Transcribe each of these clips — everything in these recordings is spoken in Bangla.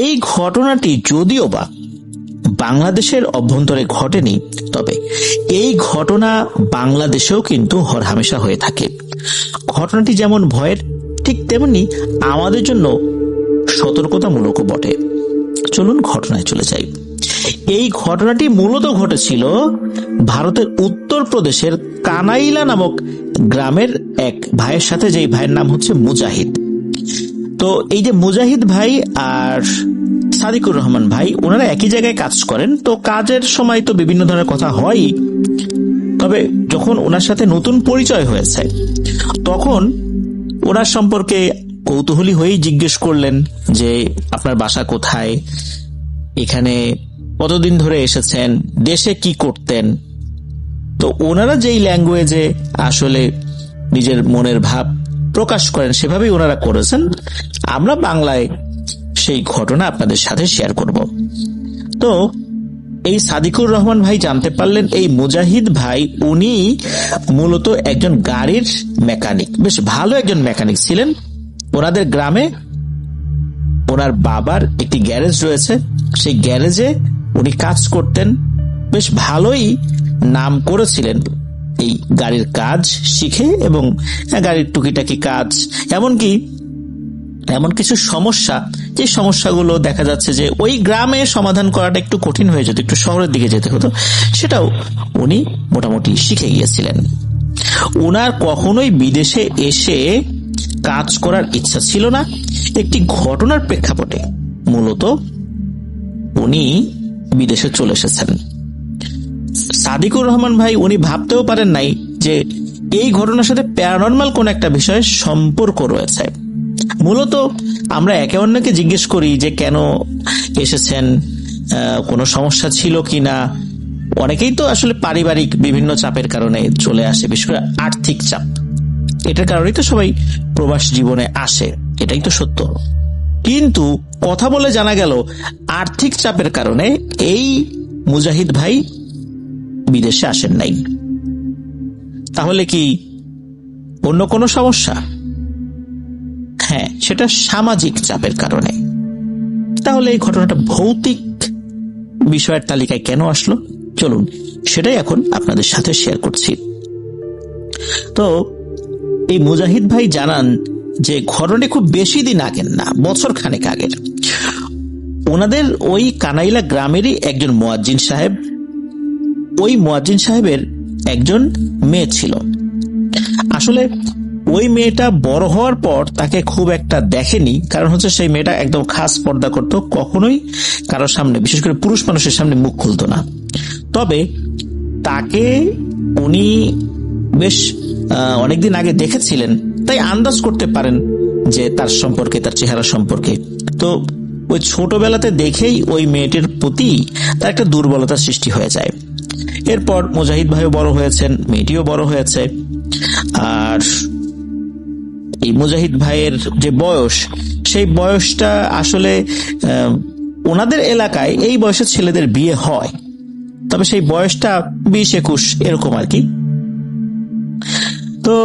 এই ঘটনাটি যদিও বা বাংলাদেশের অভ্যন্তরে ঘটেনি, তবে এই ঘটনা বাংলাদেশেও কিন্তু হরহামেশা হয়ে থাকে। ঘটনাটি যেমন ভয়ের, ঠিক তেমনি আমাদের জন্য সতর্কতামূলকও বটে। চলুন ঘটনায় চলে যাই। এই ঘটনাটি মূলত ঘটেছিল ভারতের উত্তরপ্রদেশের কানাইলা নামক গ্রামের এক ভাইয়ের সাথে, যেই ভাইয়ের নাম হচ্ছে মুজাহিদ। তো এই যে মুজাহিদ ভাই আর সাদিকুর রহমান ভাই, ওনারা একই জায়গায় কাজ করেন। তো কাজের সময় তো বিভিন্ন ধরনের কথা হয়ই, তবে যখন ওনার সাথে নতুন পরিচয় হয়েছে তখন ওনার সম্পর্কে কৌতূহলী হয়েই জিজ্ঞেস করলেন যে আপনার বাসা কোথায়, এখানে কতদিন ধরে এসেছেন, দেশে কি করতেন। তো ওনারা যেই ল্যাঙ্গুয়েজে আসলে নিজের মনের ভাব প্রকাশ করেন সেভাবেই ওনারা করেছেন। আমরা বাংলায় সেই ঘটনা আপনাদের সাথে শেয়ার করব। তো এই সাদিকুর রহমান ভাই জানতে পারলেন এই মুজাহিদ ভাই উনি মূলত একজন গাড়ির মেকানিক, বেশ ভালো একজন মেকানিক ছিলেন। ওনাদের গ্রামে ওনার বাবার একটি গ্যারেজ রয়েছে, সেই গ্যারেজে উনি কাজ করতেন, বেশ ভালোই নাম করেছিলেন এই গাড়ির কাজ শিখে, এবং গাড়ির টুকিটাকি কাজ, এমনকি এমন কিছু সমস্যা, যে সমস্যাগুলো দেখা যাচ্ছে যে ওই গ্রামে সমাধান করাটা একটু কঠিন হয়ে যেত, একটু শহরের দিকে যেতে হতো, সেটাও উনি মোটামুটি শিখে গিয়েছিলেন। ওনার কখনোই বিদেশে এসে কাজ করার ইচ্ছা ছিল না। একটি ঘটনার প্রেক্ষাপটে মূলত উনি বিদেশে চলে এসেছেন। সাদিকুর রহমান ভাই উনি ভাবতেও পারেন নাই যে এই ঘটনার সাথে প্যারানরমাল কোন একটা বিষয়ের সম্পর্ক রয়েছে। মূলত আমরা একে অন্যকে জিজ্ঞেস করি যে কেন এসেছেন, কোনো সমস্যা ছিল কিনা। অনেকেই তো আসলে পারিবারিক বিভিন্ন চাপের কারণে চলে আসে, বিশেষ করে আর্থিক চাপ, এটার কারণেই তো সবাই প্রবাস জীবনে আসে, এটাই তো সত্য। কিন্তু কথা বলে জানা গেল আর্থিক চাপের কারণে এই মুজাহিদ ভাই বিদেশে আসেন নাই। তাহলে কি অন্য কোনো সমস্যা? হ্যাঁ, সেটা সামাজিক চাপের কারণে। তাহলে এই ঘটনাটা ভৌতিক বিষয়ের তালিকায় কেন আসলো, চলুন সেটাই এখন আপনাদের সাথে শেয়ার করছি। তো এই মুজাহিদ ভাই জানান যে ঘটনাটি খুব বেশি দিন আগের না, বছর খানেক আগের। ওনাদের ওই কানাইলা গ্রামেরই একজন মুয়াজ্জিন সাহেব, ওই মুয়াজ্জিন সাহেবের একজন মেয়ে ছিল। আসলে ওই মেয়েটা বড় হওয়ার পর তাকে খুব একটা দেখেনি, কারণ হচ্ছে সেই মেয়েটা একদম খাস পর্দা করত, কখনোই কারোর সামনে, বিশেষ করে পুরুষ মানুষের সামনে মুখ খুলতো না। তবে তাকে উনি বেশ অনেকদিন আগে দেখেছিলেন, তাই আন্দাজ করতে পারেন যে তার সম্পর্কে, তার চেহারা সম্পর্কে। তো ওই ছোটবেলাতে দেখেই ওই মেয়েটির প্রতি তার একটা দুর্বলতা সৃষ্টি হয়ে যায়। এরপর মুজাহিদ ভাইও বড় হয়েছেন, মেয়েটিও বড় হয়েছে। আর এই মুজাহিদ ভাইয়ের যে বয়স, সেই বয়সটা আসলে ওনাদের এলাকায় এই বয়সের ছেলেদের বিয়ে হয়, তবে সেই বয়সটা 20-21 এরকম আর কি। তো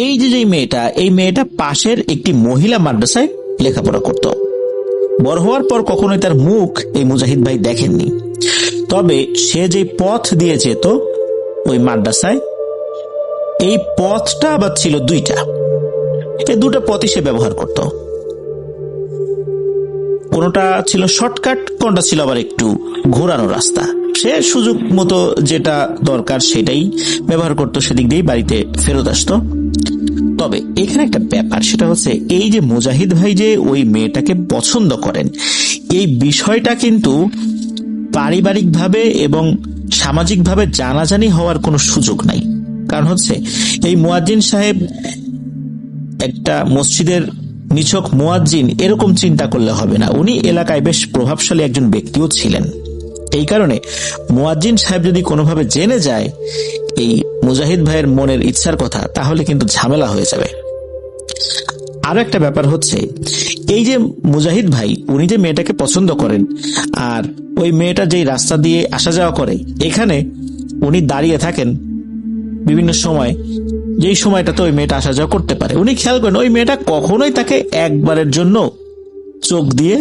এই যে মেয়েটা, এই মেয়েটা পাশের একটি মহিলা মাদ্রাসায় লেখাপড়া করত। বড় হওয়ার পর কখনোই তার মুখ এই মুজাহিদ ভাই দেখেননি। তবে সে যে পথ দিয়ে যেত ওই মাদ্রাসায়, এই পথটা আবার ছিল দুইটা। এই দুটো পথই সে ব্যবহার করত। কোনটা ছিল শর্টকাট, কোনটা ছিল আবার একটু ঘোরানো রাস্তা। সে সুযোগ মতো যেটা দরকার সেটাই ব্যবহার করতো, সেদিক দিয়েই বাড়িতে ফেরত আসতো। তবে এখানে একটা ব্যাপার, সেটা হচ্ছে এই যে মুজাহিদ ভাই যে ওই মেয়েটাকে পছন্দ করেন, এই বিষয়টা কিন্তু পারিবারিকভাবে এবং সামাজিকভাবে জানাজানি হওয়ার কোনো সুযোগ নাই। কারণ হচ্ছে এই মুয়াজ্জিন সাহেব একটা মসজিদের নিছক মুয়াজ্জিন এরকম চিন্তা করলে হবে না, উনি এলাকায় বেশ প্রভাবশালী একজন ব্যক্তিও ছিলেন। এই কারণে মুয়াজ্জিন সাহেব যদি কোনোভাবে জেনে যায় এই মুজাহিদ ভাইয়ের মনের ইচ্ছার কথা, তাহলে কিন্তু ঝামেলা হয়ে যাবে। আরো একটা ব্যাপার হচ্ছে, এই যে মুজাহিদ ভাই উনি যে মেয়েটাকে পছন্দ করেন, আর ওই মেয়েটা যেই রাস্তা দিয়ে আসা যাওয়া করে, এখানে উনি দাঁড়িয়ে থাকেন বিভিন্ন সময়, যেই সময়টা তো ওই মেয়েটা আসা যাওয়া করতে পারে। উনি খেয়াল করেন ওই মেয়েটা কখনোই তাকে একবারের জন্য চোখ দিয়ে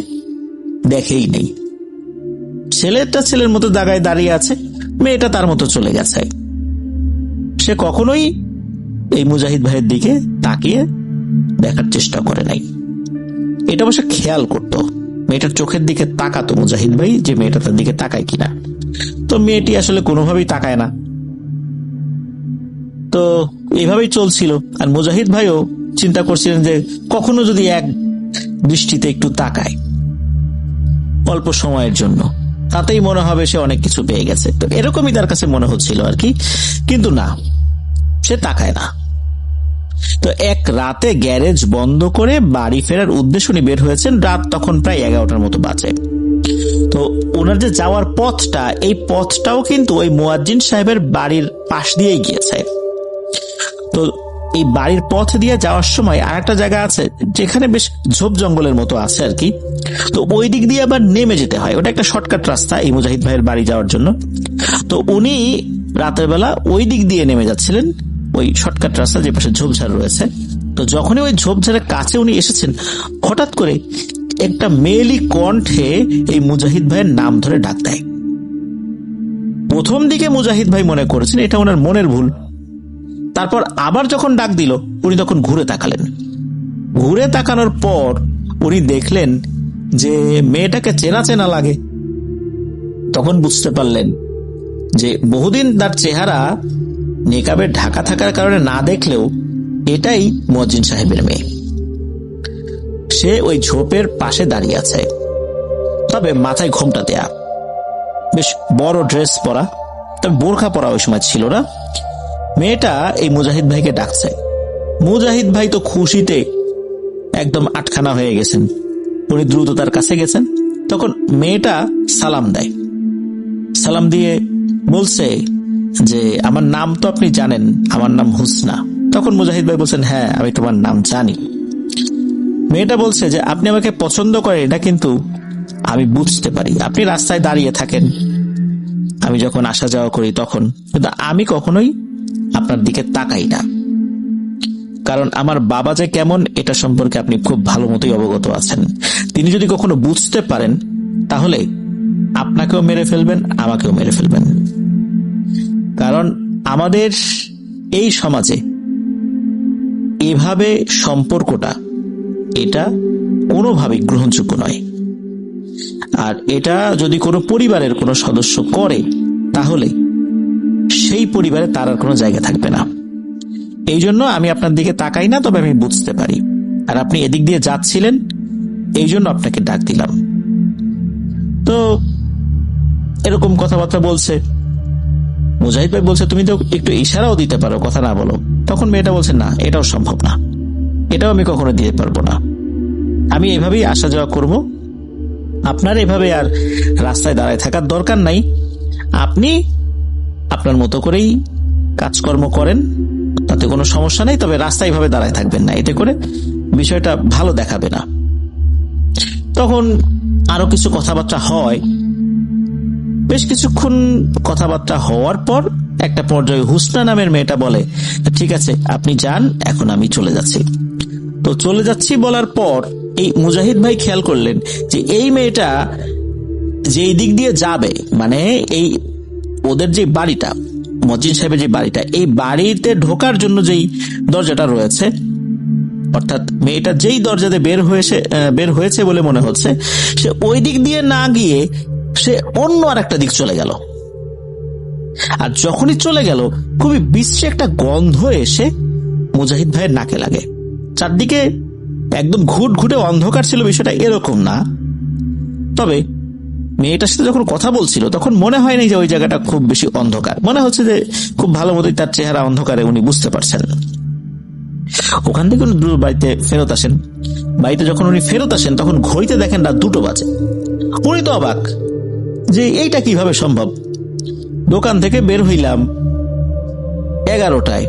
দেখেই নেই। ছেলেটা ছেলের মতো জায়গায় দাঁড়িয়ে আছে, মেয়েটা তার মতো চলে গেছে। সে কখনোই এই মুজাহিদ ভাইয়ের দিকে তাকিয়ে দেখার চেষ্টা করে নাই। এটা অবশ্য খেয়াল করতো, মেয়েটার চোখের দিকে তাকাতো মুজাহিদ ভাই যে মেয়েটা তার দিকে তাকায় কিনা। তো মেয়েটি আসলে কোনোভাবেই তাকায় না। তো এইভাবেই চলছিল। আর মুজাহিদ ভাইও চিন্তা করছিলেন যে কখনো যদি এক দৃষ্টিতে একটু তাকায় অল্প সময়ের জন্য, তাতেই মনে হবে সে অনেক কিছু পেয়ে গেছে। তো এরকমই তার কাছে মনে হচ্ছিল আর কি, কিন্তু না, সে তাকায় না। তো এক রাতে গ্যারেজ বন্ধ করে বাড়ি ফেরার উদ্দেশ্য নিয়ে বের হয়েছেন। রাত তখন প্রায় 11টার মতো বাজে। তো ওনার যে যাওয়ার পথটা, এই পথটাও কিন্তু ওই মুয়াজ্জিন সাহেবের বাড়ির পাশ দিয়েই গিয়েছে। তো এই বাড়ির পথ দিয়ে যাওয়ার সময় আর একটা জায়গা আছে যেখানে বেশ ঝোপ জঙ্গলের মতো আছে আর কি। তো ওই দিক দিয়ে আবার নেমে যেতে হয়, ওটা একটা শর্টকাট রাস্তা এই মুজাহিদ ভাইয়ের বাড়ি যাওয়ার জন্য। তো উনি রাতের বেলা ওই দিক দিয়ে নেমে যাচ্ছিলেন, ওই শর্টকাট রাস্তা যে পাশে ঝোপঝাড় রয়েছে। তো যখনই ওই ঝোপঝাড়ের কাছে উনি এসেছেন, হঠাৎ করে একটা মেয়েলি কণ্ঠে এই মুজাহিদ ভাইয়ের নাম ধরে ডাক দেয়। প্রথম দিকে মুজাহিদ ভাই মনে করেছেন এটা ওনার মনের ভুল। তারপর আবার যখন ডাক দিল, উনি তখন ঘুরে তাকালেন। ঘুরে তাকানোর পর উনি দেখলেন যে মেয়েটাকে চেনা চেনা লাগে। তখন বুঝতে পারলেন যে বহুদিন তার চেহারা নেকাবে ঢাকা থাকার কারণে না দেখলেও এটাই মুয়াজ্জিন সাহেবের মেয়ে। সে ওই ঝোপের পাশে দাঁড়িয়ে আছে, তবে মাথায় ঘোমটা দেয়া, বেশ বড় ড্রেস পরা, তবে বোরখা পরা ওই সময় ছিল না। মেয়েটা এই মুজাহিদ ভাইকে ডাকছে। মুজাহিদ ভাই তো খুশিতে একদম আটখানা হয়ে গেছেন। উনি দ্রুত তার কাছে গেছেন। তখন মেয়েটা সালাম দেয়, সালাম দিয়ে বলছে যে আমার নাম তো আপনি জানেন, আমার নাম হুসনা। তখন মুজাহিদ ভাই বলছেন, হ্যাঁ আমি তোমার নাম জানি। মেয়েটা বলছে যে আপনি আমাকে পছন্দ করেন এটা কিন্তু আমি বুঝতে পারি। আপনি রাস্তায় দাঁড়িয়ে থাকেন, আমি যখন আসা যাওয়া করি তখন, কিন্তু আমি কখনোই আপনার দিকে তাকাই না, কারণ আমার বাবা যে কেমন এটা সম্পর্কে আপনি খুব ভালো মতোই অবগত আছেন। তিনি যদি কখনো বুঝতে পারেন তাহলে আপনাকেও মেরে ফেলবেন, আমাকেও মেরে ফেলবেন। কারণ আমাদের এই সমাজে এভাবে সম্পর্কটা, এটা কোনোভাবেই গ্রহণযোগ্য নয়। আর এটা যদি কোনো পরিবারের কোনো সদস্য করে তাহলে সেই পরিবারে তার আর কোনো জায়গা থাকবে না। এই জন্য আমি আপনার দিকে তাকাই না, তবে আমি বুঝতে পারি। আর আপনি এদিক দিয়ে যাচ্ছিলেন, এই জন্য আপনাকে ডাক দিলাম। তো এরকম কথাবার্তা বলছে। মুজাহিদ ভাই বলছে তুমি তো একটু ইশারাও দিতে পারো, কথা না বলো। তখন মেয়েটা বলছে না, এটাও সম্ভব না, এটাও আমি কখনো দিতে পারবো না। আমি এভাবেই আসা যাওয়া করব, আপনার এভাবে আর রাস্তায় দাঁড়ায় থাকার দরকার নাই। আপনি আপনার মতো করেই কাজকর্ম করেন, তাতে কোনো সমস্যা নেই, তবে রাস্তায় এভাবে দাঁড়ায় থাকবেন না, এতে করে বিষয়টা ভালো দেখাবে না। তখন আরো কিছু কথাবার্তা হয়। বেশ কিছুক্ষণ কথাবার্তা হওয়ার পর একটা পর্যায়ে হুসনা নামের মেয়েটা বলে, ঠিক আছে আপনি যান, এখন আমি চলে যাচ্ছি। তো চলে যাচ্ছি বলার পর এই মুজাহিদ ভাই খেয়াল করলেন যে এই মেয়েটা যে দিক দিয়ে যাবে, মানে এই ওদের যে বাড়িটা, মুয়াজ্জিন সাহেবের যে বাড়িটা, এই বাড়িতে ঢোকার জন্য যেই দরজাটা রয়েছে, অর্থাৎ মেয়েটা যেই দরজাতে বের হয়েছে বলে মনে হচ্ছে, সে ওই দিক দিয়ে না গিয়ে সে অন্য আর একটা দিক চলে গেল। আর যখনই চলে গেল, খুবই বিশ্রী একটা গন্ধ এসে মুজাহিদ ভাইয়ের নাকে লাগে। চারদিকে একদম ঘুটঘুটে অন্ধকার ছিল, বিষয়টা এরকম না। তবে মেয়েটার সাথে যখন কথা বলছিল তখন মনে হয়নি যে ওই জায়গাটা খুব বেশি অন্ধকার, মনে হচ্ছে যে খুব ভালো মতোই তার চেহারা অন্ধকারে উনি বুঝতে পারছেন। ওখান থেকে উনি দ্রুত বাড়িতে ফেরত আসেন। বাড়িতে যখন উনি ফেরত আসেন তখন ঘড়িতে দেখেন রাত 2টো বাজে। উনি তো অবাক যে এইটা কিভাবে সম্ভব। দোকান থেকে বের হইলাম 11টায়,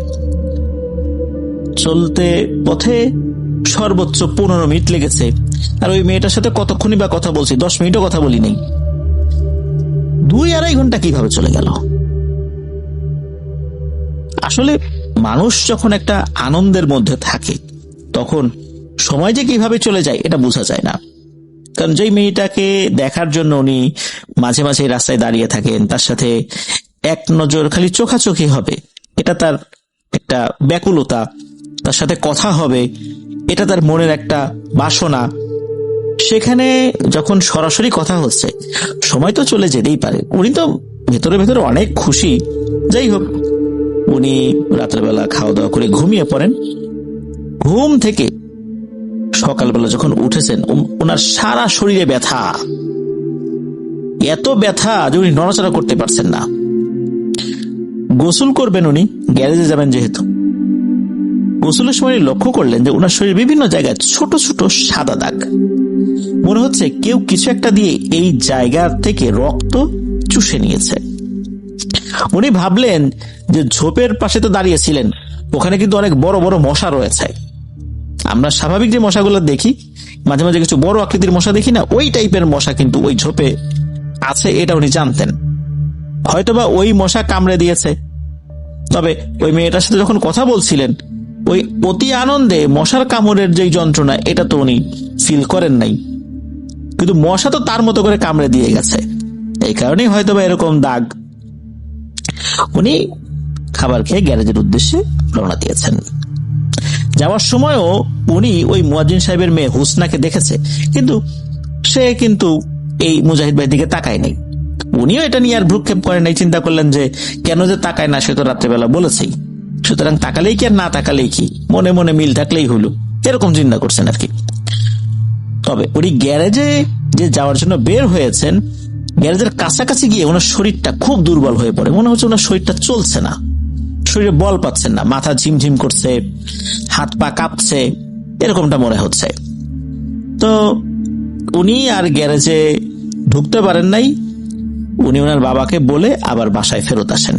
চলতে পথে সর্বোচ্চ 15 মিনিট লেগেছে। আর ওই মেয়েটার সাথে কতক্ষণই বা কথা বলছি, 10 মিনিটও কথা বলি নেই। 2-2.5 ঘন্টা কিভাবে চলে গেল? আসলে মানুষ যখন একটা আনন্দের মধ্যে থাকে তখন সময় যে কিভাবে চলে যায় এটা বোঝা যায় না। কারণ যেই মেয়েটাকে দেখার জন্য উনি মাঝে মাঝে রাস্তায় দাঁড়িয়ে থাকেন, তার সাথে এক নজর খালি চোখাচোখি হবে, এটা তার একটা ব্যাকুলতা, তার সাথে কথা হবে, এটা তার মনের একটা বাসনা। সেখানে যখন সরাসরি কথা হচ্ছে, সময় তো চলে যেতেই পারে, উনি তো ভেতরে ভেতরে অনেক খুশি। যাই হোক, উনি রাত্রেবেলা খাওয়া দাওয়া করে ঘুমিয়ে পড়েন। ঘুম থেকে সকালবেলা যখন উঠেছেন, ওনার সারা শরীরে ব্যথা, এত ব্যথা যে উনি নড়াচড়া করতে পারছেন না। গোসল করবেন, উনি গ্যারেজে যাবেন যেহেতু, গোসলের সময় লক্ষ্য করলেন যে ওনার শরীর বিভিন্ন জায়গায় ছোট ছোট সাদা দাগ। মনে হচ্ছে কেউ কিছু একটা দিয়ে এই জায়গার থেকে রক্ত চুষে নিয়েছে। উনি ভাবলেন যে ঝোপের পাশে তো দাঁড়িয়েছিলেন, ওখানে কিন্তু অনেক বড় বড় মশা রয়েছে। আমরা স্বাভাবিক যে মশাগুলো দেখি, মাঝে মাঝে কিছু বড় আকৃতির মশা দেখি না, ওই টাইপের মশা কিন্তু ওই ঝোপে আছে, এটা উনি জানতেন। হয়তোবা ওই মশা কামড়ে দিয়েছে। তবে ওই মেয়েটার সাথে যখন কথা বলছিলেন, ওই অতি আনন্দে মশার কামড়ের যে যন্ত্রণা, এটা তো উনি ফিল করেন নাই, কিন্তু মশা তো তার মতো করে কামড়ে দিয়ে গেছে, এই কারণেই হয়তোবা এরকম দাগ। উনি খাবার খেয়ে গ্যারেজের উদ্দেশ্যে রওনা দিয়েছেন। যাওয়ার সময়ও উনি ওই মুয়াজ্জিন সাহেবের মেয়ে হুসনাকে দেখেছে, কিন্তু সে কিন্তু এই মুজাহিদ ভাইয়ের দিকে তাকায় নাই। উনিও এটা নিয়ে আর ভ্রুক্ষেপ করেন নাই, চিন্তা করলেন যে কেন যে তাকায় না, সে তো রাত্রেবেলা বলেছেই, সুতরাং তাকালেই কি আর না তাকালেই কি, মনে মনে মিল থাকলেই হলো, এরকম চিন্তা করছেন আর কি। তবে উনি গ্যারেজে যে যাওয়ার জন্য বের হয়েছেন, গ্যারেজের কাছাকাছি গিয়ে ওনার শরীরটা খুব দুর্বল হয়ে পড়ে। মনে হচ্ছে ওনার শরীরটা চলছে না, শরীরে বল পাচ্ছেন না, মাথা ঝিমঝিম করছে, হাত পা কাঁপছে, এরকমটা মনে হচ্ছে। তো উনি আর গ্যারেজে ঢুকতে পারেন নাই। উনি ওনার বাবাকে বলে আবার বাসায় ফেরত আসেন।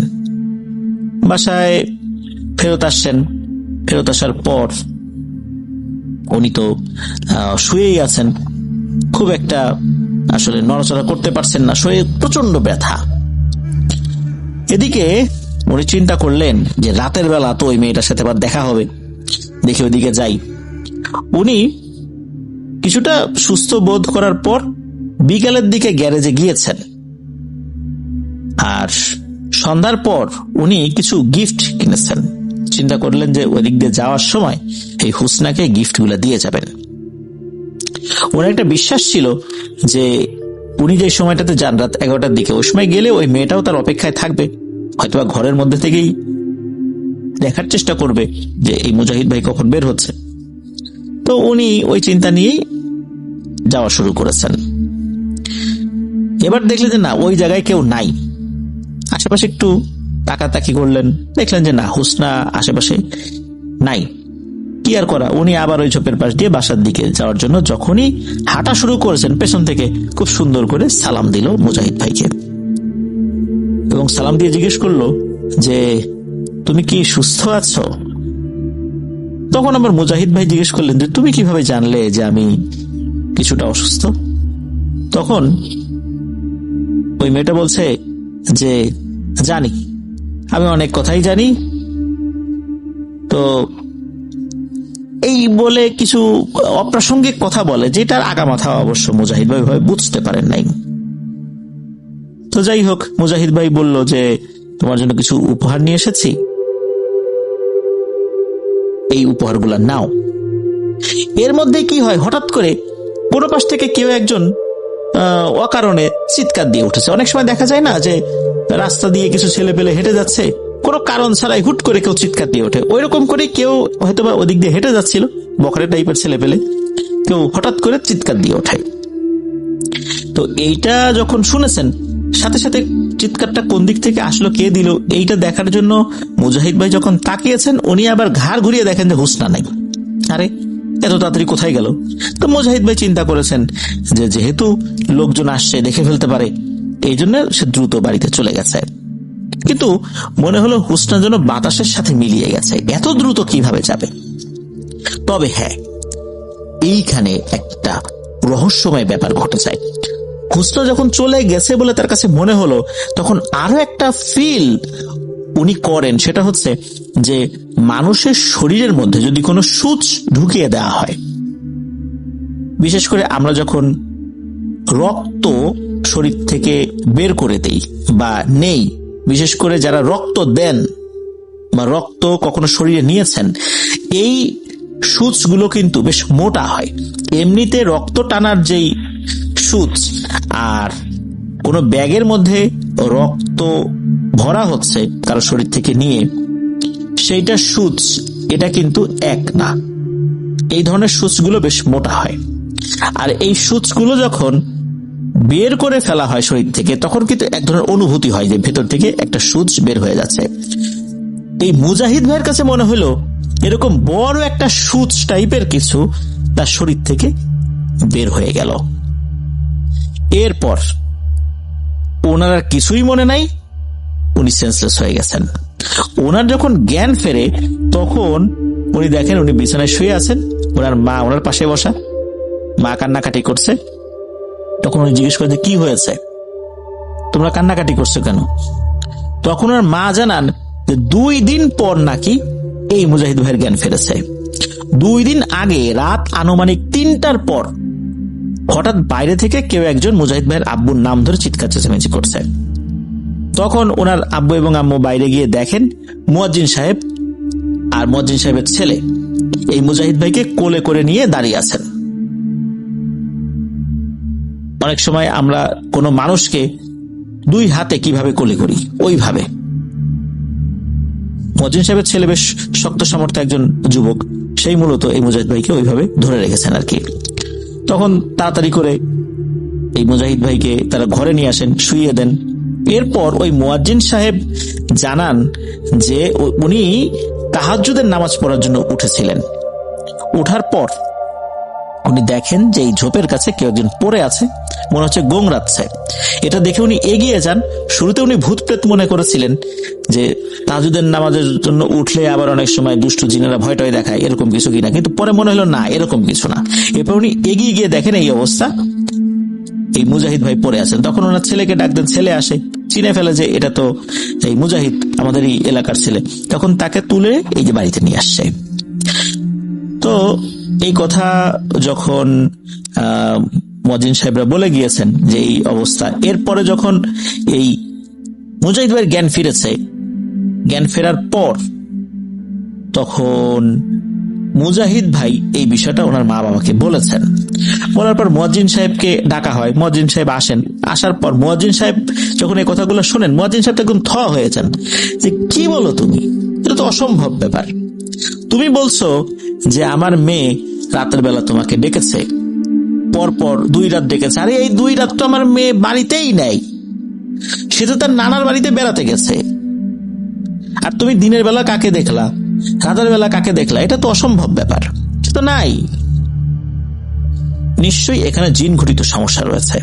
বাসায় ফেরত আসছেন, ফেরত আসার পর উনি তো শুয়েই আছেন, খুব একটা আসলে নড়াচড়া করতে পারছেন না, শরীরে প্রচন্ড ব্যথা। এদিকে উনি চিন্তা করলেন যে রাতের বেলা তো ওই মেয়েটার সাথে আবার দেখা হবে, দেখে ওইদিকে যাই। উনি কিছুটা সুস্থ বোধ করার পর বিকালের দিকে গ্যারেজে গিয়েছেন, আর সন্ধ্যার পর উনি কিছু গিফট কিনেছেন। চিন্তা করলেন যে ওই দিক দিয়ে যাওয়ার সময় এই হুসনাকে গিফট গুলা দিয়ে যাবেন। ওনার একটা বিশ্বাস ছিল যে উনি যে সময়টাতে যান, রাত 11টার দিকে, ওই সময় গেলে ওই মেয়েটাও তার অপেক্ষায় থাকবে, হয়তোবা ঘরের মধ্যে থেকেই দেখার চেষ্টা করবে যে এই মুজাহিদ ভাই কখন বের হচ্ছে। তো উনি ওই চিন্তা নিয়েই যাওয়া শুরু করেছেন। এবার দেখলেন যে না, ওই জায়গায় কেউ নাই। আশেপাশে একটু তাকাতাকি করলেন, দেখলেন যে না, হুসনা আশেপাশে নাই। কি আর করা, উনি আবার ওই ঝোপের পাশ দিয়ে বাসার দিকে যাওয়ার জন্য যখনই হাঁটা শুরু করেছেন, পেছন থেকে খুব সুন্দর করে সালাম দিল মুজাহিদ ভাইকে, এবং সালাম দিয়ে জিজ্ঞেস করলো যে তুমি কি সুস্থ আছো? তখন আমার মুজাহিদ ভাই জিজ্ঞেস করলেন যে তুমি কিভাবে জানলে যে আমি কিছুটা অসুস্থ? তখন ওই মেয়েটা বলছে যে জানি, আমি অনেক কথাই জানি। তো এই বলে কিছু অপ্রাসঙ্গিক কথা বলে, যেটার আগামাথা অবশ্য মুজাহিদ ভাই বুঝতে পারেন নাই। তো যাই হোক, মুজাহিদ ভাই বলল যে তোমার জন্য কিছু উপহার নিয়ে এসেছি, এই উপহারগুলা নাও। এর মধ্যে কি হয়, হঠাৎ করে কোনো পাশ থেকে কেউ একজন অকারণে চিৎকার দিয়ে উঠেছে। অনেক সময় দেখা যায় না যে রাস্তা দিয়ে কিছু ছেলে পেলে হেঁটে যাচ্ছে, কোনো কারণ ছাড়াই হুট করে কেউ চিৎকার দিয়ে ওঠে। ওই রকম করে কেউ হয়তোবা ওদিক দিয়ে হেঁটে যাচ্ছিল, বকরে টাইপের ছেলে পেলে, কেউ হঠাৎ করে চিৎকার দিয়ে ওঠে। তো এইটা যখন শুনেছেন, সাথে সাথে চিৎকারটা কোন দিক থেকে আসলো, কে দিল, এইটা দেখার জন্য মুজাহিদ ভাই যখন তাকিয়েছেন, উনি আবার ঘাড় ঘুরিয়ে দেখেন যে হুসনা নাই। আরে এত তাড়াতাড়ি কোথায় গেল? তো মুজাহিদ ভাই চিন্তা করেছেন যে যেহেতু লোকজন আসছে, দেখে ফেলতে পারে, এই জন্য সে দ্রুত বাড়িতে চলে গেছে। কিন্তু মনে হলো হুসনা যেন বাতাসের সাথে মিলিয়ে গেছে, এত দ্রুত কিভাবে যাবে? তবে হ্যাঁ, এইখানে একটা রহস্যময় ব্যাপার ঘটে যায়। হুসনা যখন চলে গেছে বলে তার কাছে মনে হলো, তখন আরো একটা ফিল উনি করেন, সেটা হচ্ছে যে মানুষের শরীরের মধ্যে যদি কোনো সূচ ঢুকিয়ে দেওয়া হয়, বিশেষ করে আমরা যখন রক্ত শরীর থেকে বের করে দেই বা নেই, বিশেষ করে যারা রক্ত দেন বা রক্ত কখনো শরীরে নিয়েছেন, এই সূচগুলো কিন্তু বেশ মোটা হয়। এমনিতে রক্ত টানার যেই সূচ আর কোনো ব্যাগের মধ্যে রক্ত ভরা হচ্ছে কারো শরীর থেকে নিয়ে, সেইটা সূচ, এটা কিন্তু এক না। এই ধরনের সূচগুলো বেশ মোটা হয়। আর এই সূচগুলো যখন বের করে ফেলা হয় শরীর থেকে, তখন কিন্তু এক ধরনের অনুভূতি হয় যে ভেতর থেকে একটা সূচ বের হয়ে যাচ্ছে। এই মুজাহিদ ভাইয়ের কাছে মনে হলো এরকম বড় একটা সূচ টাইপের কিছু তার শরীর থেকে বের হয়ে গেল। এরপর ওনার আর কিছুই মনে নাই, উনি সেন্সলেস হয়ে গেছেন। ওনার যখন জ্ঞান ফেরে তখন উনি দেখেন উনি বিছানায় শুয়ে আছেন, ওনার মা ওনার পাশে বসা, মা কান্নাকাটি করছে। তখন উনি জিজ্ঞেস করে, কি হয়েছে, তোমরা কান্নাকাটি করছো কেন? তখন ওনার মা জানান যে 2 দিন পর নাকি এই মুজাহিদ ভাইয়ের জ্ঞান ফেরেছে। 2 দিন আগে রাত আনুমানিক 3টার পর হঠাৎ বাইরে থেকে কেউ একজন মুজাহিদ ভাইয়ের আব্বুর নাম ধরে চিৎকার চেঁচামেচি করছে। তখন ওনার আব্বু এবং আম্মু বাইরে গিয়ে দেখেন মুয়াজ্জিন সাহেব আর মুয়াজ্জিন সাহেবের ছেলে এই মুজাহিদ ভাইকে কোলে করে নিয়ে দাঁড়িয়ে আছেন। অনেক সময় আমরা কোনো মানুষকে 2 হাতে কিভাবে কোলে করি, ওইভাবে মুয়াজ্জিন সাহেবের ছেলে বেশ শক্ত সামর্থ্য একজন যুবক, সেই মূলত এই মুজাহিদ ভাইকে ওইভাবে ধরে রেখেছেন আর কি। তখন তাড়াতাড়ি করে এই মুজাহিদ ভাইকে তারা ঘরে নিয়ে আসেন, শুইয়ে দেন। এরপর ওই মুয়াজ্জিন সাহেব জানান যে উনি তাহাজ্জুদের নামাজ পড়ার জন্য উঠেছিলেন। ওঠার পর উনি দেখেন যে এই ঝোপের কাছে কেউ একজন পড়ে আছে, মনে হচ্ছে গোংরাচ্ছে। এটা দেখে উনি এগিয়ে যান। শুরুতে উনি ভূত প্রেত মনে করেছিলেন যে তাহাজ্জুদের নামাজের জন্য উঠলে আবার অনেক সময় দুষ্ট জিনেরা ভয় টয় দেখায়, এরকম কিছু কিনা, কিন্তু পরে মনে হলো না, এরকম কিছু না। এরপর উনি এগিয়ে গিয়ে দেখেন এই অবস্থা, এই মুজাহিদ ভাই পড়ে আছেন। তখন ওনার ছেলেকে ডাক দেন, ছেলে আসে, চিনে ফেলে যে এটা তো এই মুজাহিদ, আমাদের এই এলাকার ছেলে। তখন তাকে তুলে এই যে বাড়িতে নিয়ে আসছে। তো এই কথা যখন মুয়াজ্জিন সাহেবরা বলে গিয়েছেন যে এই অবস্থা, এরপরে যখন এই মুজাহিদ ভাইয়ের জ্ঞান ফিরেছে, জ্ঞান ফেরার পর তখন মুজাহিদ ভাই এই বিষয়টা ওনার মা বাবাকে বলেছেন। বলার পর মুয়াজ্জিন সাহেবকে ডাকা হয়, মুয়াজ্জিন সাহেব আসেন। আসার পর মুয়াজ্জিন সাহেব যখন এই কথাগুলো শোনেন, মুয়াজ্জিন সাহেব একদম থ হয়ে যান যে কি বলো তুমি, এটা তো অসম্ভব ব্যাপার। তুমি বলছো যে আমার মেয়ে রাতের বেলা তোমাকে ডেকেছে, পরপর 2 রাত ডেকেছে। আরে এই 2 রাত তো আমার মেয়ে বাড়িতেই নেই, সে তো তার নানার বাড়িতে বেড়াতে গেছে। আর তুমি দিনের বেলা কাকে দেখলা, রাতের বেলা কাকে দেখলা? এটা তো অসম্ভব ব্যাপার, সে তো নাই। নিশ্চয়ই এখানে জিন ঘটিত সমস্যা রয়েছে।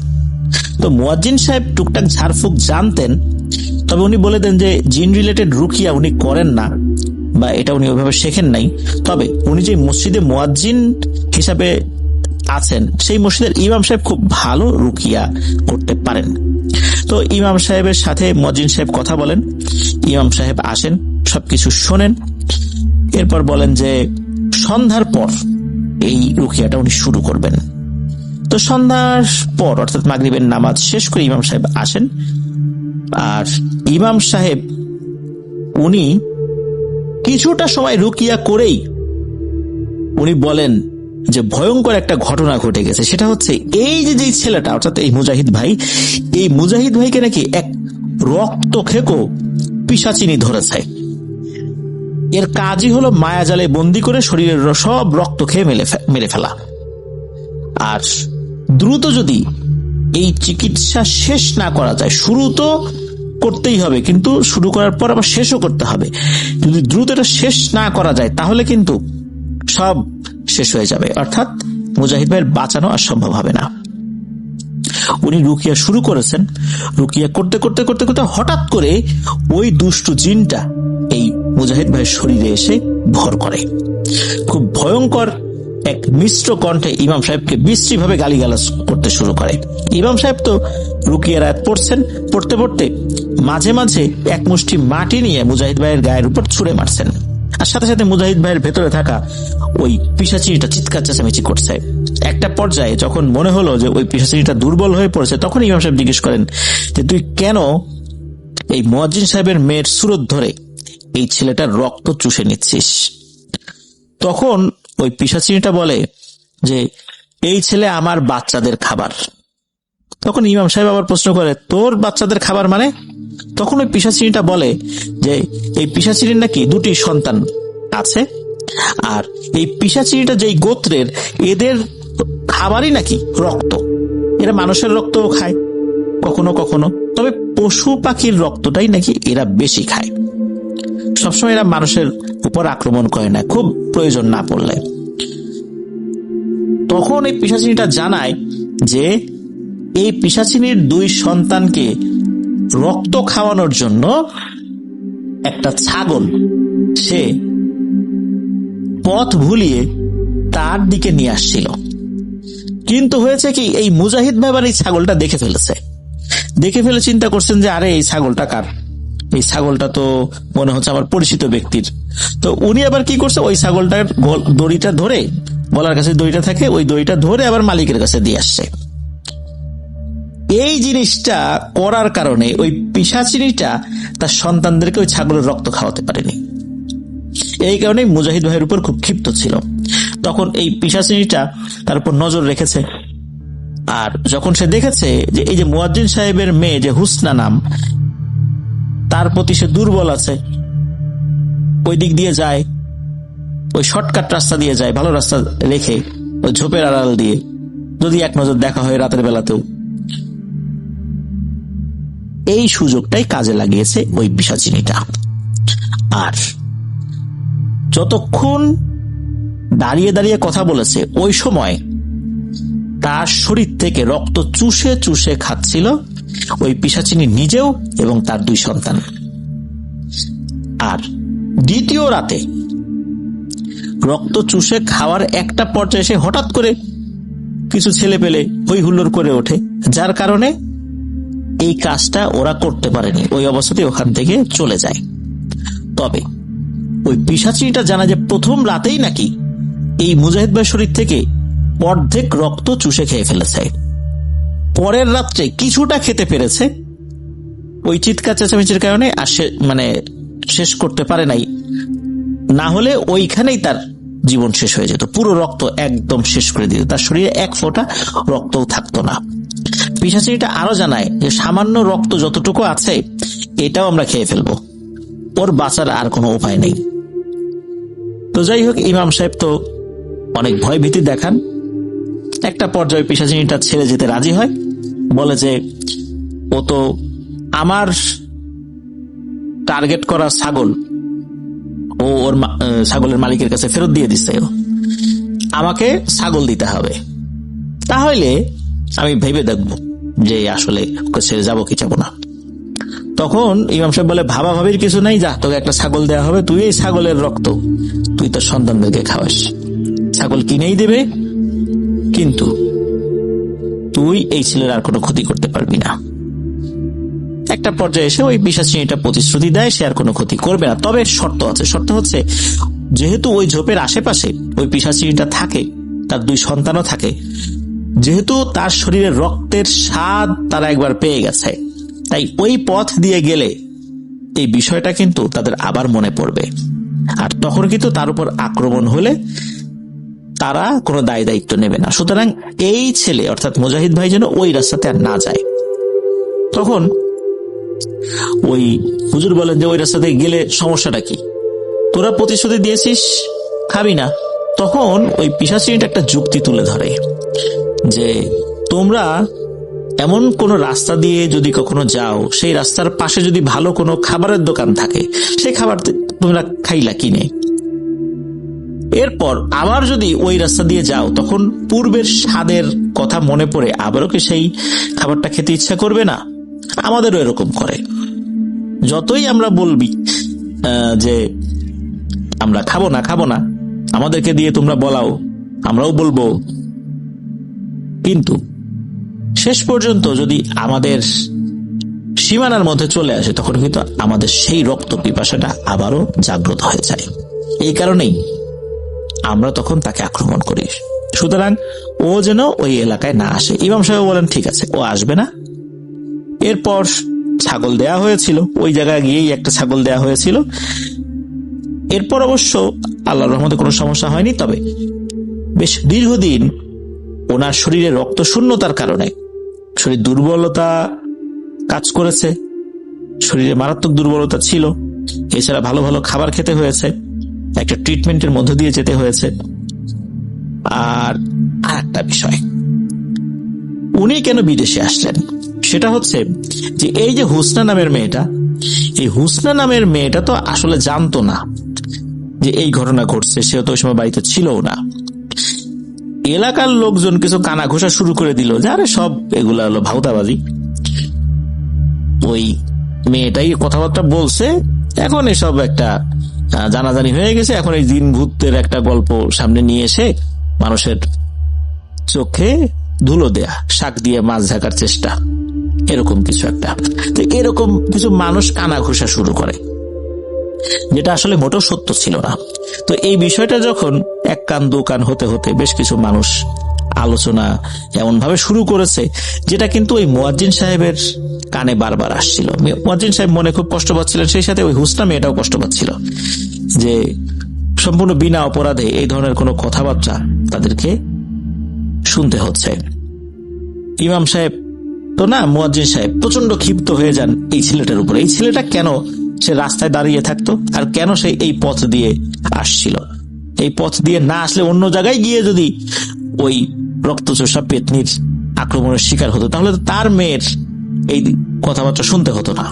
তো মুয়াজ্জিন সাহেব টুকটাক ঝাড়ফুঁক জানতেন, তবে উনি বলে দেন যে জিন রিলেটেড রুকিয়া উনি করেন না বা এটা উনি ওইভাবে শেখেন নাই। তবে উনি যে মসজিদে মুয়াজ্জিন হিসাবে আছেন, সেই মসজিদের ইমাম সাহেব খুব ভালো রুকিয়া করতে পারেন। তো ইমাম সাহেবের সাথে মুয়াজ্জিন সাহেব কথা বলেন, ইমাম সাহেব আসেন, সবকিছু শোনেন। এরপর বলেন যে সন্ধ্যার পর এই রুকিয়াটা উনি শুরু করবেন। তো সন্ধ্যার পর অর্থাৎ মাগরিবের নামাজ শেষ করে ইমাম সাহেব আসেন। আর ইমাম সাহেব উনি কিছুটা সময় রুকিয়া করেই উনি বলেন যে ভয়ঙ্কর একটা ঘটনা ঘটে গেছে। সেটা হচ্ছে এই যে ছেলেটা অর্থাৎ এই মুজাহিদ ভাই, এই মুজাহিদ ভাইকে নাকি এক রক্ত খেকো পিশাচিনী ধরেছে। এর কাজই হলো মায়াজালে বন্দি করে শরীরের সব রক্ত খেয়ে মেরে ফেলা। আর দ্রুত যদি এই চিকিৎসা শেষ না করা যায়, শুরু তো করতেই হবে, কিন্তু শুরু করার পর আবার শেষও করতে হবে। যদি দ্রুত এটা শেষ না করা যায় তাহলে কিন্তু সব শেষ হয়ে যাবে, অর্থাৎ মুজাহিদ ভাইয়ের বাঁচানো আর সম্ভব হবে না। উনি রুকিয়া শুরু করেছেন। রুকিয়া করতে করতে করতে করতে হঠাৎ করে ওই দুষ্টু জিনটা এই মুজাহিদ ভাইয়ের শরীরে এসে ভর করে। খুব ভয়ঙ্কর এক মিশ্র কণ্ঠে ইমাম সাহেবকে বিশ্রীভাবে গালিগালাজ করতে শুরু করে। ইমাম সাহেব তো রুকিয়ার আয়াত পড়ছেন, পড়তে পড়তে মাঝে মাঝে এক মুষ্টি মাটি নিয়ে মুজাহিদ ভাইয়ের গায়ের উপর ছুঁড়ে মারছেন। আর সাথে সাথে মুজাহিদ ভাইয়ের ভেতরে থাকা ওই পিশাচিনিটা চিৎকার চেঁচামেচি করছে। একটা পর্যায়ে যখন মনে হলো যে ওই পিশাচিনিটা দুর্বল হয়ে পড়েছে, তখন ইমাম সাহেব জিজ্ঞেস করেন যে তুই কেন এই মুয়াজ্জিন সাহেবের মেয়ের সুরত ধরে এই ছেলেটার রক্ত চুষে নিচ্ছিস? তখন ওই পিশাচিনিটা বলে যে এই ছেলে আমার বাচ্চাদের খাবার। তখন ইমাম সাহেব আবার প্রশ্ন করে, তোর বাচ্চাদের খাবার মানে? তখন ওই পিশাচিনিটা বলে যে এই পিশাচিনির নাকি 2টি সন্তান আছে, আর এই পিশাচিনিটা যেই গোত্রের, এদের খাবারই নাকি রক্ত। এরা মানুষের রক্তও খায় কখনো কখনো, তবে পশু পাখির রক্তটাই নাকি এরা বেশি খায়। সবসময় এরা মানুষের উপর আক্রমণ করে না, খুব প্রয়োজন না পড়লে। তখন এই পিশাচিনিটা জানায় যে এই পিশাচিনির 2 সন্তানকে রক্ত খাওয়ানোর জন্য একটা ছাগল সে পথ ভুলিয়ে তার দিকে নিয়ে আসছিল। কিন্তু হয়েছে কি, এই মুজাহিদ ভাই এই ছাগলটা দেখে ফেলে চিন্তা করছেন যে আরে এই ছাগলটা কার? এই ছাগলটা তো মনে হচ্ছে আমার পরিচিত ব্যক্তির। তো উনি আবার কি করছে, ওই ছাগলটার দড়িটা ধরে, গলার কাছে দড়িটা থাকে, ওই দড়িটা ধরে আবার মালিকের কাছে দিয়ে আসছে। এই জিনিসটা করার কারণে ওই পিশাচিনিটা তার সন্তানদেরকে ওই ছাগলের রক্ত খাওয়াতে পারেনি। এই কারণে মুজাহিদ ভাইয়ের উপর খুব ক্ষিপ্ত ছিল। তখন এই পিশাচিনিটা তার উপর নজর রেখেছে, আর যখন সে দেখেছে যে এই যে মুয়াজ্জিন সাহেবের মেয়ে যে হুসনা নাম, তার প্রতি সে দুর্বল আছে, ওই দিক দিয়ে যায়, ওই শর্টকাট রাস্তা দিয়ে যায়, ভালো রাস্তা রেখে ওই ঝোপের আড়াল দিয়ে, যদি এক নজর দেখা হয় রাতের বেলাতেও, এই সুযোগটাই কাজে লাগিয়েছে ওই পিশাচিনিটা। আর যতক্ষণ দাঁড়িয়ে দাঁড়িয়ে কথা বলেছে, ওই সময় তার শরীর থেকে রক্ত চুষে চুষে খাচ্ছিল ওই পিশাচিনি নিজেও এবং তার 2 সন্তান। আর দ্বিতীয় রাতে রক্ত চুষে খাওয়ার একটা পর্যায়ে এসে হঠাৎ করে কিছু ছেলে পেলে হই হুল্লোড় করে ওঠে, যার কারণে এই কাজটা ওরা করতে পারেনি, ওই অবস্থাতে ওখান থেকে চলে যায়। তবে ওই পিশাচিনিটা জানা যে প্রথম রাতেই নাকি এই মুজাহিদ ভাই শরীর থেকে অর্ধেক রক্ত চুষে খেয়ে ফেলেছে। পরের রাত্রে কিছুটা খেতে পেরেছে, ওই চিৎকার চেঁচামেচির কারণে আর শেষ করতে পারে নাই, না হলে ওইখানেই তার জীবন শেষ হয়ে যেত, পুরো রক্ত একদম শেষ করে দিত, তার শরীরে এক ফোঁটা রক্তও থাকতো না। পিশাচিনিটা আরো জানায় যে সামান্য রক্ত যতটুকু আছে এটাও আমরা খেয়ে ফেলবো, ওর বাঁচার আর কোনো উপায় নেই। তো যাই হোক, ইমাম সাহেব তো অনেক ভয় ভীতি দেখান। একটা পর্যায়ে পিশাচিনিটা ছেড়ে যেতে রাজি হয়, বলে যে ও তো আমার টার্গেট করা ছাগল ও ওর ছাগলের মালিকের কাছে ফেরত দিয়ে দিচ্ছে, আমাকে ছাগল দিতে হবে, তাহলে আমি ভেবে দেখবো যে আসলে ওকে ছেড়ে যাবো কি যাবো না। তখন ইমাম সাহেব বলে, ভাবা ভাবির কিছু নাই, যা তোকে একটা ছাগল দেওয়া হবে, তুই এই ছাগলের রক্ত তুই তোর সন্তানদেরকে খাওয়াস, ছাগল কিনেই দেবে, কিন্তু তুই এই ছেলের আর কোনো ক্ষতি করতে পারবি না। একটা পর্যায়ে এসে ওই পিশাচিনিটা প্রতিশ্রুতি দেয় সে আর কোনো ক্ষতি করবে না, তবে শর্ত আছে। শর্ত হচ্ছে, যেহেতু ওই ঝোপের আশেপাশে ওই পিশাচিনিটা থাকে, তার 2 সন্তানও থাকে, যেহেতু তার শরীরের রক্তের স্বাদ তারা একবার পেয়ে গেছে, তাই ওই পথ দিয়ে গেলে এই বিষয়টা কিন্তু তাদের আবার মনে পড়বে, আর তখন কিন্তু তার উপর আক্রমণ হলে তারা কোনো দায় দায়িত্ব নেবে না। সুতরাং এই ছেলে অর্থাৎ মুজাহিদ ভাই যেন ওই রাস্তাতে আর না যায়। তখন ওই হুজুর বলেন যে ওই রাস্তাতে গেলে সমস্যাটা কি, তোরা প্রতিশ্রুতি দিয়েছিস খাবি না। তখন ওই পিশাচিনিটা একটা যুক্তি তুলে ধরে যে তোমরা এমন কোন রাস্তা দিয়ে যদি কখনো যাও, সেই রাস্তার পাশে যদি ভালো কোনো খাবারের দোকান থাকে, সেই খাবার তোমরা খাইলা কিনে, এরপর আবার যদি ওই রাস্তা দিয়ে যাও, তখন পূর্বের স্বাদের কথা মনে পড়ে আবারও কি সেই খাবারটা খেতে ইচ্ছা করবে না? আমাদেরও এরকম করে, যতই আমরা বলবি যে আমরা খাবো না, আমাদেরকে দিয়ে তোমরা বলাও, আমরাও বলবো, কিন্তু শেষ পর্যন্ত যদি আমাদের সীমানার মধ্যে চলে আসে, তখন কিন্তু আমাদের সেই রক্ত পিপাসাটা আবারও জাগ্রত হয়ে যায়। এই কারণেই আমরা তখন তাকে আক্রমণ করি। সুতরাং ও যেন ওই এলাকায় না আসে। ইমাম সাহেব বলেন ঠিক আছে, ও আসবে না। এরপর ছাগল দেয়া হয়েছিল, ওই জায়গায় গিয়েই একটা ছাগল দেয়া হয়েছিল। এরপর অবশ্য আল্লাহর রহমতে কোনো সমস্যা হয়নি। তবে বেশ দীর্ঘদিন ওনার শরীরে রক্ত শূন্যতার কারণে শরীর দুর্বলতা কাজ করেছে, শরীরে মারাত্মক দুর্বলতা ছিল। এছাড়া ভালো ভালো খাবার খেতে হয়েছে, একটা ট্রিটমেন্টের মধ্য দিয়ে যেতে হয়েছে। আর একটা বিষয়, উনি কেন বিদেশে আসলেন সেটা হচ্ছে যে এই যে হুসনা নামের মেয়েটা, এই হুসনা নামের মেয়েটা তো আসলে জানতো না যে এই ঘটনা ঘটছে। সেও তো ওই সময় বাড়িতে ছিল না। এলাকার লোকজন কিছু কানা ঘোষা শুরু করে দিল যে আরে সব এগুলা হলো ভাউতাবাজি। ওই মেয়েটাই কথাবার্তা বলছে, এখন এসব একটা জানাজানি হয়ে গেছে। এখন এই জিন ভূতের একটা গল্প সামনে নিয়ে এসে মানুষের চোখে ধুলো দেয়া, শাক দিয়ে মাছ ঢাকার চেষ্টা, এরকম কিছু একটা। তো এরকম কিছু মানুষ কানা ঘোষা শুরু করে, যেটা আসলে মোটেও সত্য ছিল না। তো এই বিষয়টা যখন এক কান দু কান হতে হতে বেশ কিছু মানুষ আলোচনা এমন ভাবে শুরু করেছে, যেটা কিন্তু ওই মুয়াজ্জিন সাহেবের কানে বারবার আসছিল। মুয়াজ্জিন সাহেব মনে খুব কষ্ট পাচ্ছিলেন, সেই সাথে ওই হুসনা মেয়েটাও কষ্ট পাচ্ছিল যে সম্পূর্ণ বিনা অপরাধে এই ধরনের কোনো কথাবার্তা তাদেরকে শুনতে হচ্ছে। ইমাম সাহেব তো না, মুয়াজ্জিন সাহেব প্রচন্ড ক্ষিপ্ত হয়ে যান এই ছেলেটার উপরে। এই ছেলেটা কেন সে রাস্তায় দাঁড়িয়ে থাকতো, আর কেন সে এই পথ দিয়ে আসছিল? এই পথ দিয়ে না আসলে অন্য জায়গায় গিয়ে যদি ওই রক্তচোষা পেতনির আক্রমণের শিকার হতো, তাহলে তো তার মেয়ের এই কথাবার্তা শুনতে হতো না।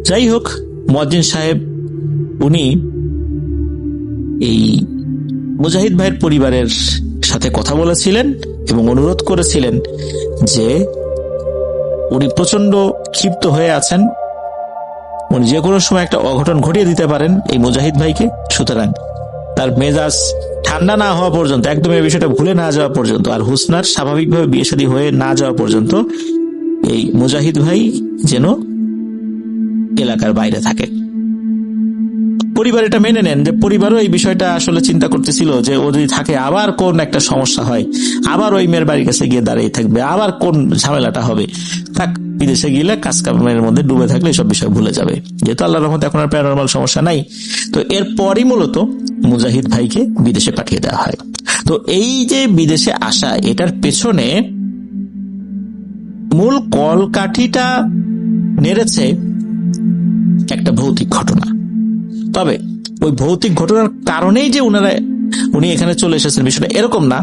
যাই হোক, মুয়াজ্জিন সাহেব উনি এই মুজাহিদ ভাইয়ের পরিবারের সাথে কথা বলেছিলেন এবং অনুরোধ করেছিলেন যে উনি প্রচন্ড ক্ষিপ্ত হয়ে আছেন, উনি যে কোনো সময় একটা অঘটন ঘটিয়ে দিতে পারেন এই মুজাহিদ ভাইকে। সুতরাং তার মেজাজ ঠান্ডা না হওয়া পর্যন্ত, একদম এই বিষয়টা ভুলে না যাওয়া পর্যন্ত, আর হুসনার স্বাভাবিকভাবে বিয়ে শাদী হয়ে না যাওয়া পর্যন্ত এই মুজাহিদ ভাই যেন এলাকার বাইরে থাকে। পরিবার এটা মেনে নেন, যে পরিবারও এই বিষয়টা আসলে চিন্তা করতেছিল যে ও যদি থাকে আবার কোন একটা সমস্যা হয়, আবার ওই মেয়ের বাড়ির কাছে গিয়ে দাঁড়িয়ে থাকবে, আবার কোন ঝামেলাটা হবে। থাক, বিদেশে গেলে কাজ কামের মধ্যে ডুবে থাকলে এসব বিষয় ভুলে যাবে, যেহেতু আল্লাহর রহমতে এখন আর প্যারানরমাল সমস্যা নাই। তো এরপরই মূলত মুজাহিদ ভাইকে বিদেশে পাঠিয়ে দেওয়া হয়। তো এই যে বিদেশে আসা, এটার পেছনে মূল কলকাঠিটা নেড়েছে একটা ভৌতিক ঘটনা। তবে ওই ভৌতিক ঘটনার কারণেই যে উনি এখানে চলে এসেছেন বিষয়টা এরকম না।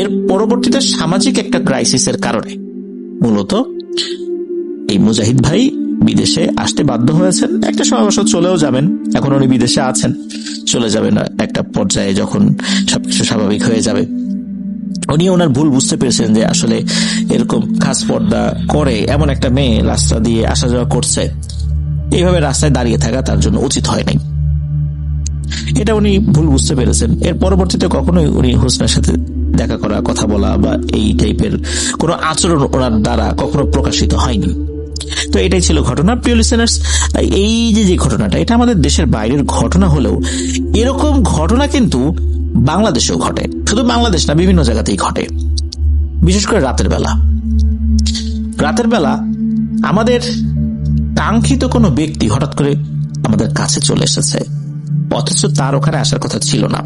এর পরবর্তীতে সামাজিক একটা ক্রাইসিসের কারণে মূলত এই মুজাহিদ ভাই বিদেশে আসতে বাধ্য হয়েছেন। একটা সময় অবশ্য চলেও যাবেন, এখন উনি বিদেশে আছেন, চলে যাবেন একটা পর্যায়ে যখন সবকিছু স্বাভাবিক হয়ে যাবে। উনি ওনার ভুল বুঝতে পেরেছেন যে আসলে এরকম খাস পর্দা করে এমন একটা মেয়ে রাস্তা দিয়ে আসা যাওয়া করছে, এইভাবে রাস্তায় দাঁড়িয়ে থাকা তার জন্য উচিত হয় নাই। এটা উনি ভুল বুঝতে পেরেছেন। এর পরবর্তীতে কখনোই উনি হুসনার সাথে দেখা করা, কথা বলা বা এই টাইপের কোনো আচরণ ওনার দ্বারা কখনো প্রকাশিত হয়নি। তো এটাই ছিল ঘটনা। প্রিয় লিসেনার্স, এই যে ঘটনাটা, এটা আমাদের দেশের বাইরের ঘটনা হলেও এরকম ঘটনা কিন্তু বাংলাদেশেও ঘটে। শুধু বাংলাদেশ না, বিভিন্ন জায়গাতেই ঘটে, বিশেষ করে রাতের বেলা। রাতের বেলা আমাদের কাঙ্ক্ষিত কোনো ব্যক্তি হঠাৎ করে আমাদের কাছে চলে এসেছে, অথচ তার ওখানে আসার কথা ছিল না।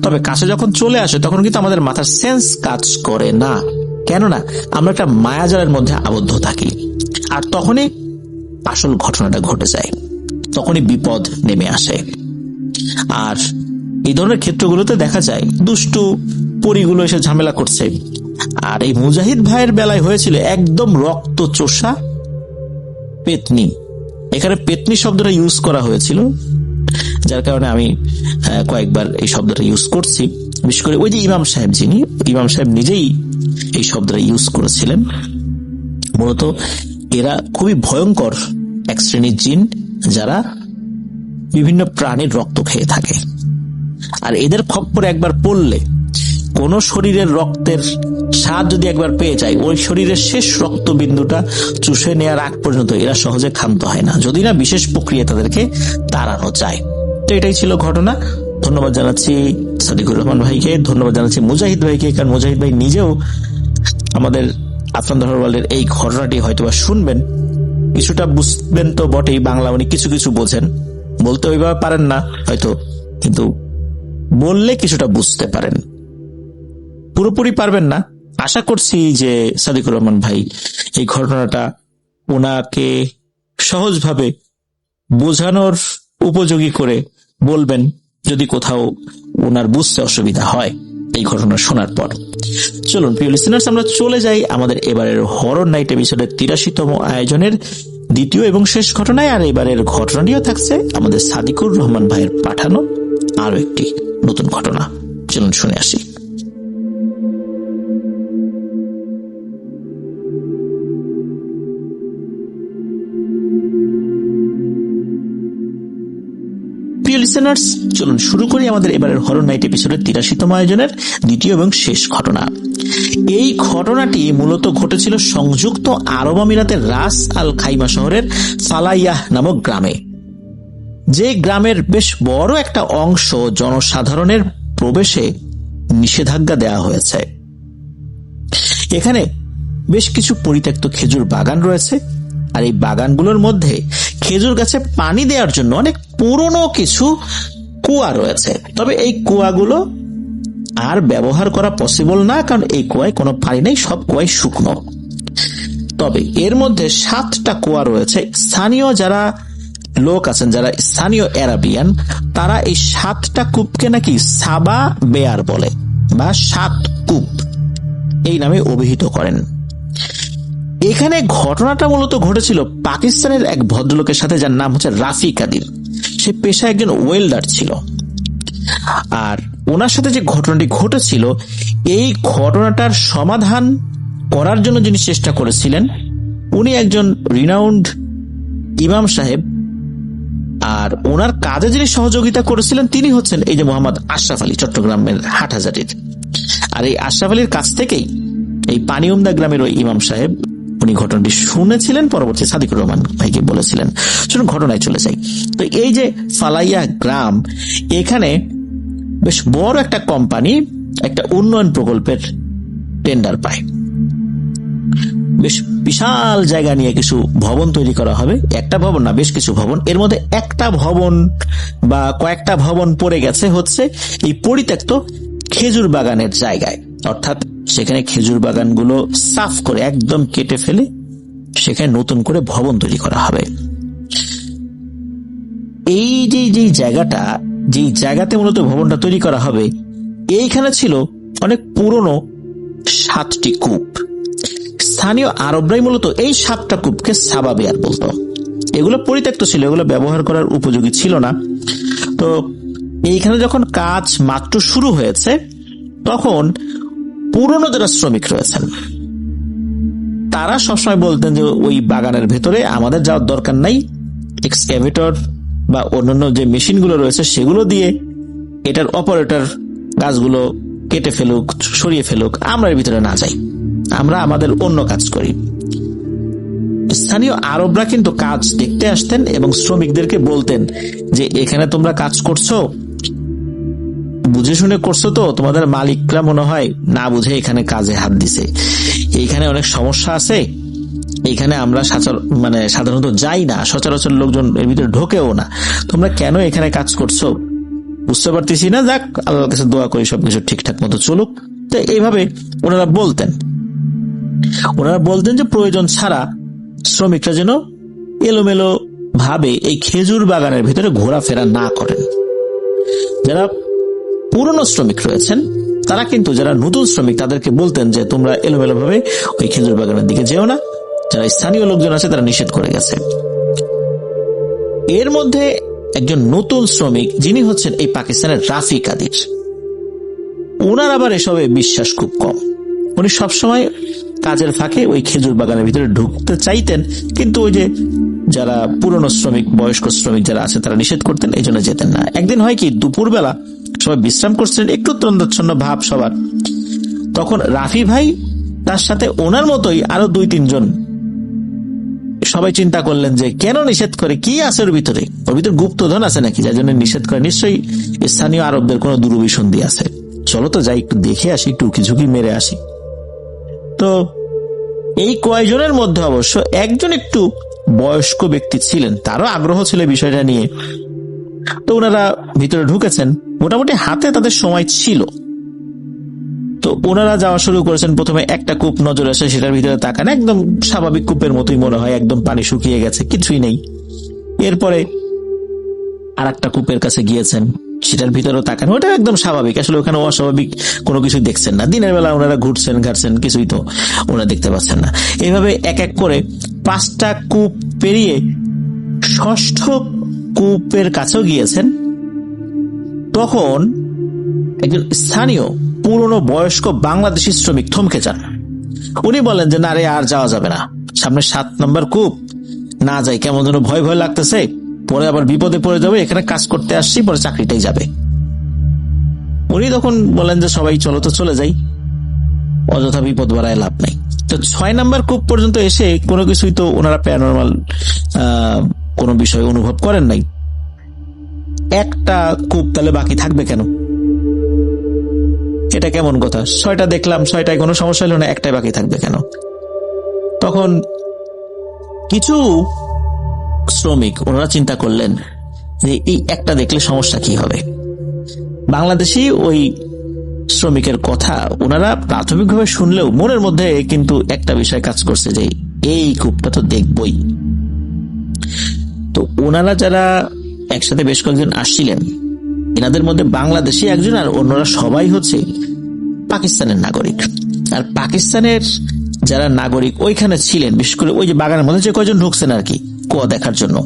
তবে কাছে যখন চলে আসে তখন কিন্তু আমাদের মাথার সেন্স কাজ করে না, কেননা আমরা একটা মায়াজালের মধ্যে আবদ্ধ থাকি। আর তখনই আসল ঘটনাটা ঘটে যায়, তখনই বিপদ নেমে আসে। আর এই ধরনের ক্ষেত্রগুলোতে দেখা যায় দুষ্টু পরিগুলো এসে ঝামেলা করছে। আর এই মুজাহিদ ভাইয়ের বেলায় হয়েছিল একদম রক্ত চোষা পেতনি। এখানে পেতনি শব্দটা ইউজ করা হয়েছিল, যার কারণে আমি কয়েকবার এই শব্দটা ইউজ করছি। বিশেষ করে ওই যে ইমাম সাহেব নিজেই এই শব্দটা ইউজ করেছিলেন। মূলত এরা খুবই ভয়ঙ্কর এক শ্রেণীর জিন, যারা বিভিন্ন প্রাণীর রক্ত খেয়ে থাকে। আর এদের খপ্পরে একবার পড়লে কোন শরীরের রক্তের স্বাদ যদি একবার পেয়ে যায়, ওই শরীরের শেষ রক্তবিন্দুটা চুষে নেওয়ার আগ পর্যন্ত এরা সহজে ক্ষান্ত হয় না, যদি না বিশেষ প্রক্রিয়া তাদেরকে তাড়ানো যায়। তো এটাই ছিল ঘটনা। ধন্যবাদ জানাচ্ছি সাদিকুর রহমান ভাইকে, ধন্যবাদ জানাচ্ছি মুজাহিদ ভাইকে, কারণ মুজাহিদ ভাই নিজেও আমাদের আফরান ধরওয়ালের এই ঘটনাটি হয়তোবা শুনবেন, কিছুটা বুঝবেন তো বটেই, বাংলা উনি কিছু কিছু বোঝেন, বলতে ওইভাবে পারেন না হয়তো, কিন্তু বললে কিছুটা বুঝতে পারেন, পুরোপুরি পারবেন না। আশা করছি যে সাদিকুর রহমান ভাই এই ঘটনাটা ওনাকে সহজভাবে বোঝানোর উপযোগী করে বলবেন, যদি কোথাও ওনার বুঝতে অসুবিধা হয় এই ঘটনা শোনার পর। চলুন প্রিয় লিসেনার্স, আমরা চলে যাই আমাদের এবারের হরর নাইট এপিসোডের 83তম আয়োজনের দ্বিতীয় এবং শেষ ঘটনায়। আর এবারের ঘটনাটিও থাকছে আমাদের সাদিকুর রহমান ভাইয়ের পাঠানো আরো একটি নতুন ঘটনা। চলুন শুনে আসি। প্রিয় লিসেনার্স, চলুন শুরু করি আমাদের এবারের হরর নাইট এপিসোডের 83তম আয়োজনের দ্বিতীয় এবং শেষ ঘটনা। এই ঘটনাটি মূলত ঘটেছিল সংযুক্ত আরব আমিরাতের রাস আল খাইমা শহরের ফালাইয়াহ নামক গ্রামে, যে গ্রামের বেশ বড় একটা অংশ জনসাধারণের প্রবেশে নিষেধাজ্ঞা দেওয়া হয়েছে। এখানে বেশ কিছু পরিত্যক্ত খেজুর বাগান রয়েছে, আর এই বাগানগুলোর মধ্যে খেজুর গাছে পানি দেওয়ার জন্য অনেক পুরনো কিছু কুয়া রয়েছে। তবে এই কুয়াগুলো আর ব্যবহার করা পসিবল না, কারণ এই কুয়ায় কোনো পানি নেই, সব কুয়ায় শুকনো। তবে এর মধ্যে 7টা কুয়া রয়েছে। স্থানীয় যারা লোক আছেন, যারা স্থানীয় আরাবিয়ান, তারা এই 7টা কূপকে নাকি সাবা বেয়ার বলে, বা 7 কূপ এই নামে অভিহিত করেন। এখানে ঘটনাটা মূলত ঘটেছিল পাকিস্তানের এক ভদ্রলোকের সাথে, যার নাম হচ্ছে রাফি কাদির। সে পেশায় একজন ওয়েল্ডার ছিল। আর ওনার সাথে যে ঘটনাটি ঘটেছিল, এই ঘটনাটার সমাধান করার জন্য যিনি চেষ্টা করেছিলেন, উনি একজন রিনাউন্ড ইমাম সাহেব। আর ওনার কাজে যিনি সহযোগিতা করেছিলেন, তিনি হচ্ছেন এই যে মোহাম্মদ আশরাফ আলী, চট্টগ্রামের হাটহাজারীর। আর এই আশরাফ আলীর কাছ থেকেই এই পানিউমদা গ্রামের ওই ইমাম সাহেব, উনি ঘটনাটি শুনেছিলেন, পরবর্তী সাদিকুর রহমান ভাইকে বলেছিলেন। শুনুন, ঘটনায় চলে যাই। তো এই যে ফালাইয়া গ্রাম, এখানে বেশ বড় একটা কোম্পানি একটা উন্নয়ন প্রকল্পের টেন্ডার পায়। বেশ বিশাল জায়গা নিয়ে কিছু ভবন তৈরি করা হবে। একটা ভবন না, বেশ কিছু ভবন। এর মধ্যে একটা ভবন বা কয়েকটা ভবন পড়ে গেছে হচ্ছে এই পরিত্যক্ত খেজুর বাগানের জায়গায়। অর্থাৎ সেখানে খেজুর বাগানগুলো সাফ করে একদম কেটে ফেলে সেখানে নতুন করে ভবন তৈরি করা হবে। এই যে জায়গাটা, যেই জায়গাতে মূলত ভবনটা তৈরি করা হবে, এইখানে ছিল অনেক পুরনো 7টি কূপ। স্থানীয় আরবরাই মূলত এই 7টা কূপকে সাবা বেয়ার বলতো। এগুলো পরিত্যক্ত ছিল, এগুলো ব্যবহার করার উপযোগী ছিল না। তো এইখানে যখন কাজ মাত্র শুরু হয়েছে, তখন পুরনো যারা শ্রমিক রয়েছেন, তারা সবসময় বলতেন যে ওই বাগানের ভেতরে আমাদের যাওয়ার দরকার নাই, এক্সক্যাভেটর বা অন্যান্য যে মেশিনগুলো রয়েছে সেগুলো দিয়ে এটার অপারেটর গাছগুলো কেটে ফেলুক, সরিয়ে ফেলুক, আমরা এর ভিতরে না যাই, আমরা আমাদের অন্য কাজ করি। স্থানীয় আরবরা কিন্তু কাজ দেখতে আসতেন এবং শ্রমিকদেরকে বলতেন যে এখানে তোমরা কাজ করছো, বুঝে শুনে করছো তো? তোমাদের মালিকরা মনে হয় না বুঝে এখানে কাজে হাত দিছে, এইখানে অনেক সমস্যা আছে, এইখানে আমরা সাধারণত যাই না, সচরাচর লোকজন এর ভিতরে ঢোকেও না, তোমরা কেন এখানে কাজ করছো বুঝতে পারতেছি না, যাক আল্লাহর কাছে দোয়া করি সবকিছু ঠিকঠাক মতো চলুক। তো এইভাবে ওনারা বলতেন যে প্রয়োজন ছাড়া শ্রমিকরা যেন এলোমেলো ভাবে এই খেজুর বাগানের ভিতরে ঘোরাফেরা না করেন। যারা পুরনো শ্রমিক রয়েছেন তারা কিন্তু, যারা নতুন শ্রমিক, তাদেরকে বলতেন যে তোমরা এলোমেলো ভাবে ওই খেজুর বাগানের দিকে যেও না। যারা স্থানীয় লোকজন আছে তারা নিষেধ করে গেছে। এর মধ্যে একজন নতুন শ্রমিক, যিনি হচ্ছেন এই পাকিস্তানের রাফি কাদির, ওনার আবার এসবে বিশ্বাস খুব কম। উনি সবসময় কাজের ফাঁকে ওই খেজুর বাগানের ভিতরে ঢুকতে চাইতেন, কিন্তু ওই যে যারা পুরনো শ্রমিক, বয়স্ক শ্রমিক যারা আছে তারা নিষেধ করতেন, এই জন্য যেতেন না। একদিন হয় কি, দুপুরবেলা সবাই বিশ্রাম করছিলেন, একটু তন্দ্রাচ্ছন্ন ভাব সবার। তখন রাফি ভাই তার সাথে ওনার মতোই আরো 2-3 জন সবাই চিন্তা করলেন যে কেন নিষেধ করে, কি আছে ওর ভিতরে গুপ্তধন আছে নাকি যার জন্য নিষেধ করে, নিশ্চয়ই স্থানীয় আরবদের কোনো দুরভিসন্ধি আছে, চলো তো যাই একটু দেখে আসি, টুকি ঝুঁকি মেরে আসি। তো এই কয়েকজনের মধ্যে অবশ্য একজন একটু বয়স্ক ব্যক্তি ছিলেন, তারও আগ্রহ ছিল বিষয়টা নিয়ে। তো ওনারা ভিতরে ঢুকেছেন, মোটামুটি হাতে তাদের সময় ছিল। তো ওনারা যাওয়া শুরু করেছেন। প্রথমে একটা কূপ নজর আসে, সেটার ভিতরে তাকান, একদম স্বাভাবিক কূপের মতোই মনে হয়, একদম পানি শুকিয়ে গেছে, কিছুই নেই। এরপরে আর একটা কূপের কাছে গিয়েছেন, সেটার ভিতরেও তাকান, ওটা একদম স্বাভাবিক, আসলে ওখানে অস্বাভাবিক কোনো কিছু দেখছেন না। দিনের বেলা ওনারা ঘুরছেন ঘাটছেন, কিছুই তো ওনারা দেখতে পাচ্ছেন না। এইভাবে এক এক করে 5টা কূপ পেরিয়ে 6ষ্ঠ কূপের কাছেও গিয়েছেন। তখন একজন স্থানীয় পুরনো বয়স্ক বাংলাদেশি শ্রমিক থমকে যান। উনি বলেন যে না রে, আর যাওয়া যাবে না, সামনে 7 নম্বর কূপ, না যাই, কেমন যেন ভয় ভয় লাগতেছে, পরে আবার বিপদে পড়ে যাবে, এখানে কাজ করতে আসছি, পরে চাকরিটাই যাবে। উনি তখন বলেন যে সবাই চলো তো চলে যাই, অযথা বিপদ বাড়ায় লাভ নাই। তো 6 নম্বর কূপ পর্যন্ত এসে কোনো কিছুই তো ওনারা প্যারানরমাল কোনো বিষয় অনুভব করেন নাই। একটা কূপ তাহলে বাকি থাকবে কেন, এটা কেমন কথা? 6টা দেখলাম, 6টায় কোনো সমস্যা হলো না, একটাই বাকি থাকবে কেন? তখন কিছু শ্রমিক ওনারা চিন্তা করলেন যে এই একটা দেখলে সমস্যা কি হবে। বাংলাদেশি ওই শ্রমিকের কথা ওনারা প্রাথমিকভাবে শুনলেও মনের মধ্যে কিন্তু একটা বিষয় কাজ করছে যে এই কূপটা তো দেখবই। তো ওনারা যারা একসাথে বেশ কয়েকজন আসছিলেন, এনাদের মধ্যে বাংলাদেশি একজন, আর অন্যরা সবাই হচ্ছে পাকিস্তানের নাগরিক। আর পাকিস্তানের যারা নাগরিক ওইখানে ছিলেন, বিশেষ করে ওই যে বাগানের মধ্যে যে কয়জন ঢুকছেন আর কি কুয়া দেখার জন্য,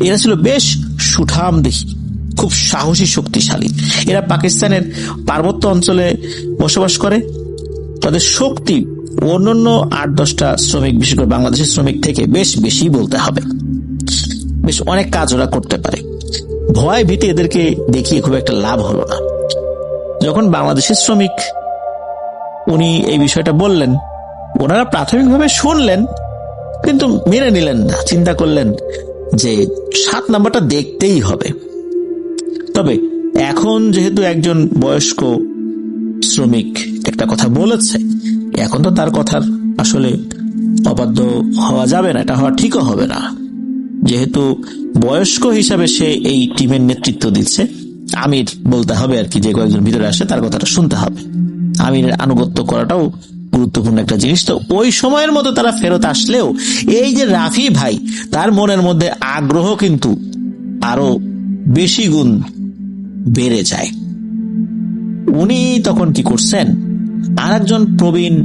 এরা ছিল বেশ সুঠাম দেখি, খুব সাহসী, শক্তিশালী। এরা পাকিস্তানের পার্বত্য অঞ্চলে বসবাস করে। তাদের শক্তি অন্যান্য 8-10টা শ্রমিক, বিশেষ করে বাংলাদেশি শ্রমিক থেকে বেশ বেশি বলতে হবে। বেশ অনেক কাজ ওরা করতে পারে। ভয় ভীতি এদেরকে দেখিয়ে খুব একটা লাভ হলো না। যখন বাংলাদেশি শ্রমিক উনি এই বিষয়টা বললেন, ওনারা প্রাথমিকভাবে শুনলেন কিন্তু মেনে নিলেন না, চিন্তা করলেন যে 7 নাম্বারটা দেখতেই হবে। তবে এখন যেহেতু একজন বয়স্ক শ্রমিক একটা কথা বলেছে, এখন তো তার কথার আসলে অবাধ্য হওয়া যাবে না, এটা হওয়া ঠিকও হবে না। যেহেতু বয়স্ক হিসাবে সে এই টিমের নেতৃত্ব দিচ্ছে, আমির বলতে হবে আর কি, যে কয়েকজন ভিতরে আসে তার কথাটা শুনতে হবে। আমিরের আনুগত্য করাটাও গুরুত্বপূর্ণ একটা জিনিস। তো ওই সময়ের মতো তারা ফেরত আসলেও এই যে রাফি ভাই, তার মনের মধ্যে আগ্রহ কিন্তু আরো বেশি গুণ বেড়ে যায়। উনি তখন কি করছেন, আর একজন প্রবীণ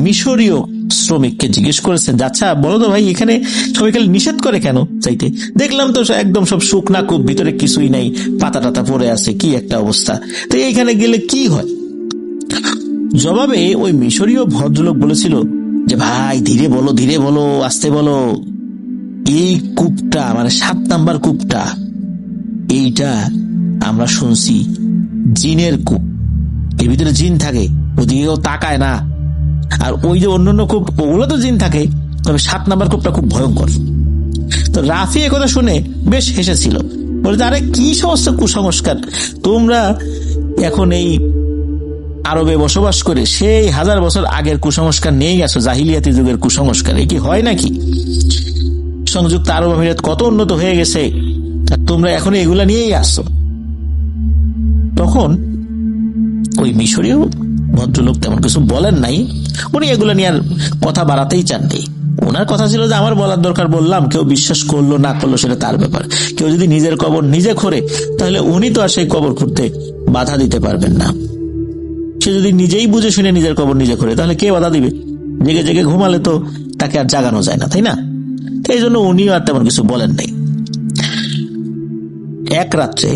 মিশরীয় শ্রমিককে জিজ্ঞেস করেছেন, আচ্ছা বলো তো ভাই, এখানে সবাই খালি নিষেধ করে কেন চাইতে? দেখলাম তো একদম সব শুকনা কূপ, ভিতরে কিছুই নাই, পাতা টাতা পড়ে আছে, কি একটা অবস্থা, তো এইখানে গেলে কি হয়? জবাবে ওই মিশরীয় ভদ্রলোক বলেছিল যে ভাই ধীরে বলো, ধীরে বলো, আস্তে বলো, এই কূপটা মানে 7 নাম্বার কূপটা, এইটা আমরা শুনছি জিনের কূপ, এর ভিতরে জিন থাকে, ওদিকে কেউ তাকায় না। আর ওই যে অন্যান্য কূপ, ওগুলো তো জিন থাকে, তবে 7 নাম্বার কূপটা খুব ভয়ঙ্কর। তো রাফি একথা শুনে বেশ হেসেছিল, বলে আরে কি সমস্ত কুসংস্কার, তোমরা এখন এই আরবে বসবাস করে সেই 1000 বছর আগের কুসংস্কার নিয়ে গেছো, জাহিলিয়াতি যুগের কুসংস্কার, এ কি হয় নাকি? সংযুক্ত আরব আমিরাত কত উন্নত হয়ে গেছে, আর তোমরা এখন এগুলা নিয়েই আসছো। তখন ওই মিশরীয় ভদ্রলোক তেমন কিছু বলেন নাই, উনি এগুলা নিয়ে আর কথা বাড়াতেই চাননি। ওনার কথা ছিল যে আমার বলার দরকার বললাম, কেউ বিশ্বাস করলো না করলো সেটা তার ব্যাপার। কেউ যদি নিজের কবর নিজে খোঁড়ে, তাহলে উনি তো আর সেই কবর খুঁড়তে বাধা দিতে পারবেন না। সে যদি নিজেই বুঝে শুনে নিজের কবর নিজে খোঁড়ে, তাহলে কে বাধা দিবে? জেগে জেগে ঘুমালে তো তাকে আর জাগানো যায় না, তাই না? এই জন্য উনিও আর তেমন কিছু বলেন নাই। এক রাত্রে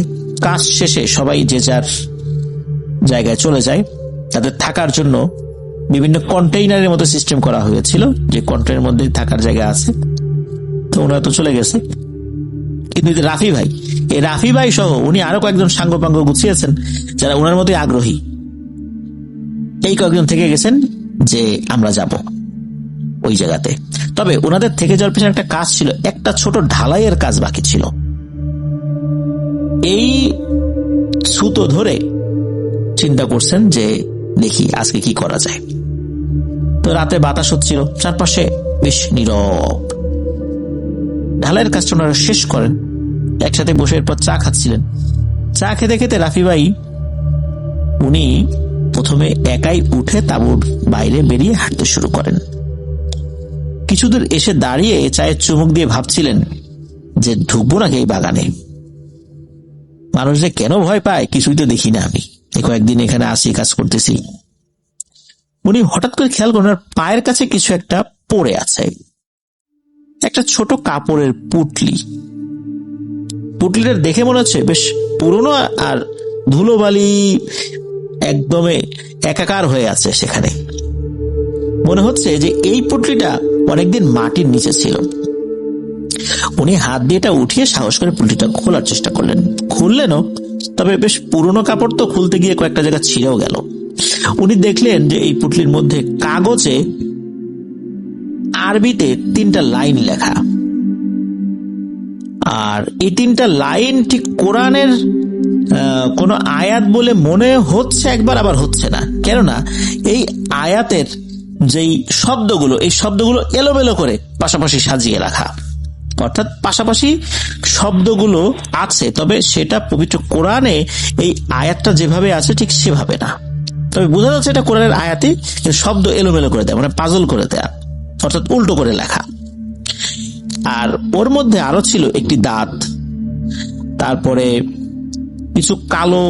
কাজ শেষে সবাই যে যার জায়গায় চলে যায়। তাদের থাকার জন্য বিভিন্ন কন্টেইনারের মতো সিস্টেম করা হয়েছিল, যে কন্টেইনারের মধ্যে থাকার জায়গা আছে। তো ওনারা তো চলে গেছে, কিন্তু রাফি ভাই, এই রাফি ভাই সহ উনি আরো কয়েকজন সাঙ্গপাঙ্গ গুছিয়েছেন যে যারা ওনার মতোই আগ্রহী, এই কয়েকজন থেকে গেছেন যে আমরা যাব ওই জায়গাতে। তবে ওনাদের থেকে যাওয়ার পেছনে একটা কাজ ছিল, একটা ছোট ঢালাইয়ের কাজ বাকি ছিল। এই সুতো ধরে চিন্তা করছেন যে দেখি আজকে কি করা যায়। তো রাতে বাতাস হচ্ছিল, চারপাশে বেশ নীরব। ঢালাইয়ের কাজটা ওনারা শেষ করেন, একসাথে বসে এরপর চা খাচ্ছিলেন। চা খেতে খেতে রাফি ভাই উনি প্রথমে একাই উঠে তাঁবুর বাইরে বেরিয়ে হাঁটতে শুরু করেন। কিছুদূর এসে দাঁড়িয়ে চায়ের চুমুক দিয়ে ভাবছিলেন যে ঢুকবো নাকি এই বাগানে। মানুষ যে কেন ভয় পায় কিছুই তো দেখি না আমি, এই কয়েকদিন এখানে আসি, কাজ করতেছি। উনি হঠাৎ করে খেয়াল করেন ওনার পায়ের কাছে কিছু একটা পড়ে আছে, একটা ছোট কাপড়ের পুটলি। পুটলিটা দেখে মনে হচ্ছে বেশ পুরনো আর ধুলোবালি একদমে একাকার হয়ে আছে সেখানে। মনে হচ্ছে যে এই পুটলিটা অনেকদিন মাটির নিচে ছিল। উনি হাত দিয়ে এটা উঠিয়ে সাহস করে পুটলিটা খোলার চেষ্টা করলেন, খুললেনও, তবে বেশ পুরনো কাপড় তো খুলতে গিয়ে কয়েকটা জায়গা ছিঁড়েও গেল। উনি দেখলেন যে এই পুটলির মধ্যে কাগজে আরবিতে 3টা লাইন লেখা, আর এই 3টা লাইন ঠিক কোরআনের কোন আয়াত বলে মনে হচ্ছে একবার, আবার হচ্ছে না। কেননা এই আয়াতের যেই শব্দগুলো, এই শব্দগুলো এলোমেলো করে পাশাপাশি সাজিয়ে রাখা, অর্থাৎ পাশাপাশি শব্দগুলো আছে, তবে সেটা পবিত্র কোরআনে এই আয়াতটা যেভাবে আছে ঠিক সেভাবে না। তবে বোঝা যাচ্ছে এটা কোরআনের আয়াতই, শব্দ এলোমেলো করে দেয়া, মানে পাজল করে দেয়া, অর্থাৎ উল্টো করে লেখা। আর ওর মধ্যে আরো ছিল একটি দাঁত, তারপরে কিছু কালো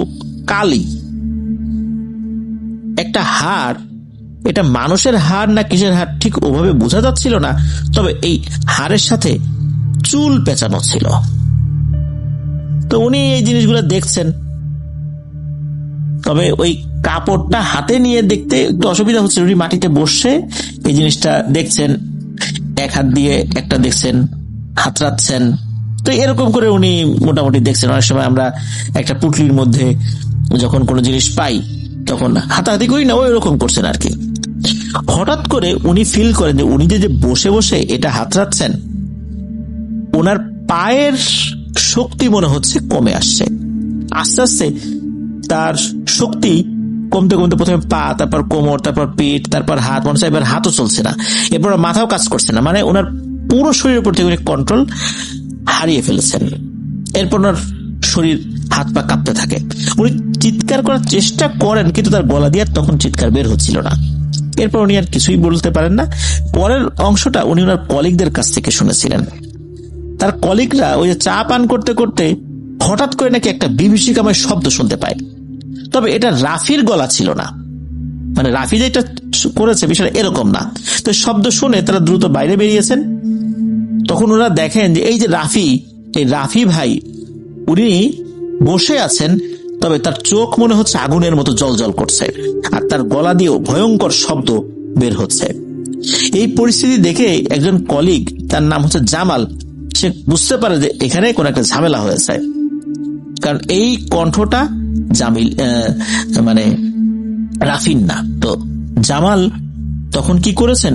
কালি, একটা হাড়। এটা মানুষের হাড় না কিসের হাড় ঠিক ওভাবে বোঝা যাচ্ছিল না, তবে এই হাড়ের সাথে চুল পেঁচানো ছিল। তো উনি এই জিনিসগুলো দেখছেন, তবে ওই কাপড়টা হাতে নিয়ে দেখতে একটু অসুবিধা হচ্ছে। উনি মাটিতে বসে এই জিনিসটা দেখছেন, এক হাত দিয়ে একটা দেখছেন, হাতড়াচ্ছেন। তো এরকম করে উনি মোটামুটি দেখছেন। অনেক সময় আমরা একটা পুটলির মধ্যে যখন কোনো জিনিস পাই তখন হাতাহাতি করি না, ওই রকম করছেন আর কি। হঠাৎ করে উনি ফিল করেন যে উনি যে বসে বসে এটা হাতড়াচ্ছেন, ওনার পায়ের শক্তি মনে হচ্ছে কমে আসছে। আস্তে আস্তে তার শক্তি কমতে কমতে প্রথমে পা, তারপর কোমর, তারপর পিঠ, তারপর হাত, মনে হচ্ছে এবার হাতও চলছে না, এরপর মাথাও কাজ করছে না। মানে ওনার পুরো শরীরের উপর থেকে উনি কন্ট্রোল হারিয়ে ফেলেছেন। এরপর ওনার শরীর, হাত পা কাঁপতে থাকে। উনি চিৎকার করার চেষ্টা করেন, কিন্তু তার গলা দিয়ে তখন চিৎকার বের হচ্ছিল না। এরপর উনি আর কিছুই বলতে পারেন না। পরের অংশটা উনি ওনার কলিগদের কাছ থেকে শুনেছিলেন। তার কলিগরা ওই যে চা পান করতে করতে হঠাৎ করে নাকি একটা বিভীষিকাময় শব্দ শুনতে পায়, তবে এটা রাফির গলা ছিল না, মানে রাফি যেটা করেছে বিষয়টা এরকম না। তো শব্দ শুনে তারা দ্রুত বাইরে বেরিয়েছেন। তখন ওরা দেখেন যে এই যে রাফি, এই রাফি ভাই উনি বসে আছেন, তবে তার চোখ মনে হচ্ছে আগুনের মতো জ্বলজ্বল করছে, আর তার গলা দিয়েও ভয়ঙ্কর শব্দ বের হচ্ছে। এই পরিস্থিতি দেখে একজন কলিগ, তার নাম হচ্ছে জামাল, সে বুঝতে পারে যে এখানে কোন একটা ঝামেলা হয়েছে, কারণ এই কণ্ঠটা জামিল মানে রাফিন না। তো জামাল তখন কি করেছেন,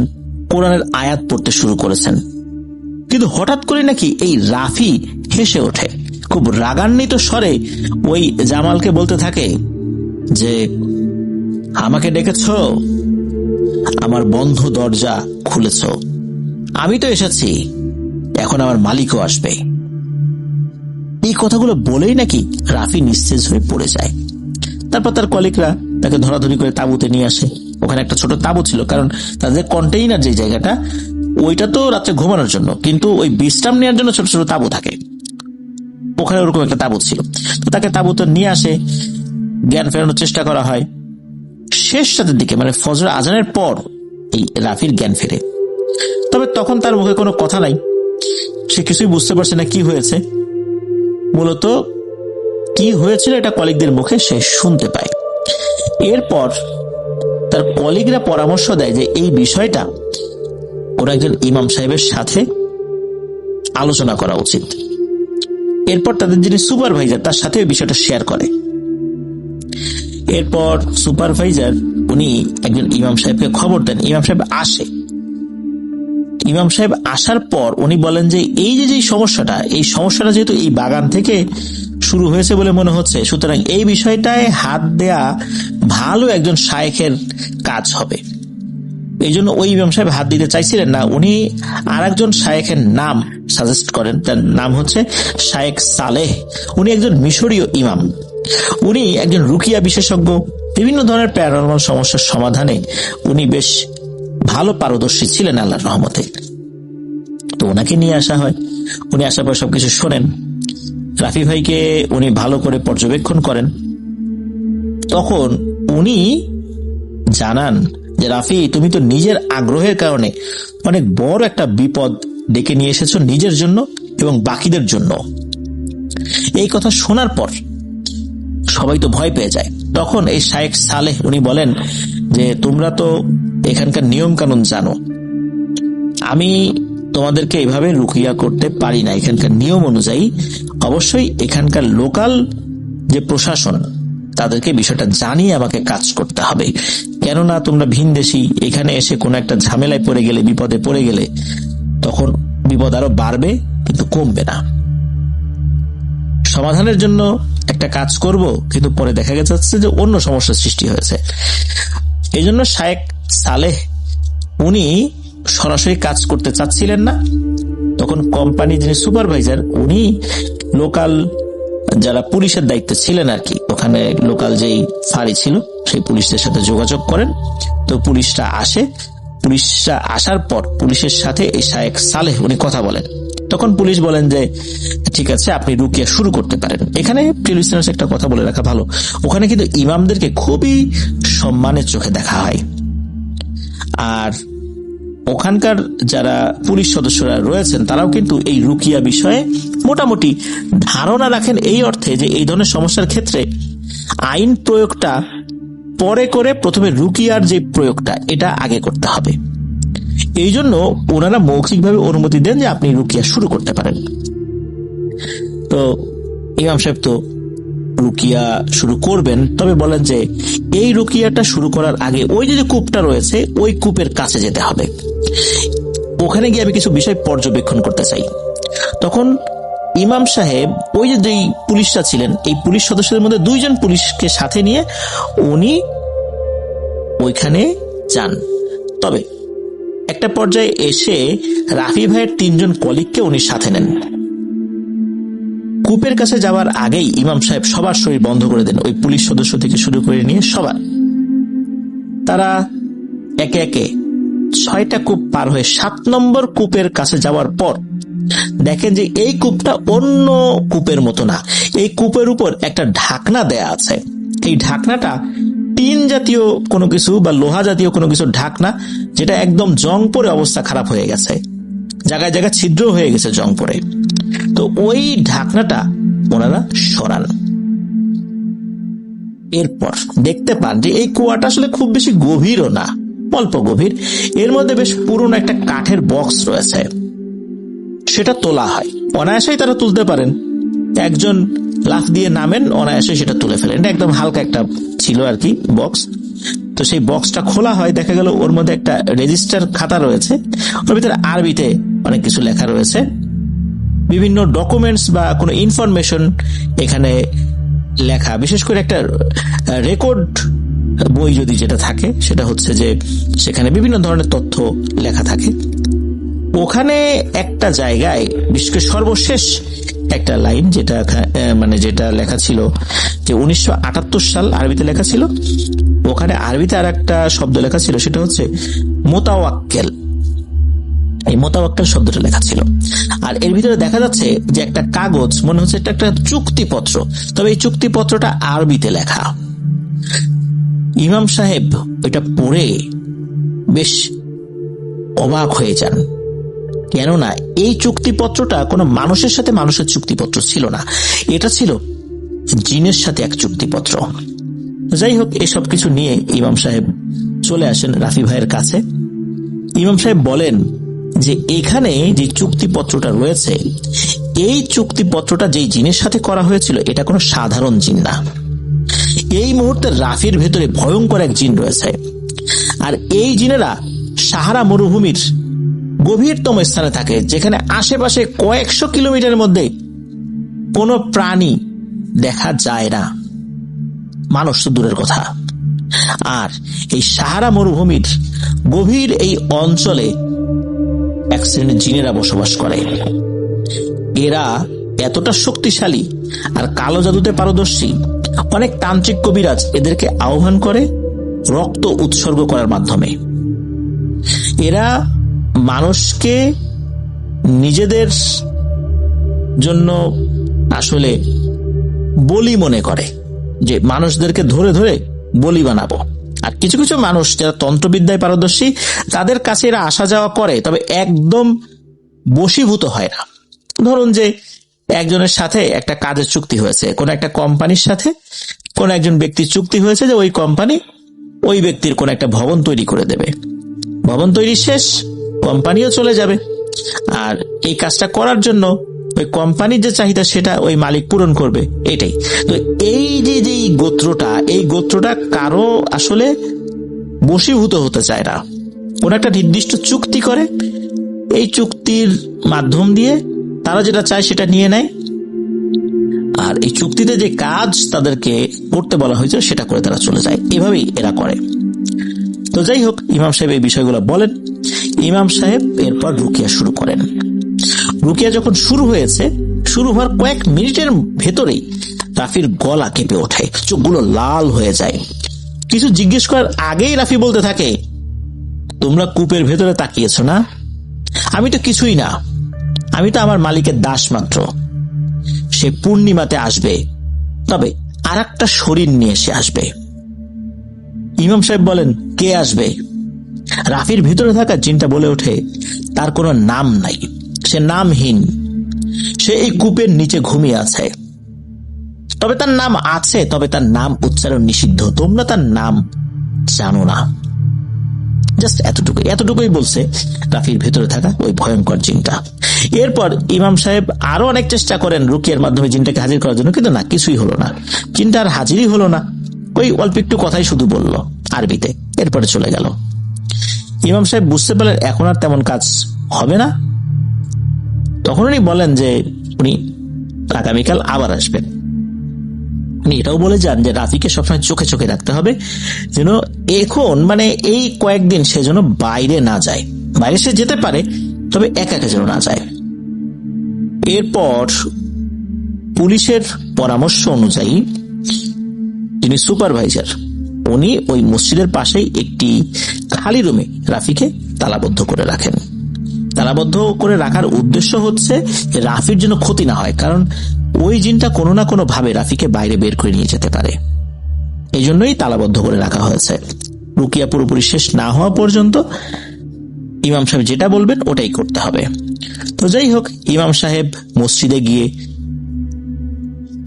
কোরআনের আয়াত পড়তে শুরু করেছেন। কিন্তু হঠাৎ করে নাকি এই রাফি হেসে ওঠে, খুব রাগান্বিত স্বরে ওই জামালকে বলতে থাকে যে আমাকে ডেকেছ, আমার বন্ধ দরজা খুলেছ, আমি তো এসেছি, এখন আমার মালিকও আসবে। এই কথাগুলো বলেই নাকি রাফি নিস্তেজ হয়ে পড়ে যায়। তারপর তার কলিগরা তাকে ধরাধরি করে তাঁবুতে নিয়ে আসে। ওখানে একটা ছোট তাঁবু ছিল, কারণ তাদের কন্টেইনার যে জায়গাটা, ওইটা তো রাত্রে ঘুমানোর জন্য, কিন্তু ওই বিশ্রাম নেওয়ার জন্য ছোট ছোট তাঁবু থাকে, ওখানে ওরকম একটা তাঁবু ছিল। তো তাকে তাঁবুতে নিয়ে আসে, জ্ঞান ফেরানোর চেষ্টা করা হয়। শেষ রাতের দিকে, মানে ফজর আজানের পর এই রাফির জ্ঞান ফেরে। তবে তখন তার মুখে কোনো কথা নাই, সে কিছুই বুঝতে পারছে না কি হয়েছে। মূলত কি হয়েছিল এটা কলিগদের মুখে সে শুনতে পায়। এরপর তার কলিগরা পরামর্শ দেয় যে এই বিষয়টা ওরা একজন ইমাম সাহেবের সাথে আলোচনা করা উচিত। এরপর তাদের যিনি সুপারভাইজার, তার সাথে বিষয়টা শেয়ার করে। এরপর সুপারভাইজার উনি একজন ইমাম সাহেবকে খবর দেন। ইমাম সাহেব আসে। ইমাম সাহেব আসার পর উনি বলেন যে এই যে এই সমস্যাটা যেহেতু এই বাগান থেকে শুরু হয়েছে বলে মনে হচ্ছে, সুতরাং এই বিষয়টায় হাত দেয়া ভালো একজন শায়েখের কাজ হবে। এই জন্য ওই ইমাম সাহেব হাত দিতে চাইছিলেন না। উনি আর একজন শায়েখের নাম সাজেস্ট করেন। তার নাম হচ্ছে শায়েখ সালেহ। উনি একজন মিশরীয় ইমাম। উনি একজন রুকিয়া বিশেষজ্ঞ। বিভিন্ন ধরনের প্যারানর্মাল সমস্যার সমাধানে উনি বেশ ভালো পারদর্শী ছিলেন আল্লাহর রহমতে। তো ওনাকে নিয়ে আসা হয়। উনি আসার পর সবকিছু শোনেন। রাফি ভাইকে উনি ভালো করে পর্যবেক্ষণ করেন। তখন উনি জানান যে রাফি, তুমি তো নিজের আগ্রহের কারণে অনেক বড় একটা বিপদ ডেকে নিয়ে এসেছো নিজের জন্য এবং বাকিদের জন্য। এই কথা শোনার পর সবাই তো ভয় পেয়ে যায়। তখন এই শায়েখ সালেহ উনি বলেন যে তোমরা তো এখানকার নিয়ম কানুন জানো, আমি তোমাদেরকে এভাবে রুকিয়া করতে পারি না। এখানকার নিয়ম অনুযায়ী অবশ্যই এখানকার লোকাল যে প্রশাসন তাদেরকে বিষয়টা জানিয়ে আমাকে কাজ করতে হবে। কেননা তোমরা ভিনদেশী, এখানে এসে কোনো একটা ঝামেলায় পড়ে গেলে, বিপদে পড়ে গেলে তখন বিপদ আরো বাড়বে কিন্তু কমবে না। সমাধানের জন্য একটা কাজ করব, কিন্তু পরে দেখা যাচ্ছে যে অন্য সমস্যার সৃষ্টি হয়েছে। এই জন্য শায়েখ সালেহ উনি সরাসরি কাজ করতে চাচ্ছিলেন না। তখন কোম্পানি যিনি সুপারভাইজার, উনি লোকাল যারা পুলিশের দায়িত্বে ছিলেন আর কি, ওখানে লোকাল যেই ফাঁড়ি ছিল সেই পুলিশদের সাথে যোগাযোগ করেন। তো পুলিশরা আসে। পুলিশরা আসার পর পুলিশের সাথে এই শায়েখ সালেহ উনি কথা বলেন। তখন পুলিশ বলেন যে ঠিক আছে, আপনি রুকিয়া শুরু করতে পারেন। এখানে প্রিলিমিনারি একটা কথা বলে রাখা ভালো, ওখানে কিন্তু ইমামদেরকে খুবই সম্মানের চোখে দেখা হয়। আর ওখানকার যারা পুলিশ সদস্যরা রয়েছেন তারাও কিন্তু এই রুকিয়া বিষয়ে মোটামুটি ধারণা রাখেন, এই অর্থে যে এই ধরনের সমস্যার ক্ষেত্রে আইন প্রয়োগটা পরে করে প্রথমে রুকিয়ার যে প্রয়োগটা এটা আগে করতে হবে। এই জন্য ওনারা মৌখিকভাবে অনুমতি দেন যে আপনি রুকিয়া শুরু করতে পারেন। তো ইমাম সাহেব তো রুকিয়া শুরু করবেন, তবে বলেন যে এই রুকিয়াটা শুরু করার আগে ওই যে কূপটা রয়েছে ওই কূপের কাছে যেতে হবে, ওখানে গিয়ে আমি কিছু বিষয় পর্যবেক্ষণ করতে চাই। তখন ইমাম সাহেব ওই যে যেই পুলিশরা ছিলেন, এই পুলিশ সদস্যদের মধ্যে 2 জন পুলিশকে সাথে নিয়ে উনি ওইখানে যান। তবে একটা পর্যায়ে এসে রাফি ভাইয়ের 3 জন কলিগকে উনি সাথে নেন। কূপের কাছে যাওয়ার আগেই ইমাম সাহেব সবার শরীর বন্ধ করে দেন, ওই পুলিশ সদস্য থেকে শুরু করে নিয়ে সবার। তারা একে একে 6টা কূপ পার হয়ে 7 নম্বর কূপের কাছে যাওয়ার পর দেখেন যে এই কূপটা অন্য কূপের মতো না। এই কূপের উপর একটা ঢাকনা দেয়া আছে। এই ঢাকনাটা টিন জাতীয় কোনো কিছু বা লোহা জাতীয় কোনো কিছু ঢাকনা, যেটা একদম জং পড়ে অবস্থা খারাপ হয়ে গেছে, জায়গায় জায়গায় ছিদ্র হয়ে গেছে জং পড়ে। তো ওই ঢাকনাটা ওনারা সরান। এরপর দেখতে পান যে এই কুয়াটা আসলে খুব বেশি গভীরও না, অল্প গভীর। এর মধ্যে বেশ পুরনো একটা কাঠের বক্স রয়েছে, সেটা তোলা হয়। অনায়াসেই তারা তুলতে পারেন। একজন লাফ দিয়ে নামেন, অনায়াসে সেটা তুলে ফেলেন। এটা একদম হালকা একটা ছিল আর কি বক্স। তো সেই বক্সটা খোলা হয়, দেখা গেল ওর মধ্যে একটা রেজিস্টার খাতা রয়েছে, ওর ভিতরে আরবিতে অনেক কিছু লেখা রয়েছে। বিভিন্ন ডকুমেন্টস বা কোনো ইনফরমেশন এখানে লেখা, বিশেষ করে একটা রেকর্ড বই যদি যেটা থাকে সেটা হচ্ছে যে সেখানে বিভিন্ন ধরনের তথ্য লেখা থাকে। ওখানে একটা জায়গায় বিশেষ করে সর্বশেষ একটা লাইন যেটা লেখা ছিল যে 1978 সাল আরবিতে লেখা ছিল। ওখানে আরবিতে আর একটা শব্দ লেখা ছিল, সেটা হচ্ছে মোতাওয়াক্কেল। এই মোতাওয়াক্কেল শব্দটা লেখা ছিল। আর এর ভিতরে দেখা যাচ্ছে যে একটা কাগজ, মনে হচ্ছে এটা একটা চুক্তিপত্র, তবে এই চুক্তিপত্রটা আরবিতে লেখা। ইমাম সাহেব ওইটা পড়ে বেশ অবাক হয়ে যান, কেননা এই চুক্তিপত্রটা কোনো মানুষের সাথে মানুষের চুক্তিপত্র ছিল না, এটা ছিল জিনের সাথে এক চুক্তিপত্র। যাই হোক, এসব কিছু নিয়ে ইমাম সাহেব চলে আসেন রাফি ভাইয়ের কাছে। ইমাম সাহেব বলেন যে এখানে যে চুক্তিপত্রটা রয়েছে, এই চুক্তিপত্রটা যেই জিনের সাথে করা হয়েছিল এটা কোনো সাধারণ জিন না। এই মুহূর্তে রাফির ভেতরে ভয়ঙ্কর এক জিন রয়েছে, আর এই জিনেরা সাহারা মরুভূমির গভীরতম স্থানে থাকে, যেখানে আশেপাশে কয়েকশো কিলোমিটারের মধ্যে কোনো প্রাণী দেখা যায় না, মানুষ তো দূরের কথা। আর এই সাহারা মরুভূমির গভীর এই অঞ্চলে এক শ্রেণীর জিনেরা বসবাস করে। এরা এতটা শক্তিশালী আর কালো জাদুতে পারদর্শী, অনেক তান্ত্রিক কবিরাজ এদেরকে আহ্বান করে রক্ত উৎসর্গ করার মাধ্যমে। এরা মানুষকে নিজেদের জন্য আসলে বলি মনে করে, যে মানুষদেরকে ধরে ধরে বলি বানাবো। আর কিছু কিছু মানুষ যারা তন্ত্রবিদ্যায় পারদর্শী, তাদের কাছে এরা আসা যাওয়া করে, তবে একদম বশীভূত হয় না। ধরুন যে একজনের সাথে একটা কাজের চুক্তি হয়েছে, কোন একটা কোম্পানির সাথে কোন একজন ব্যক্তির চুক্তি হয়েছে যে ওই কোম্পানি ওই ব্যক্তির কোন একটা ভবন তৈরি করে দেবে। ভবন তৈরি শেষ, কোম্পানিও চলে যাবে, আর এই কাজটা করার জন্য ওই কোম্পানির যে চাহিদা সেটা ওই মালিক পূরণ করবে, এটাই। তো এই যে গোত্রটা, এই গোত্রটা কারো আসলে বশীভূত হতে চায় না, কোন একটা নির্দিষ্ট চুক্তি করে, এই চুক্তির মাধ্যম দিয়ে তারা যেটা চায় সেটা নিয়ে নেয়, আর এই চুক্তিতে যে কাজ তাদেরকে করতে বলা হয়েছে সেটা করে তারা চলে যায়। এভাবেই এরা করে। তো যাই হোক, ইমাম সাহেব এই বিষয়গুলো বলেন। ইমাম সাহেব এরপর রুকিয়া শুরু করেন। রুকিয়া যখন শুরু হয়েছে, শুরু হওয়ার কয়েক মিনিটের ভেতরেই রাফির গলা কেঁপে ওঠে, চোখগুলো লাল হয়ে যায়। কিছু জিজ্ঞেস করার আগেই রাফি বলতে থাকে, তোমরা কূপের ভেতরে তাকিয়েছ না? আমি তো কিছুই না, আমি তো আমার মালিকের দাস মাত্র। সে পূর্ণিমাতে আসবে, তবে আর একটা শরীর নিয়ে সে আসবে। ইমাম সাহেব বলেন, কে আসবে? রাফির ভিতরে থাকা জিনটা বলে ওঠে, তার কোনো নাম নাই, সে নামহীন, সে এই কূপের নিচে ঘুমিয়ে আছে। তবে তার নাম আছে, তবে তার নাম উচ্চারণ নিষিদ্ধ, তোমরা তার নাম জানো না। জাস্ট এতটুকুই বলছে রাফির ভেতরে থাকা ওই ভয়ঙ্কর জিনটা। এরপর ইমাম সাহেব আরো অনেক চেষ্টা করেন রুকিয়ার মাধ্যমে জিনটাকে হাজির করার জন্য, কিন্তু না, কিছুই হলো না। জিনটা আর হাজিরই হলো না, ওই অল্প একটু কথাই শুধু বলল আরবিতে, এরপরে চলে গেল। ইমাম সাহেব বুঝতে পারলেন এখন আর তেমন কাজ হবে না। তখন উনি বলেন যে উনি আগামীকাল আবার আসবেন। উনি এটাও বলে যান যে রাফিকে সবসময় চোখে চোখে রাখতে হবে, যেন এখন এই কয়েকদিন সে যেন বাইরে না যায়। বাইরে সে যেতে পারে, তবে একা একা যেন না যায়। এরপর পুলিশের পরামর্শ অনুযায়ী যিনি সুপারভাইজার, উনি ওই মসজিদের পাশেই একটি খালি রুমে রাফিকে তালাবদ্ধ করে রাখেন। তালাবদ্ধ করে রাখার উদ্দেশ্য হচ্ছে রাফির জন্য ক্ষতি না হয়, কারণ ওই জিনটা কোনো না কোনো ভাবে রাফিকে বাইরে বের করে নিয়ে যেতে পারে। এই জন্যই তালাবদ্ধ করে রাখা হয়েছে। রুকিয়া পুরোপুরি শেষ না হওয়া পর্যন্ত ইমাম সাহেব যেটা বলবেন ওটাই করতে হবে। তো যাই হোক, ইমাম সাহেব মসজিদে গিয়ে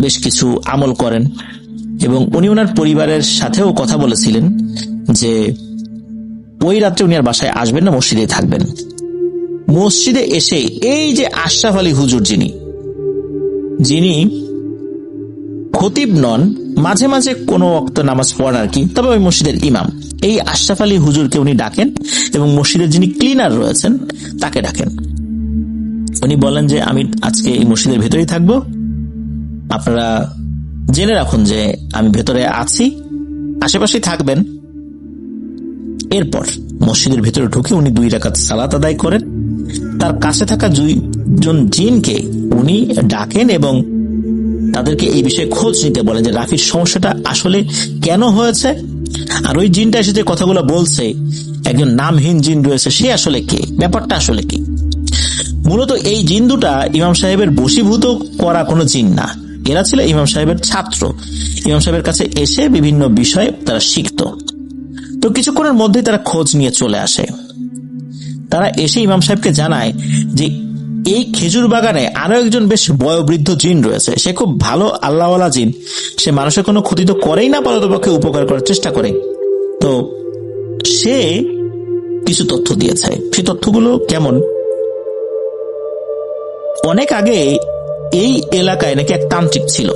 বেশ কিছু আমল করেন, এবং উনি ওনার পরিবারের সাথেও কথা বলেছিলেন যে ওই রাত্রে উনি আর বাসায় আসবেন না, মসজিদে থাকবেন। মসজিদে এসে এই যে আশরাফ আলী হুজুর, যিনি খতিব নন, মাঝে মাঝে কোনো ওয়াক্ত নামাজ পড়েন আর কি, তবে ওই মসজিদের ইমাম, এই আশরাফ আলী হুজুরকে উনি ডাকেন এবং মসজিদের যিনি ক্লিনার রয়েছেন তাকে ডাকেন। উনি বলেন যে আমি আজকে এই মসজিদের ভেতরেই থাকবো, আপনারা জেনে রাখুন যে আমি ভেতরে আছি, আশেপাশেই থাকবেন। এরপর মসজিদের ভেতরে ঢুকে উনি 2 রাকাত সালাত আদায় করেন। তার কাছে থাকা 2জন জিনকে উনি ডাকেন এবং তাদেরকে এই বিষয়ে খোঁজ নিতে বলেন যে রাফির সমস্যাটা আসলে কেন হয়েছে, আর ওই জিনটা এসে যে কথাগুলো বলছে, একজন নামহীন জিন রয়েছে, সে আসলে কে, ব্যাপারটা আসলে কি। মূলত এই জিন দুটা ইমাম সাহেবের বশীভূত করা কোনো জিন না, এরা ছিল ইমাম সাহেবের ছাত্র। ইমাম সাহেবের কাছে এসে বিভিন্ন বিষয় তারা শিখত। তো কিছুক্ষণের মধ্যে তারা খোঁজ নিয়ে চলে আসে। তারা এসে ইমাম সাহেবকে জানায় যে এই খেজুর বাগানে আরো একজন বেশ বয়োবৃদ্ধ জিন রয়েছে, সে খুব ভালো আল্লাহওয়ালা জিন, সে মানুষের কোনো ক্ষতি তো করেই না, পারতপক্ষে উপকার করার চেষ্টা করে। তো সে কিছু তথ্য দিয়েছে। সেই তথ্যগুলো কেমন, অনেক আগে এই এলাকায় নাকি এক তান্ত্রিক ছিল,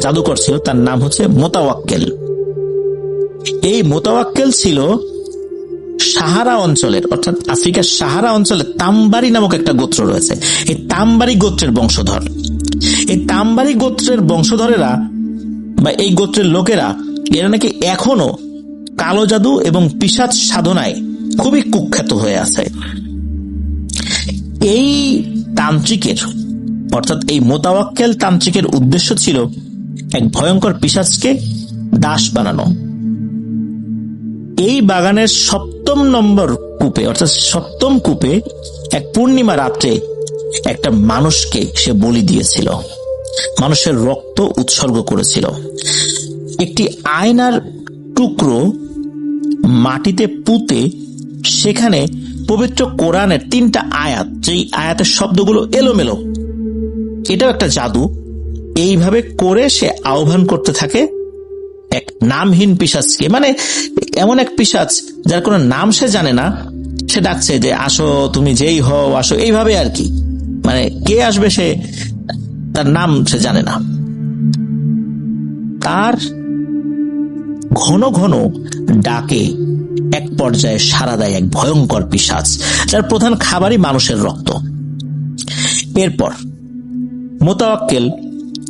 জাদুকর ছিল, তার নাম হচ্ছে মোতাওয়াক্কেল। এই মোতাওয়াক্কেল ছিল সাহারা অঞ্চলের, অর্থাৎ আফ্রিকার সাহারা অঞ্চলে তাম্বারি নামক একটা গোত্র রয়েছে। এই তাম্বারি গোত্রের বংশধর। এই তাম্বারি গোত্রের বংশধরেরা বা এই গোত্রের লোকেরা এরা নাকি এখনো কালো জাদু এবং পিশাচ সাধনায় খুবই কুখ্যাত হয়ে আছে। এই তান্ত্রিকের, অর্থাৎ এই মোতাওয়াক্কেল তান্ত্রিকের উদ্দেশ্য ছিল এক ভয়ঙ্কর পিশাচকে দাস বানানো। এই বাগানের 7ম নম্বর কূপে, অর্থাৎ 7ম কূপে এক পূর্ণিমা রাত্রে একটা মানুষকে সে বলি দিয়েছিল, মানুষের রক্ত উৎসর্গ করেছিল। একটি আয়নার টুকরো মাটিতে পুঁতে সেখানে পবিত্র কোরআনের 3টা আয়াত, যেই আয়াতের শব্দগুলো এলোমেলো, এটাও একটা জাদু, এইভাবে করে সে আহ্বান করতে থাকে এক নামহীন পিশাচকে। মানে এমন এক পিশাচ যার কোনো নাম সে জানে না, সে ডাকছে যে আসো, তুমি যেই হও আসো, এইভাবে আর কি। মানে কে আসবে সে, তার নাম সে জানে না। তার ঘন ঘন ডাকে এক পর্যায়ে সাড়া দেয় এক ভয়ঙ্কর পিশাচ, যার প্রধান খাবারই মানুষের রক্ত। এরপর মোতাওয়াক্কেল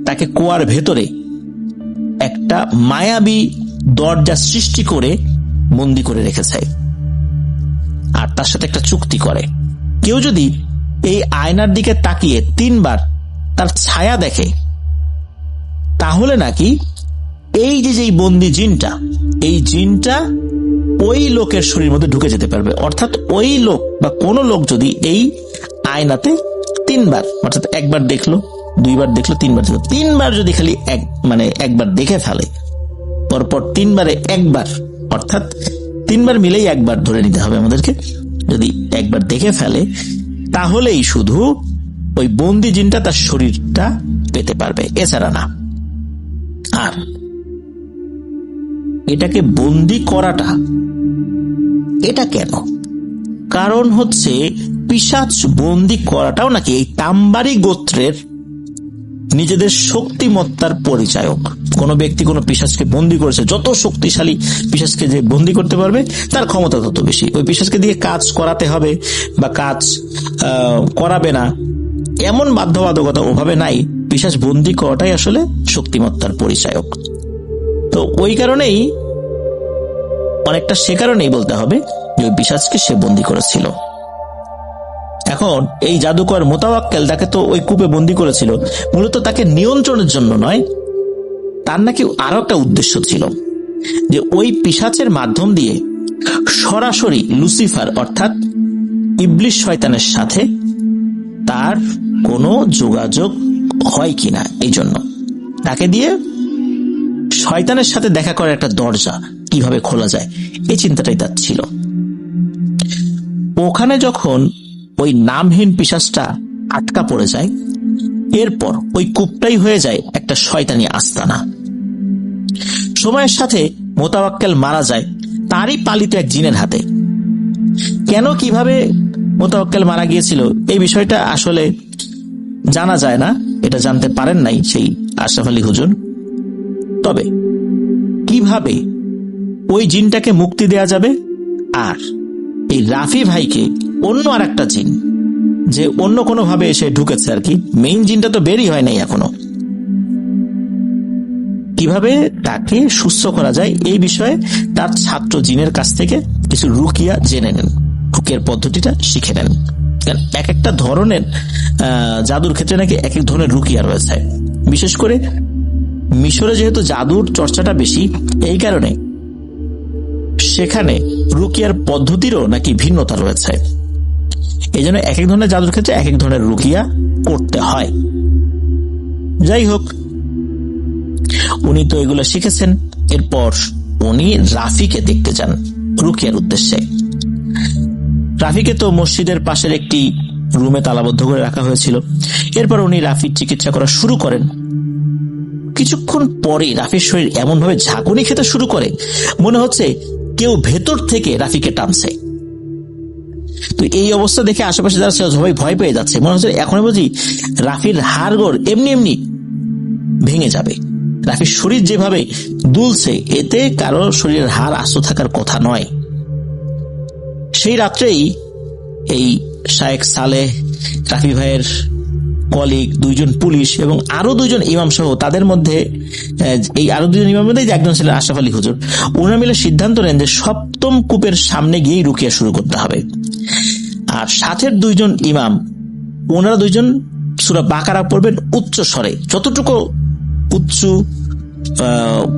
তাকে কুয়ার ভেতরে একটা মায়াবী দরজা সৃষ্টি করে বন্দী করে রেখেছে, আর তার সাথে একটা চুক্তি করে, কেউ যদি এই আয়নার দিকে তাকিয়ে 3 বার তার ছায়া দেখে, তাহলে নাকি এই যে বন্দী জিনটা, এই জিনটা ওই লোকের শরীরের মধ্যে ঢুকে যেতে পারবে। অর্থাৎ ওই লোক বা কোন লোক যদি এই আয়নাতে 3 বার, অর্থাৎ 1 বার দেখলো, 2 বার দেখলো, 3 বার দেখলো, 3 বার যদি খালি একবার দেখে ফেলে, পরপর 3 বারে 1 বার, অর্থাৎ 3 বার মিলেই 1 বার ধরে নিতে হবে আমাদেরকে, যদি 1 বার দেখে ফেলে, তাহলেই শুধু ওই বন্দি জিনটা তার শরীরটা পেতে পারবে, এছাড়া না। আর এটাকে বন্দি করাটা, এটা কেন? কারণ হচ্ছে পিশাচ বন্দি করাটাও নাকি এই তাম্বারি গোত্রের নিজেদের শক্তিমত্তার পরিচায়ক। কোন ব্যক্তি কোন পিশাচকে বন্দি করেছে, যত শক্তিশালী পিশাচকে যে বন্দি করতে পারবে তার ক্ষমতা তত বেশি। ওই পিশাচকে দিয়ে কাজ করাতে হবে বা কাজ করাবে না, এমন বাধ্যবাধকতা ওভাবে নাই। পিশাচ বন্দি করাটাই আসলে শক্তিমত্তার পরিচায়ক। তো ওই কারণেই, অনেকটা সে কারণেই বলতে হবে যে ওই পিশাচকে সে বন্দি করেছিল। এখন এই জাদুকর মোতাওয়াক্কেল তাকে তো ওই কূপে বন্দি করেছিল মূলত তাকে নিয়ন্ত্রণের জন্য নয়, তার নাকি আরো একটা উদ্দেশ্য ছিল, যে ওই পিশাচের মাধ্যম দিয়ে সরাসরি লুসিফার অর্থাৎ ইবলিস শয়তানের সাথে তার কোনো যোগাযোগ হয় কিনা, এই জন্য তাকে দিয়ে শয়তানের সাথে দেখা করার একটা দরজা কিভাবে খোলা যায়, এই চিন্তাটাই তার ছিল। ওখানে যখন ওই নামহীন পিশাচটা আটকা পড়ে যায়, এরপর ওই কূপটাই হয়ে যায় একটা শয়তানি আস্তানা। সময়ের সাথে মোতাওয়াক্কেল মারা যায় তারই পালিত এক জিনের হাতে। কেন, কিভাবে মোতাওয়াক্কেল মারা গিয়েছিল এই বিষয়টা আসলে জানা যায় না, এটা জানতে পারেন নাই সেই আশরাফ আলী হুজুর। তবে কিভাবে ওই জিনটাকে মুক্তি দেয়া যাবে, আর এই রাফি ভাইকে অন্য আর একটা জিন যে অন্য কোনো ভাবে এসে ঢুকেছে আর কি, মেইন জিনটা তো বেরই হয় নাই এখনো, কিভাবে তাকে সুস্থ করা যায় এই বিষয়ে তার ছাত্র জিনের কাছ থেকে কিছু রুকিয়া জেনে নেন, রুকিয়ার পদ্ধতিটা শিখে নেন। এক একটা ধরনের জাদুর ক্ষেত্রে নাকি এক এক ধরনের রুকিয়া রয়েছে। বিশেষ করে মিশরে যেহেতু জাদুর চর্চাটা বেশি, এই কারণে সেখানে রুকিয়ার পদ্ধতিরও নাকি ভিন্নতা রয়েছে। এই জন্য এক এক ধরনের জাদুর ক্ষেত্রে এক এক ধরনের রুকিয়া করতে হয়। যাই হোক, উনি তো এগুলো শিখেছেন। এরপর উনি রাফিকে দেখতে যান রুকিয়ার উদ্দেশ্যে। রাফিকে তো মসজিদের পাশের একটি রুমে তালাবদ্ধ করে রাখা হয়েছিল। এরপর উনি রাফির চিকিৎসা করা শুরু করেন। কিছুক্ষণ পরে রাফির শরীর এমন ভাবে ঝাঁকুনি খেতে শুরু করে, মনে হচ্ছে কেউ ভেতর থেকে রাফিকে টানছে। তো এই অবস্থা দেখে আশেপাশে যারা সবাই ভয় পেয়ে যাচ্ছে, মনে হচ্ছে এখন বুঝি রাফির হাড়গোড় এমনি এমনি ভেঙে যাবে। রাফির শরীর যেভাবে দুলছে, এতে কারো শরীরের হাড় আস্ত থাকার কথা নয়। সেই রাত্রেই এই শায়েখ সালেহ, রাফি ভাইয়ের কলিগ, 2 জন পুলিশ এবং আরো 2 জন ইমাম সহ তাদের মধ্যে, এই আরো 2 জন ইমামের মধ্যে একজন ছিলেন আশরাফ আলী হুজুর, ওনারা মিলে সিদ্ধান্ত নেন যে সপ্তম কূপের সামনে গিয়েই রুকিয়া শুরু করতে হবে। আর সাথের 2 জন ইমাম, ওনারা 2 জন সূরা বাকারা পড়বেন উচ্চ স্বরে, যতটুকু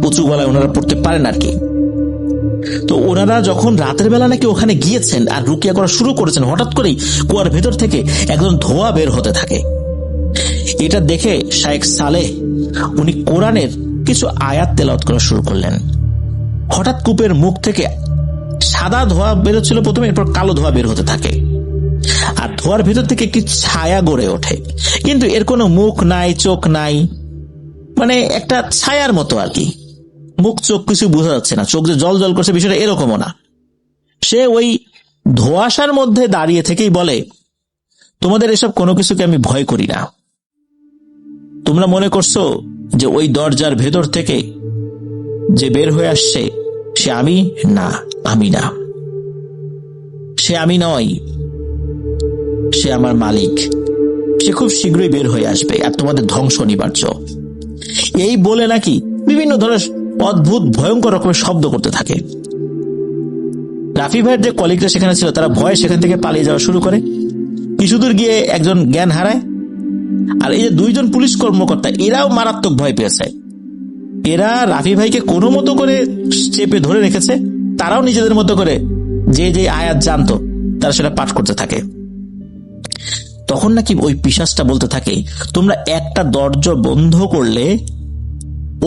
উঁচু গলায় ওনারা পড়তে পারেন আর কি। তো ওনারা যখন রাতের বেলা নাকি ওখানে গিয়েছেন আর রুকিয়া করা শুরু করেছেন, হঠাৎ করেই কুয়ার ভেতর থেকে একজন ধোঁয়া বের হতে থাকে। এটা দেখে শায়েখ সালেহ উনি কোরআনের কিছু আয়াত তেলাওয়াত করা শুরু করলেন। হঠাৎ কূপের মুখ থেকে সাদা ধোঁয়া বেরোচ্ছিল প্রথমে, এরপর কালো ধোঁয়া বের হতে থাকে, আর ধোঁয়ার ভেতর থেকে একটি ছায়া গড়ে ওঠে, কিন্তু এর কোনো মুখ নাই, চোখ নাই, মানে একটা ছায়ার মতো আর কি। মুখ চোখ কিছু বোঝা যাচ্ছে না, চোখ যে জল জল করছে বিষয়টা এরকমও না। সে ওই ধোঁয়াশার মধ্যে দাঁড়িয়ে থেকেই বলে, তোমাদের এসব কোনো কিছুকে আমি ভয় করি না। তোমরা মনে করছো যে ওই দরজার ভেতর থেকে যে বের হয়ে আসছে সে আমি? না, আমি না, সে আমি নয়, সে আমার মালিক। সে খুব শীঘ্রই বের হয়ে আসবে আর তোমাদের ধ্বংস অনিবার্য। এই বলে নাকি বিভিন্ন ধরনের অদ্ভুত ভয়ঙ্কর রকমের শব্দ করতে থাকে। রাফি ভাইয়ের যে কলিগরা সেখানে ছিল তারা ভয়ে সেখান থেকে পালিয়ে যাওয়া শুরু করে। কিছুদূর গিয়ে একজন জ্ঞান হারায়। আর এই যে 2 জন পুলিশ কর্মকর্তা, এরাও মারাত্মক ভয় পেয়েছে। এরা রাফি ভাইকে কোনো মতো করে চেপে ধরে রেখেছে। তারাও নিজেদের মতো করে যে যে আয়াত জানতো তারা সেটা পাঠ করতে থাকে। তখন নাকি ওই পিশাচটা বলতে থাকে, তোমরা একটা দরজা বন্ধ করলে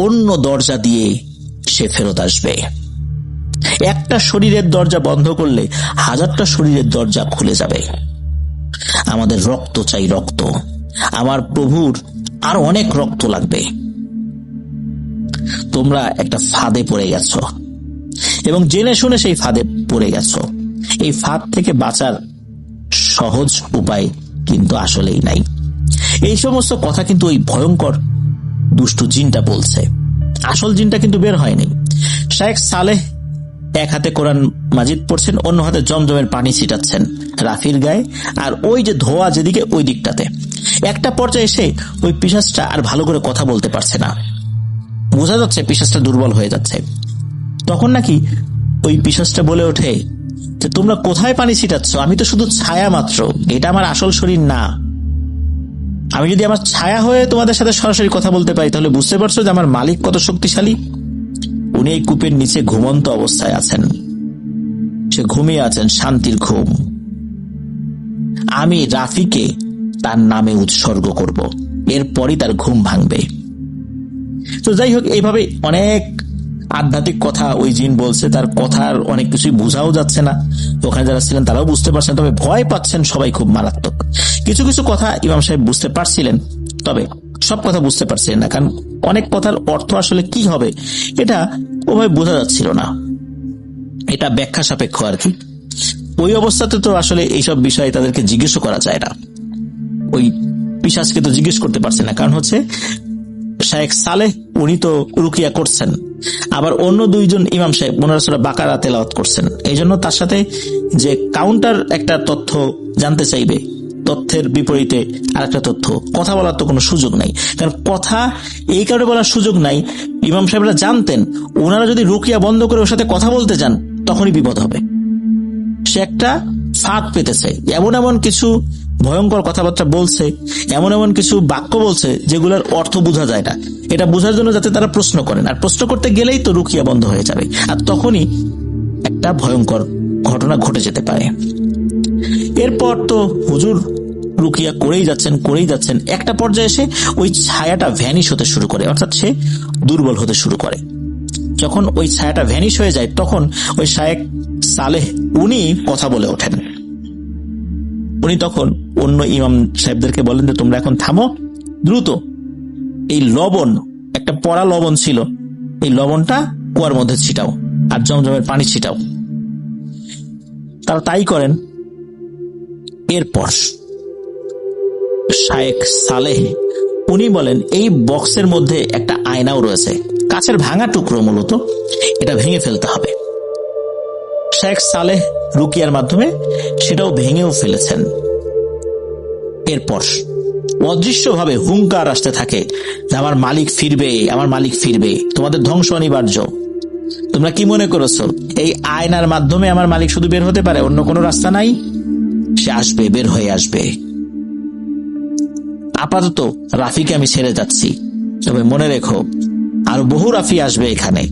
অন্য দরজা দিয়ে সে ফেরত আসবে। একটা শরীরের দরজা বন্ধ করলে 1000টা শরীরের দরজা খুলে যাবে। আমাদের রক্ত চাই, রক্ত। আমার প্রভুর আরো অনেক রক্ত লাগবে। তোমরা একটা ফাঁদে পড়ে গেছো এবং জেনে শুনে সেই ফাঁদে পড়ে গেছো। এই ফাঁদ থেকে বাঁচার সহজ উপায় কিন্তু আসলেই নাই। এই সমস্ত কথা কিন্তু ওই ভয়ঙ্কর দুষ্টু জিনটা বলছে। আসল জিনটা কিন্তু বের হয়নি। শায়েখ সালেহ এক হাতে কোরআন মাজিদ পড়ছেন, অন্য হাতে জমজমের পানি ছিটাচ্ছেন রাফির গায়ে, আর ওই যে ধোঁয়া যেদিকে ওই দিকটাতে। একটা পর্যায়ে এসে ওই পিশাচটা আর ভালো করে কথা বলতে পারছে না, বোঝা যাচ্ছে পিশাচটা দুর্বল হয়ে যাচ্ছে। তখন নাকি ওই পিশাচটা বলে ওঠে যে তোমরা কোথায় পানি ছিটাচ্ছ? আমি তো শুধু ছায়া মাত্র, এটা আমার আসল শরীর না। আমি যদি আমার ছায়া হয়ে তোমাদের সাথে সরাসরি কথা বলতে পারি তাহলে বুঝতে পারছো যে আমার মালিক কত শক্তিশালী। উনি এই কূপের নিচে ঘুমন্ত অবস্থায় আছেন, সে ঘুমিয়ে আছেন শান্তির ঘুম। আমি রাফিকে তার নামে উৎসর্গ করব, এরপরই তার ঘুম ভাঙবে। তো যাই হোক, এইভাবে অনেক আধ্যাত্মিক কথা ওই জিন বলছে। তার কথার অনেক কিছুই বোঝাও যাচ্ছে না, ওখানে যারা ছিলেন তারাও বুঝতে পারছেন, তবে ভয় পাচ্ছেন সবাই খুব মারাত্মক। কিছু কিছু কথা ইমাম সাহেব বুঝতে পারছিলেন, তবে সব কথা বুঝতে পারছিলেন না, কারণ অনেক কথার অর্থ আসলে কি হবে এটা ওভাবে বোঝা যাচ্ছিল না। এটা ব্যাখ্যা সাপেক্ষ আর কি। ওই অবস্থাতে তো আসলে এইসব বিষয়ে তাদেরকে জিজ্ঞেসও করা যায় না। ওই পিশাচকে তো জিজ্ঞেস করতে পারছে না, কারণ হচ্ছে শায়েখ সালেহ উনি তো রুকিয়া করছেন, আবার অন্য 2 জন ইমাম সাহেব ওনারা সূরা বাকারা তেলাওয়াত করছেন। এই জন্য তার সাথে যে কাউন্টার একটা তথ্য জানতে চাইবে, তথ্যের বিপরীতে আরেকটা তথ্য, কথা বলার তো কোনো সুযোগ নাই। কারণ কথা এই কারণে বলার সুযোগ নাই, ইমাম সাহেবরা জানতেন ওনারা যদি রুকিয়া বন্ধ করে ওর সাথে কথা বলতে যান তখনই বিপদ হবে। সে একটা ফাঁদ পেতেছে, এমন এমন কিছু ভয়ঙ্কর কথাবার্তা বলছে, এমন এমন কিছু বাক্য বলছে যেগুলোর অর্থ বোঝা যায় না। এটা বোঝার জন্য যাতে তারা প্রশ্ন করেন, আর প্রশ্ন করতে গেলেই তো রুকিয়া বন্ধ হয়ে যাবে, আর তখনই একটা ভয়ঙ্কর ঘটনা ঘটে যেতে পারে। এরপর তো হুজুর রুকিয়া করেই যাচ্ছেন। একটা পর্যায়ে এসে ওই ছায়াটা ভ্যানিশ হতে শুরু করে, অর্থাৎ সে দুর্বল হতে শুরু করে। যখন ওই ছায়াটা ভ্যানিশ হয়ে যায় তখন ওই শায়েখ সালেহ উনি কথা বলে ওঠেন। উনি তখন অন্য ইমাম সাহেবদেরকে বলেন যে তোমরা এখন থামো, দ্রুত এই লবণ, একটা পড়া লবণ ছিল, এই লবণটা কুয়ার মধ্যে ছিটাও আর জমজমের পানি ছিটাও। তারা তাই করেন। এরপর শায়েখ সালেহ উনি বলেন এই বক্সের মধ্যে একটা আয়নাও রয়েছে, কাছের ভাঙা টুকরো, মূলত এটা ভেঙে ফেলতে হবে। শেখ সালেহ রুকিয়ার মাধ্যমে সেটাও ভেঙেও ফেলেছেন। এরপর অদৃশ্যভাবে হুঙ্কার আসতে থাকে যে আমার মালিক ফিরবে, আমার মালিক ফিরবে, তোমাদের ধ্বংস অনিবার্য। তোমরা কি মনে করেছো এই আয়নার মাধ্যমে আমার মালিক শুধু বের হতে পারে, অন্য কোনো রাস্তা নাই? সে আসবে, বের হয়ে আসবে। আপাতত রাফিকে আমি ছেড়ে যাচ্ছি, তবে মনে রেখো আরো বহু রাফি আসবে এখানে,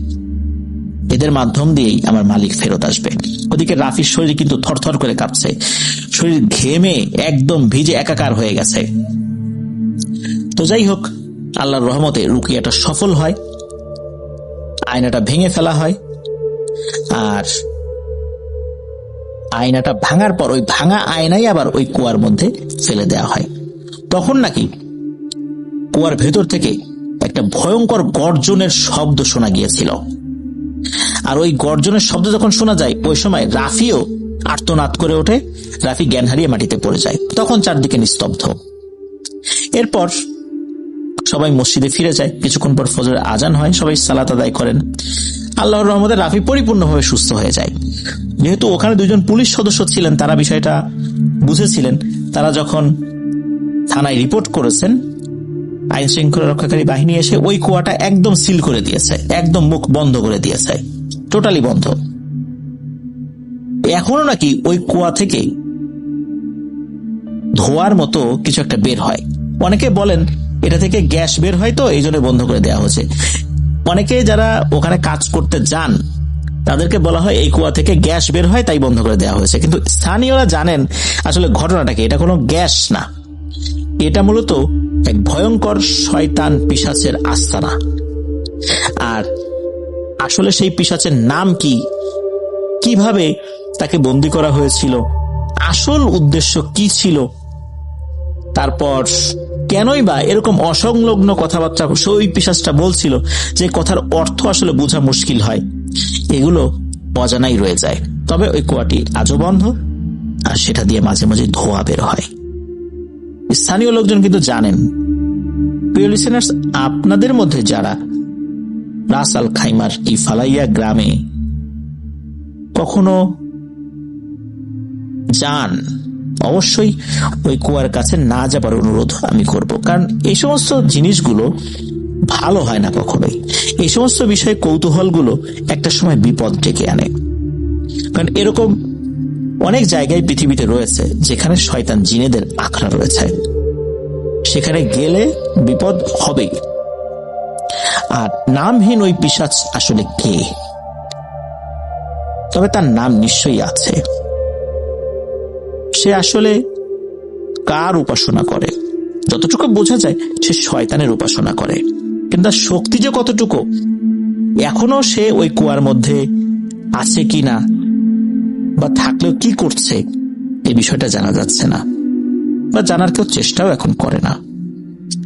এদের মাধ্যম দিয়েই আমার মালিক ফেরত আসবে। ওদিকে রাফির শরীর কিন্তু থরথর করে কাঁপছে, শরীর ঘেমে একদম ভিজে একাকার হয়ে গেছে। তো যাই হোক, আল্লাহর রহমতে রুকিয়াটা সফল হয়, আয়নাটা ভেঙে ফেলা হয়। আর আয়নাটা ভাঙার পর ওই ভাঙা আয়নাই আবার ওই কুয়ার মধ্যে ফেলে দেওয়া হয়। তখন নাকি কুয়ার ভেতর থেকে একটা ভয়ঙ্কর গর্জনের শব্দ শোনা গিয়েছিল। আর ওই গর্জনের শব্দ যখন শোনা যায়, ওই সময় রাফিও আর্তনাদ করে ওঠে, রাফি জ্ঞান হারিয়ে মাটিতে পড়ে যায়। তখন চারদিকে নিস্তব্ধ। এরপর সবাই মসজিদে ফিরে যায়। কিছুক্ষণ পর ফজরের আজান হয়, সবাই সালাত আদায় করেন। আল্লাহর রহমতে রাফি পরিপূর্ণভাবে সুস্থ হয়ে যায়। যেহেতু ওখানে দুজন পুলিশ সদস্য ছিলেন, তারা বিষয়টা বুঝেছিলেন। তারা যখন থানায় রিপোর্ট করেছেন, আইন শৃঙ্খলা রক্ষাকারী বাহিনী এসে ওই কুয়াটা একদম সিল করে দিয়েছে, একদম মুখ বন্ধ করে দিয়েছে, টোটালি বন্ধ। এখনো নাকি ওই কুয়া থেকে ধোয়ার মতো কিছু একটা বের হয়। অনেকে বলেন এটা থেকে গ্যাস বের হয়, তো এই জন্য বন্ধ করে দেওয়া হয়েছে। অনেকে যারা ওখানে কাজ করতে যান তাদেরকে বলা হয় এই কুয়া থেকে গ্যাস বের হয়, তাই বন্ধ করে দেওয়া হয়েছে। কিন্তু স্থানীয়রা জানেন আসলে ঘটনাটাকে, এটা কোনো গ্যাস না, এটা মূলত এক ভয়ঙ্কর শয়তান পিশাচের আস্তানা। আর আসলে সেই পিশাচের নাম কি, কিভাবে তাকে বন্দী করা হয়েছিল, আসল উদ্দেশ্য কি ছিল, তারপর কেনই বা এরকম অসংলগ্ন কথাবার্তা ওই পিশাচটা বলছিল, যে কথার অর্থ আসলে বোঝা মুশকিল হয়, এগুলো অজানাই রয়ে যায়। তবে ওই কুয়াটি আজও বন্ধ, আর সেটা দিয়ে মাঝে মাঝে ধোঁয়া বের হয়। স্থানীয় লোকজন কিন্তু জানেন। প্রিয় লিসেনার্স, আপনাদের মধ্যে যারা রাস আল খাইমার এই ফালাইয়া গ্রামে কখনো যান, অবশ্যই ওই কুয়ার কাছে না যাবার অনুরোধ আমি করব। কারণ এই সমস্ত জিনিসগুলো ভালো হয় না কখনোই। এই সমস্ত বিষয়ে কৌতূহলগুলো একটা সময় বিপদ ডেকে আনে। কারণ এরকম অনেক জায়গায় পৃথিবীতে রয়েছে যেখানে শয়তান জিনেদের আখড়া রয়েছে, সেখানে গেলে বিপদ হবেই। আর নামহীন ওই পিশাচ আসলে কে? তবে তার নাম নিশ্চয়ই আছে। সে আসলে কার উপাসনা করে? যতটুকু বোঝা যায় সে শয়তানের উপাসনা করে, কিন্তু তার শক্তি যে কতটুকু, এখনো সে ওই কুয়ার মধ্যে আছে কিনা বা থাকলেও কি করছে, এই বিষয়টা জানা যাচ্ছে না, বা জানার কেউ চেষ্টাও এখন করে না।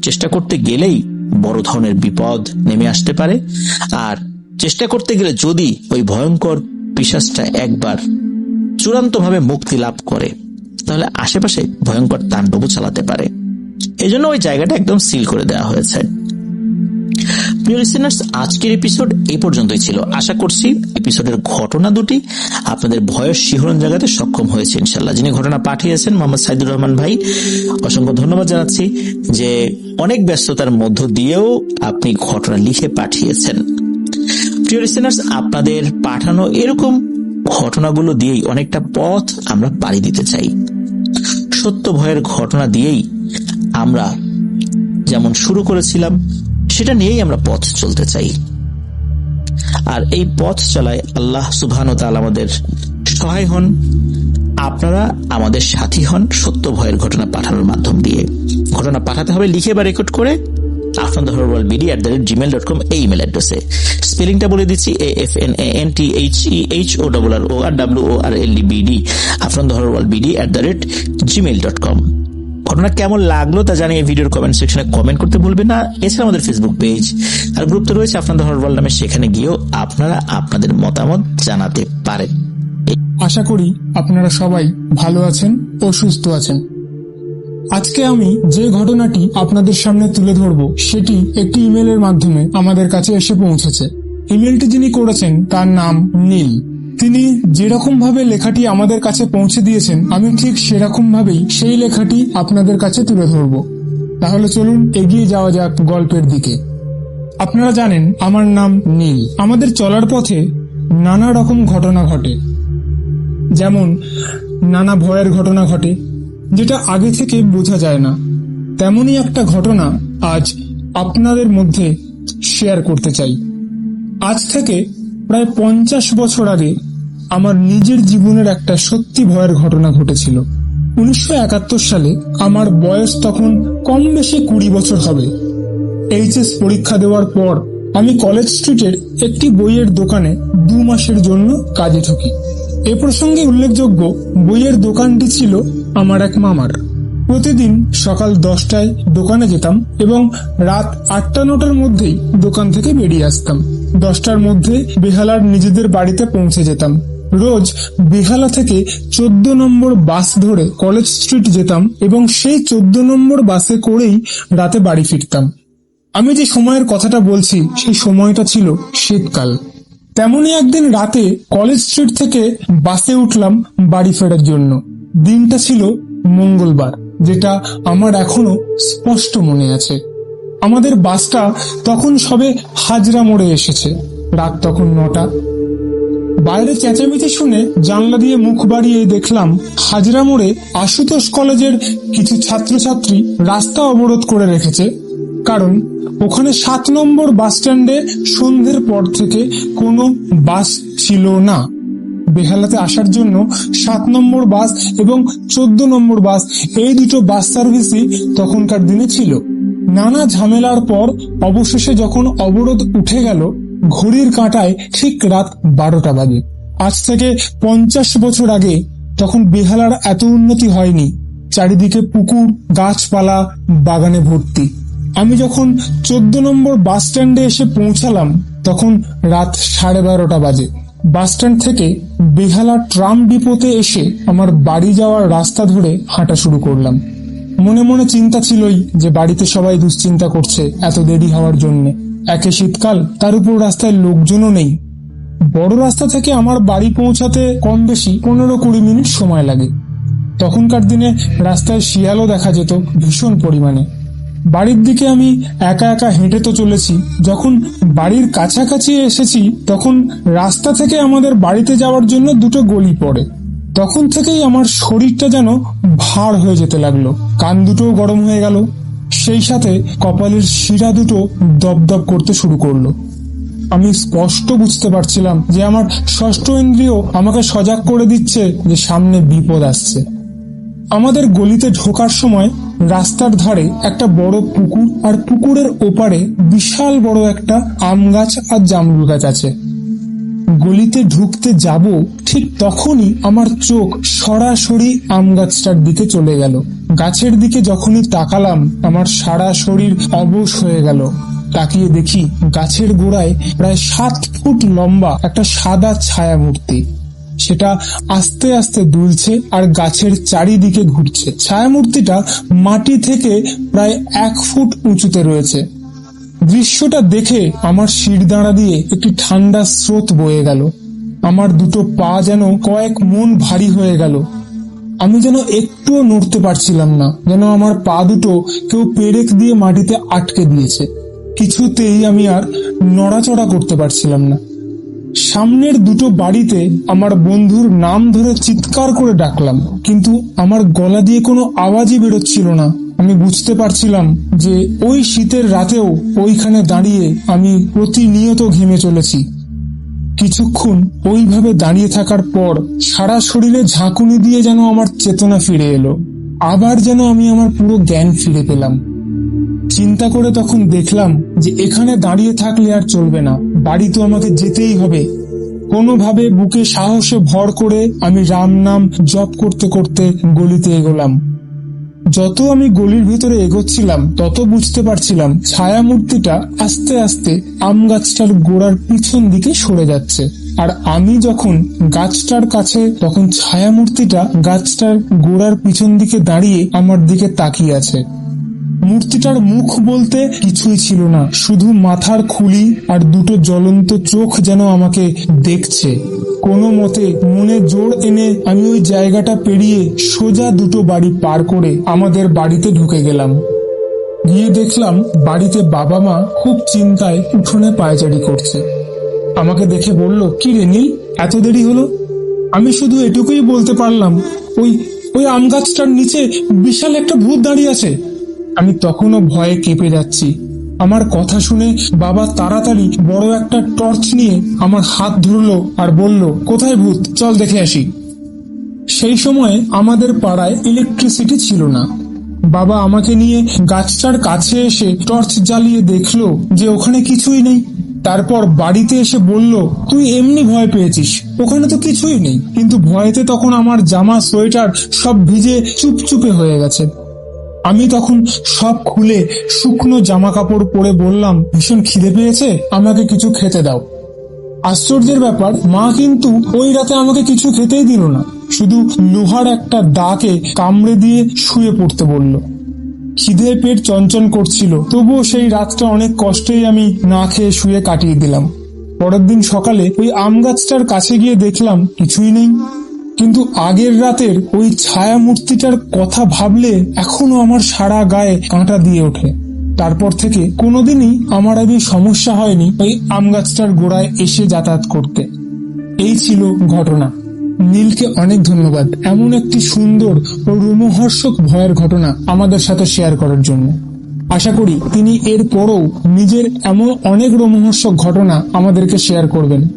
চেষ্টা করতে গেলেই বড় ধরনের বিপদ নেমে আসতে পারে। আর চেষ্টা করতে গেলে যদি ওই ভয়ঙ্কর পিশাচটা একবার চূড়ান্তভাবে মুক্তি লাভ করে, তাহলে আশেপাশে ভয়ঙ্কর তাণ্ডবও চালাতে পারে। এজন্য ওই জায়গাটা একদম সিল করে দেওয়া হয়েছে। প্রিয় লিসেনার্স, আজকের এপিসোড এই পর্যন্তই ছিল। আশা করছি এপিসোডের ঘটনা দুটি আপনাদের ভয়ের শিহরণ জাগাতে সক্ষম হয়েছে ইনশাল্লাহ। যিনি ঘটনা পাঠিয়েছেন মোহাম্মদ সাইদুর রহমান ভাই, অসংখ্য ধন্যবাদ জানাচ্ছি যে অনেক ব্যস্ততার মধ্য দিয়েও আপনি ঘটনা লিখে পাঠিয়েছেন। প্রিয় লিসেনার্স, আপনাদের পাঠানো এরকম ঘটনাগুলো দিয়েই অনেকটা পথ আমরা পাড়ি দিতে চাই। সত্য ভয়ের ঘটনা দিয়েই আমরা যেমন শুরু করেছিলাম, সেটা নিয়েই আমরা পথ চলতে চাই। আর এই পথ চলায় আল্লাহ সুবহানাহু ওয়া তাআলা আমাদের সহায় হন। আপনারা আমাদের সাথী হন সত্য ভয়ের ঘটনা পাঠানোর মাধ্যম দিয়ে। ঘটনা পাঠাতে হবে লিখে বা রেকর্ড করে afnanthehorworldbd@gmail.com এই ইমেল অ্যাড্রেসে। স্পেলিংটা বলে দিচ্ছি, AFNANTHEHORWORLDBD afnanthehorworldbd@gmail.com। ঘটনা কেমন লাগলো তা জানিয়ে ভিডিওর কমেন্ট সেকশনে কমেন্ট করতে ভুলবেন না। এছাড়া আমাদের ফেসবুক পেজ আর গ্রুপ তো রয়েছে আফনান দ্য হরর ওয়ার্ল্ড নামে, সেখানে গিয়েও আপনারা আপনাদের মতামত জানাতে পারেন। আশা করি আপনারা সবাই ভালো আছেন ও সুস্থ আছেন। আজকে আমি যে ঘটনাটি আপনাদের সামনে তুলে ধরব সেটি একটি ইমেলের মাধ্যমে আমাদের কাছে এসে পৌঁছেছে। ইমেলটি যিনি করেছেন তার নাম নীল। তিনি যেরকম ভাবে লেখাটি আমাদের কাছে পৌঁছে দিয়েছেন আমি ঠিক সেরকম ভাবেই সেই লেখাটি আপনাদের কাছে তুলে ধরব। তাহলে চলুন এগিয়ে যাওয়া যাক গল্পের দিকে। আপনারা জানেন আমার নাম নীল। আমাদের চলার পথে নানা রকম ঘটনা ঘটে, যেমন নানা ভয়ের ঘটনা ঘটে যেটা আগে থেকে বোঝা যায় না। তেমনই একটা ঘটনা আজ আপনাদের মধ্যে শেয়ার করতে চাই। আজ থেকে প্রায় 50 বছর আগে আমার নিজের জীবনের একটা সত্যি ভয়ের ঘটনা ঘটেছিল। 1971 সালে আমার বয়স তখন কম বেশি 20 বছর হবে। এইচএস পরীক্ষা দেওয়ার পর আমি কলেজ স্ট্রিটের একটি বইয়ের দোকানে 2 মাসের জন্য কাজে ঢুকি। এ প্রসঙ্গে উল্লেখযোগ্য, বইয়ের দোকানটি ছিল আমার এক মামার। প্রতিদিন সকাল 10টায় দোকানে যেতাম এবং রাত 8টা-9টার মধ্যেই দোকান থেকে বেরিয়ে আসতাম। 10টার মধ্যে বেহালার নিজেদের বাড়িতে পৌঁছে যেতাম। রোজ বেহালা থেকে 14 নম্বর বাস ধরে কলেজ স্ট্রিট যেতাম এবং সেই 14 নম্বর বাসে করেই রাতে বাড়ি ফিরতাম। আমি যে সময়ের কথাটা বলছি সেই সময়টা ছিল শীতকাল। তেমনই একদিন রাতে কলেজ স্ট্রিট থেকে বাসে উঠলাম বাড়ি ফেরার জন্য। দিনটা ছিল মঙ্গলবার, যেটা আমার এখনো স্পষ্ট মনে আছে। আমাদের বাসটা তখন সবে হাজরা মোড়ে এসেছে। রাত তখন 9টা। বাইরে চেঁচামেচি শুনে জানলা দিয়ে মুখ বাড়িয়ে দেখলাম হাজরা মোড়ে আশুতোষ কলেজের কিছু ছাত্রছাত্রী রাস্তা অবরোধ করে রেখেছে, কারণ ওখানে 7 নম্বর বাস স্ট্যান্ডে সন্ধ্যের পর থেকে কোনো বাস ছিল না। বেহালাতে আসার জন্য 7 নম্বর বাস এবং 14 নম্বর বাস, এই দুটো বাস সার্ভিসই তখনকার দিনে ছিল। নানা ঝামেলার পর অবশেষে যখন অবরোধ উঠে গেল, ঘড়ির কাঁটায় ঠিক রাত 12টা বাজে। আজ থেকে 50 বছর আগে তখন বেহালার এত উন্নতি হয়নি। চারিদিকে পুকুর, গাছপালা, বাগানে ভর্তি। আমি যখন 14 নম্বর বাস স্ট্যান্ডে এসে পৌঁছালাম তখন রাত 12:30 বাজে। বাস স্ট্যান্ড থেকে বেহালা ট্রাম ডিপোতে এসে আমার বাড়ি যাওয়ার রাস্তা ধরে হাঁটা শুরু করলাম। মনে মনে চিন্তা ছিলই যে বাড়িতে সবাই দুশ্চিন্তা করছে এত দেরি হওয়ার জন্য। একে শীতকাল, তার উপর রাস্তায় লোকজনও নেই। বড় রাস্তা থেকে আমার বাড়ি পৌঁছাতে কম বেশি 15-20 মিনিট সময় লাগে। তখনকার দিনে রাস্তায় শিয়ালও দেখা যেত ভীষণ পরিমাণে। বাড়ির দিকে আমি একা একা হেঁটে তো চলেছি। যখন বাড়ির কাছাকাছি এসেছি তখন রাস্তা থেকে আমাদের বাড়িতে যাওয়ার জন্য 2টো গলি পড়ে। তখন থেকেই আমার শরীরটা যেন ভার হয়ে যেতে লাগলো, কান দুটোও গরম হয়ে গেল, সেই সাথে কপালের শিরা দুটো দপদপ করতে শুরু করলো। আমি স্পষ্ট বুঝতে পারছিলাম যে আমার ষষ্ঠ ইন্দ্রিয় আমাকে সজাগ করে দিচ্ছে যে সামনে বিপদ আসছে। আমাদের গলিতে ঢোকার সময় রাস্তার ধারে একটা বড় পুকুর, আর পুকুরের ওপারে বিশাল বড় একটা আম গাছ আর জামরুল গাছ আছে। গলিতে ঢুকতে যাব ঠিক তখনই আমার চোখ সরাসরি আম গাছটার দিকে চলে গেল। গাছের দিকে যখনই তাকালাম আমার সারা শরীর অবশ হয়ে গেল। তাকিয়ে দেখি গাছের গোড়ায় প্রায় 7 ফুট লম্বা একটা সাদা ছায়া মূর্তি। সেটা আস্তে আস্তে দুলছে আর গাছের চারিদিকে ঘুরছে। ছায়ামূর্তিটা মাটি থেকে প্রায় 1 ফুট উঁচুতে রয়েছে। দৃশ্যটা দেখে আমার শিরদাঁড়া দিয়ে একটি ঠান্ডা স্রোত বয়ে গেল। আমার 2টো পা যেন কয়েক মণ ভারী হয়ে গেল। আমি যেন একটুও নড়তে পারছিলাম না, যেন আমার পা দুটো কেউ পেরেক দিয়ে মাটিতে আটকে দিয়েছে। কিছুতেই আমি আর নড়াচড়া করতে পারছিলাম না। সামনের 2টো বাড়িতে আমার বন্ধুর নাম ধরে চিৎকার করে ডাকলাম, কিন্তু আমার গলা দিয়ে কোনো আওয়াজই বেরোচ্ছিল না। আমি বুঝতে পারছিলাম যে ওই শীতের রাতেও ওইখানে দাঁড়িয়ে আমি প্রতিনিয়ত ঘেমে চলেছি। কিছুক্ষণ ওইভাবে দাঁড়িয়ে থাকার পর সারা শরীরে ঝাঁকুনি দিয়ে যেন আমার চেতনা ফিরে এলো। আবার যেন আমি আমার পুরো জ্ঞান ফিরে পেলাম। চিন্তা করে তখন দেখলাম যে এখানে দাঁড়িয়ে থাকলে আর চলবে না, বাড়ি তো আমাকে যেতেই হবে। কোনোভাবে বুকে সাহসে ভর করে আমি রাম নাম জপ করতে করতে গলিতে এগোলাম। যত আমি গলির ভিতরে এগোচ্ছিলাম তত বুঝতে পারছিলাম ছায়া মূর্তিটা আস্তে আস্তে আম গাছটার গোড়ার পিছন দিকে সরে যাচ্ছে। আর আমি যখন গাছটার কাছে, তখন ছায়ামূর্তিটা গাছটার গোড়ার পিছন দিকে দাঁড়িয়ে আমার দিকে তাকিয়ে আছে। মূর্তিটার মুখ বলতে কিছুই ছিল না, শুধু মাথার খুলি আর দুটো জ্বলন্ত চোখ যেন আমাকে দেখছে। কোনো মতে মনে জোর এনে আমি ওই জায়গাটা পেরিয়ে সোজা দুটো বাড়ি পার করে আমাদের বাড়িতে ঢুকে গেলাম। গিয়ে দেখলাম বাড়িতে বাবা মা খুব চিন্তায় উঠোনে পায়চারি করছে। আমাকে দেখে বলল, কি রে নীল, এত দেরি হলো? আমি শুধু এটুকুই বলতে পারলাম, ওই আম গাছটার নিচে বিশাল একটা ভূত দাঁড়িয়ে আছে। আমি তখনও ভয়ে কেঁপে যাচ্ছি। আমার কথা শুনে বাবা তাড়াতাড়ি বড় একটা টর্চ নিয়ে আমার হাত ধরলো আর বলল, কোথায় ভূত, চল দেখে আসি। সেই সময় আমাদের পাড়ায় ইলেকট্রিসিটি ছিল না। বাবা আমাকে নিয়ে গাছটার কাছে এসে টর্চ জ্বালিয়ে দেখলো যে ওখানে কিছুই নেই। তারপর বাড়িতে এসে বলল, তুই এমনি ভয় পেয়েছিস, ওখানে তো কিছুই নেই। কিন্তু ভয়েতে তখন আমার জামা সোয়েটার সব ভিজে চুপচুপে হয়ে গেছে। আমি তখন সব খুলে শুকনো জামা কাপড় পরে বললাম, ভীষণ খিদে পেয়েছে, আমাকে কিছু খেতে দাও। আশ্চর্যের ব্যাপার, মা কিন্তু ওই রাতে আমাকে কিছু খেতেই দিল না, শুধু লোহার একটা দাকে কামড়ে দিয়ে শুয়ে পড়তে বলল। খিদে পেট চঞ্চল করছিল, তবুও সেই রাতটা অনেক কষ্টেই আমি না খেয়ে শুয়ে কাটিয়ে দিলাম। পরের দিন সকালে ওই আম গাছটার কাছে গিয়ে দেখলাম কিছুই নেই। কিন্তু আগের রাতের ওই ছায়া মূর্তিটার কথা ভাবলে এখনো আমার সারা গায়ে কাঁটা দিয়ে ওঠে। তারপর থেকে কোনোদিনই আমার আগে সমস্যা হয়নি ওই আম গাছটার গোড়ায় এসে যাতায়াত করতে। এই ছিল ঘটনা। নীলকে অনেক ধন্যবাদ এমন একটি সুন্দর ও রোমহর্ষক ভয়ের ঘটনা আমাদের সাথে শেয়ার করার জন্য। আশা করি তিনি এর পরও নিজের এমন অনেক রোমহর্ষক ঘটনা আমাদেরকে শেয়ার করবেন।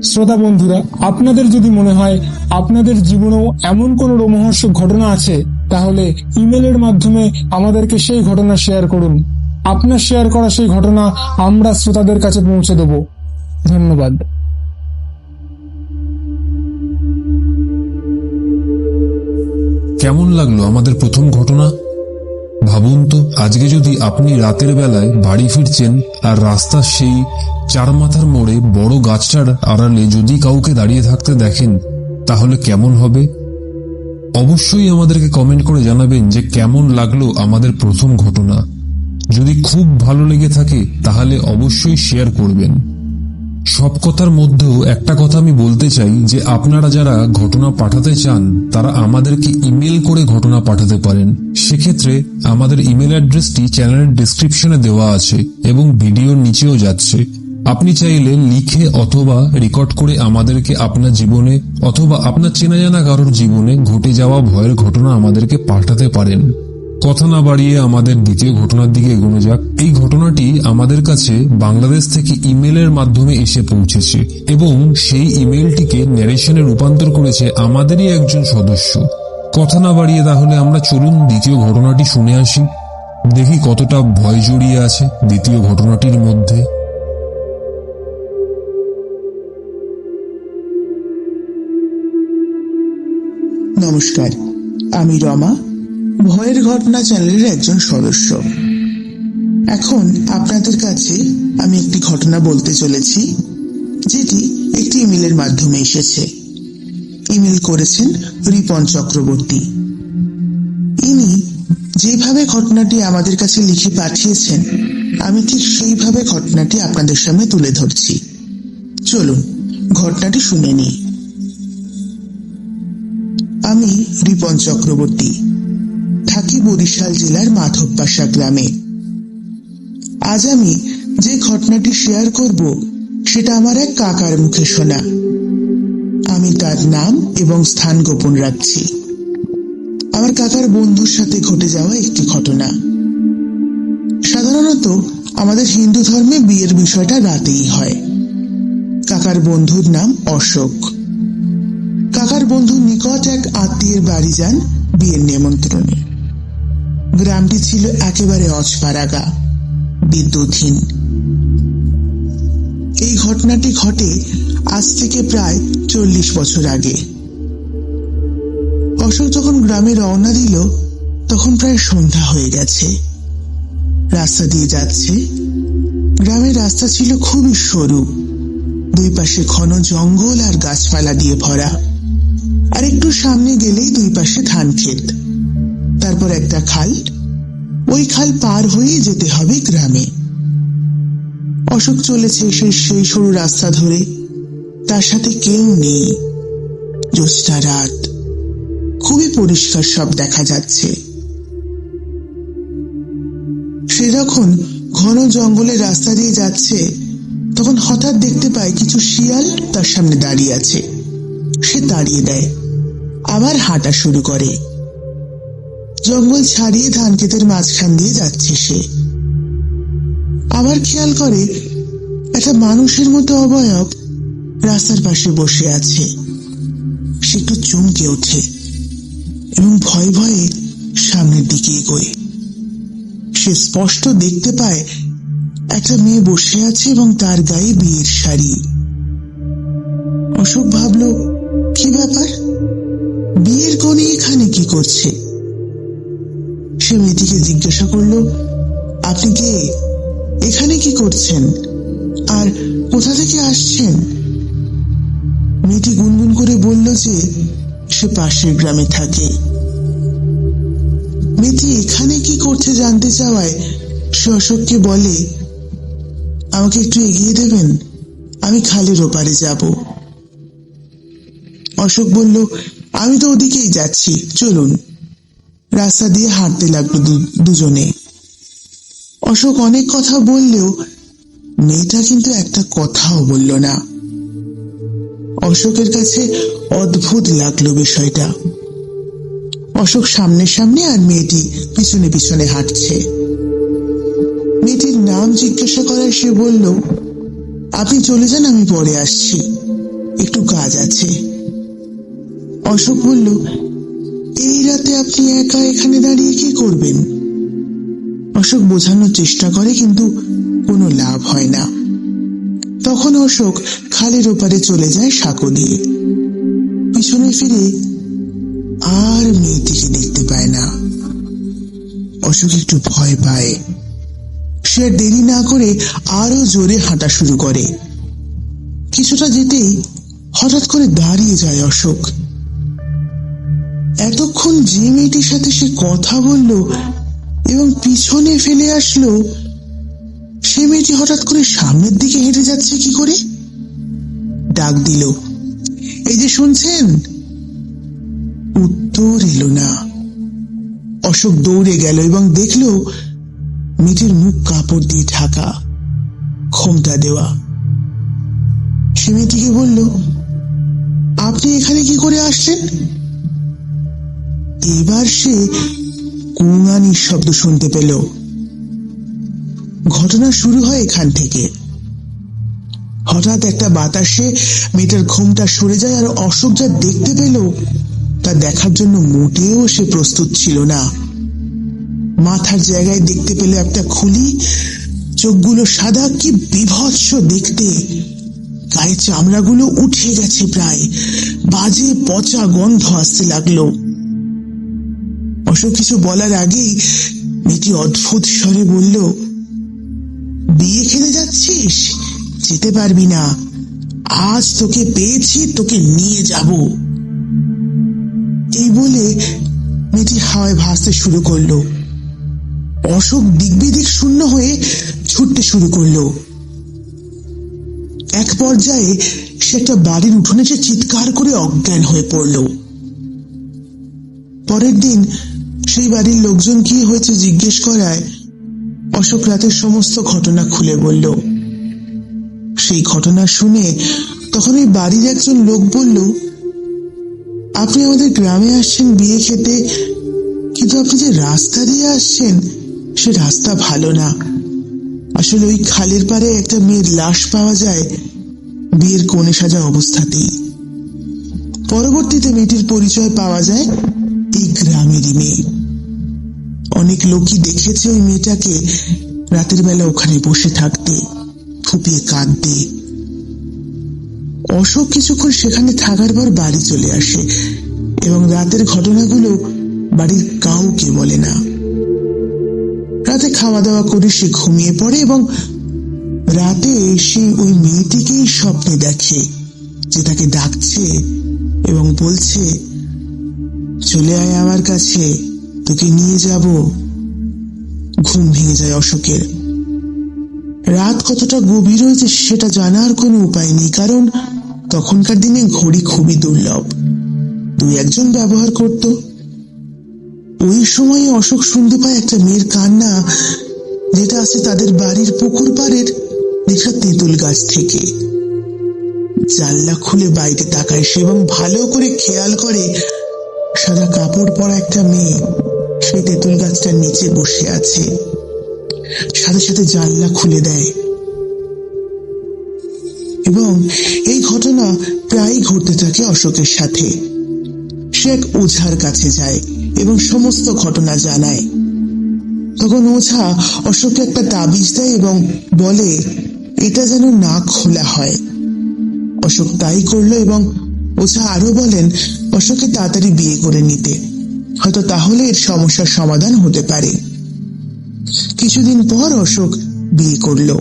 শ্রোতা বন্ধুরা, আপনাদের যদি মনে হয় আপনাদের জীবনেও এমন কোন রোমহর্ষক ঘটনা আছে, তাহলে ইমেলের মাধ্যমে আমাদেরকে সেই ঘটনা শেয়ার করুন। আপনার শেয়ার করা সেই ঘটনা আমরা শ্রোতাদের কাছে পৌঁছে দেব। ধন্যবাদ। কেমন লাগলো আমাদের প্রথম ঘটনা? ভাবুন তো, আজকে যদি আপনি রাতের বেলায় বাড়ি ফিরছেন আর রাস্তার সেই চার মাথার মোড়ে বড় গাছটার আড়ালে যদি কাউকে দাঁড়িয়ে থাকতে দেখেন, তাহলে কেমন হবে? অবশ্যই আমাদেরকে কমেন্ট করে জানাবেন যে কেমন লাগলো আমাদের প্রথম ঘটনা। যদি খুব ভালো লেগে থাকে তাহলে অবশ্যই শেয়ার করবেন। সব কথার মধ্যেও একটা কথা আমি বলতে চাই যে আপনারা যারা ঘটনা পাঠাতে চান তারা আমাদেরকে ইমেল করে ঘটনা পাঠাতে পারেন। সেক্ষেত্রে আমাদের ইমেল অ্যাড্রেসটি চ্যানেলের ডেসক্রিপশনে দেওয়া আছে এবং ভিডিওর নিচেও যাচ্ছে। আপনি চাইলে লিখে অথবা রেকর্ড করে আমাদেরকে আপনার জীবনে অথবা আপনার চেনা জানা কারোর জীবনে ঘটে যাওয়া ভয়ের ঘটনা আমাদেরকে পাঠাতে পারেন। কথা না বাড়িয়ে আমাদের দ্বিতীয় ঘটনার দিকে এগোনো যাক। এই ঘটনাটি আমাদের কাছে বাংলাদেশ থেকে ইমেলের মাধ্যমে এসে পৌঁছেছে এবং সেই ইমেলটিকে ন্যারেশনে রূপান্তর করেছে আমাদেরই একজন সদস্য। কথা না বাড়িয়ে তাহলে আমরা চলুন দ্বিতীয় ঘটনাটি শুনে আসি, দেখি কতটা ভয় জড়িয়ে আছে দ্বিতীয় ঘটনাটির মধ্যে। নমস্কার, আমি রমা, ভয়ের ঘটনা চ্যানেলের একজন সদস্য। এখন আপনাদের কাছে আমি একটি ঘটনা বলতে চলেছি, যেটি একটি ইমেলের মাধ্যমে এসেছে। ইমেল করেছেন রিপন চক্রবর্তী। ইনি যেভাবে ঘটনাটি আমাদের কাছে লিখে পাঠিয়েছেন, আমি ঠিক সেইভাবে ঘটনাটি আপনাদের সামনে তুলে ধরছি। চলুন ঘটনাটি শুনে নিই। আমি রিপন চক্রবর্তী, থাকি বরিশাল জেলার মাধবপাশা গ্রামে। আজ আমি যে ঘটনাটি শেয়ার করব সেটা আমার এক কাকার মুখে শোনা। আমি তার নাম এবং স্থান গোপন রাখছি। আমার কাকার বন্ধুর সাথে ঘটে যাওয়া একটি ঘটনা। সাধারণত আমাদের হিন্দু ধর্মে বিয়ের বিষয়টা রাতেই হয়। কাকার বন্ধুর নাম অশোক। কাকার বন্ধুর নিকট এক আত্মীয়ের বাড়ি যান বিয়ের নিমন্ত্রণে। গ্রামটি ছিল একেবারে অজপাড়াগা, বিদ্যুৎহীন। এই ঘটনাটি ঘটে আজ থেকে প্রায় 40 বছর আগে। অশোক যখন গ্রামে রওনা দিল তখন প্রায় সন্ধ্যা হয়ে গেছে। রাস্তা দিয়ে যাচ্ছে। গ্রামের রাস্তা ছিল খুবই সরু, দুই পাশে ঘন জঙ্গল আর গাছপালা দিয়ে ভরা। আর একটু সামনে গেলেই দুই পাশে ধান ক্ষেত, তারপর একটা খাল। ওই খাল পার হয়ে যেতে হবে গ্রামে। অশোক চলেছে সেই সরু রাস্তা ধরে। তার সাথে কেউ নেই। জ্যোৎস্না রাত, খুবই পরিষ্কার সব দেখা যাচ্ছে। সে যখন ঘন জঙ্গলের রাস্তা দিয়ে যাচ্ছে, তখন হঠাৎ দেখতে পায় কিছু শিয়াল তার সামনে দাঁড়িয়ে আছে। সে দাঁড়িয়ে দেয়, আবার হাঁটা শুরু করে। জঙ্গল ছাড়িয়ে ধান ক্ষেতের মাঝখান দিয়ে যাচ্ছে সে। আবার খেয়াল করে একটা মানুষের মতো অবয়ব রাস্তার পাশে বসে আছে। সে একটু চমকে ওঠে এবং ভয়ে ভয়ে সামনের দিকে এগোয়। সে স্পষ্ট দেখতে পায় একটা মেয়ে বসে আছে এবং তার গায়ে বিয়ের শাড়ি। অশোক ভাবল, কি ব্যাপার, বিয়ের কনে এখানে কি করছে? সে মেয়েটিকে জিজ্ঞাসা করল, আপনি কে? এখানে কি করছেন? আর কোথা থেকে আসছেন? মেয়েটি গুনগুন করে বলল যে সে পাশের গ্রামে থাকে। মেয়েটি এখানে কি করছে জানতে চাওয়ায় সে অশোককে বলে, আমাকে একটু এগিয়ে দেবেন, আমি খালের ওপারে যাব। অশোক বলল, আমি তো ওদিকেই যাচ্ছি, চলুন। রাস্তা দিয়ে হাঁটতে লাগলো দুজনে। অশোক অনেক কথা বললেও মেয়েটা কিন্তু একটা কথাও বলল না। অশোকের কাছে অদ্ভুত লাগলো বিষয়টা। অশোক সামনে সামনে আর মেয়েটি পিছনে পিছনে হাঁটছে। মেয়েটির নাম জিজ্ঞাসা করায় সে বলল, আপনি চলে যান, আমি পরে আসছি, একটু কাজ আছে। অশোক বলল, এই রাতে আপনি একা এখানে দাঁড়িয়ে কি করবেন? অশোক বোঝানোর চেষ্টা করে, কিন্তু কোনো লাভ হয় না। তখন অশোক খালের ওপারে চলে যায় সাঁকো দিয়ে। পিছনে ফিরে আর মেয়েটিকে দেখতে পায় না। অশোক একটু ভয় পায়। সে দেরি না করে আরো জোরে হাঁটা শুরু করে। কিছুটা যেতেই হঠাৎ করে দাঁড়িয়ে যায় অশোক। এতক্ষণ যে মেয়েটির সাথে সে কথা বলল এবং পিছনে ফেলে আসলো, সে মেয়েটি হঠাৎ করে সামনের দিকে হেঁটে যাচ্ছে কি করে? ডাক দিল, এই যে শুনছেন? উত্তর এলো না। অশোক দৌড়ে গেল এবং দেখল মেয়েটির মুখ কাপড় দিয়ে ঢাকা, ঘোমটা দেওয়া। সে মেয়েটিকে বলল, আপনি এখানে কি করে আসছেন? এবার সে কুঙানির শব্দ শুনতে পেল। ঘটনা শুরু হয় এখান থেকে। হঠাৎ একটা বাতাসে মেয়েটার ঘোমটা সরে যায়, আর অশোক যা দেখতে পেল তা দেখার জন্য মোটেও সে প্রস্তুত ছিল না। মাথার জায়গায় দেখতে পেল একটা খুলি, চোখগুলো সাদা, কি বিভৎস দেখতে। গায়ে চামড়াগুলো উঠে গেছে প্রায়, বাজে পচা গন্ধ আসতে লাগলো। অশোক কিছু বলার আগেই মেয়েটি অদ্ভুত স্বরে বলল, বিয়ে খেতে যাচ্ছিস? যেতে পারবি না, আজ তোকে পেয়েছি, তোকে নিয়ে যাব। এই বলে মেয়েটি হাওয়ায় ভাসতে শুরু করলো। অশোক দিগ্বিদিক শূন্য হয়ে ছুটতে শুরু করলো। এক পর্যায়ে সে একটা বাড়ির উঠোনে সে চিৎকার করে অজ্ঞান হয়ে পড়ল। পরের দিন সেই বাড়ির লোকজন কি হয়েছে জিজ্ঞেস করায় অশোক রাতের সমস্ত ঘটনা খুলে বলল। সেই ঘটনা শুনে তখন ওই বাড়ির একজন লোক বলল, আপনি আমাদের গ্রামে আসছেন বিয়ে খেতে, কিন্তু আপনি যে রাস্তা দিয়ে আসছেন সে রাস্তা ভালো না। আসলে ওই খালের পাড়ে একটা মেয়ের লাশ পাওয়া যায় বিয়ের কনে সাজা অবস্থাতেই। পরবর্তীতে মেয়েটির পরিচয় পাওয়া যায় এই গ্রামেরই মেয়ে। অনেক লোকই দেখেছে ওই মেয়েটাকে রাতের বেলা ওখানে বসে থাকতে, ফুপিয়ে কাঁদতে। অশোক কিছুক্ষণ সেখানে থাকার পর বাড়ি চলে আসে এবং রাতের ঘটনাগুলো বাড়ির কাউকে বলে না। রাতে খাওয়া দাওয়া করে সে ঘুমিয়ে পড়ে এবং রাতে সে ওই মেয়েটিকেই স্বপ্নে দেখে যে তাকে ডাকছে এবং বলছে, চলে আয় আমার কাছে, তোকে নিয়ে যাব। ঘুম ভেঙে যায় অশোকের। রাত কতটা গভীর হয়েছে সেটা জানার কোনো উপায় নেই, কারণ তখনকার দিনে ঘড়ি খুবই দুর্লভ, 2-1 ব্যবহার করত। ওই সময় অশোক শুনতে পায় একটা মেয়ের কান্না, যেটা আসে তাদের বাড়ির পুকুর পাড়ের দেখা তেঁতুল গাছ থেকে। জানলা খুলে বাইরে তাকায় সে এবং ভালো করে খেয়াল করে সাদা কাপড় পরা একটা মেয়ে সেই তেঁতুল গাছটার নিচে বসে আছে। সাথে সাথে জানলা খুলে দেয় এবং এই ঘটনা প্রায় ঘটতে থাকে অশোকের সাথে। সে এক ওঝার কাছে যায় এবং সমস্ত ঘটনা জানায়। তখন ওঝা অশোককে একটা তাবিজ দেয় এবং বলে এটা যেন না খোলা হয়। অশোক তাই করলো এবং ওঝা আরো বলেন অশোককে তাড়াতাড়ি বিয়ে করে নিতে, হয়তো তাহলে এর সমস্যার সমাধান হতে পারে। কিছুদিন পর অশোক বিয়ে করলো।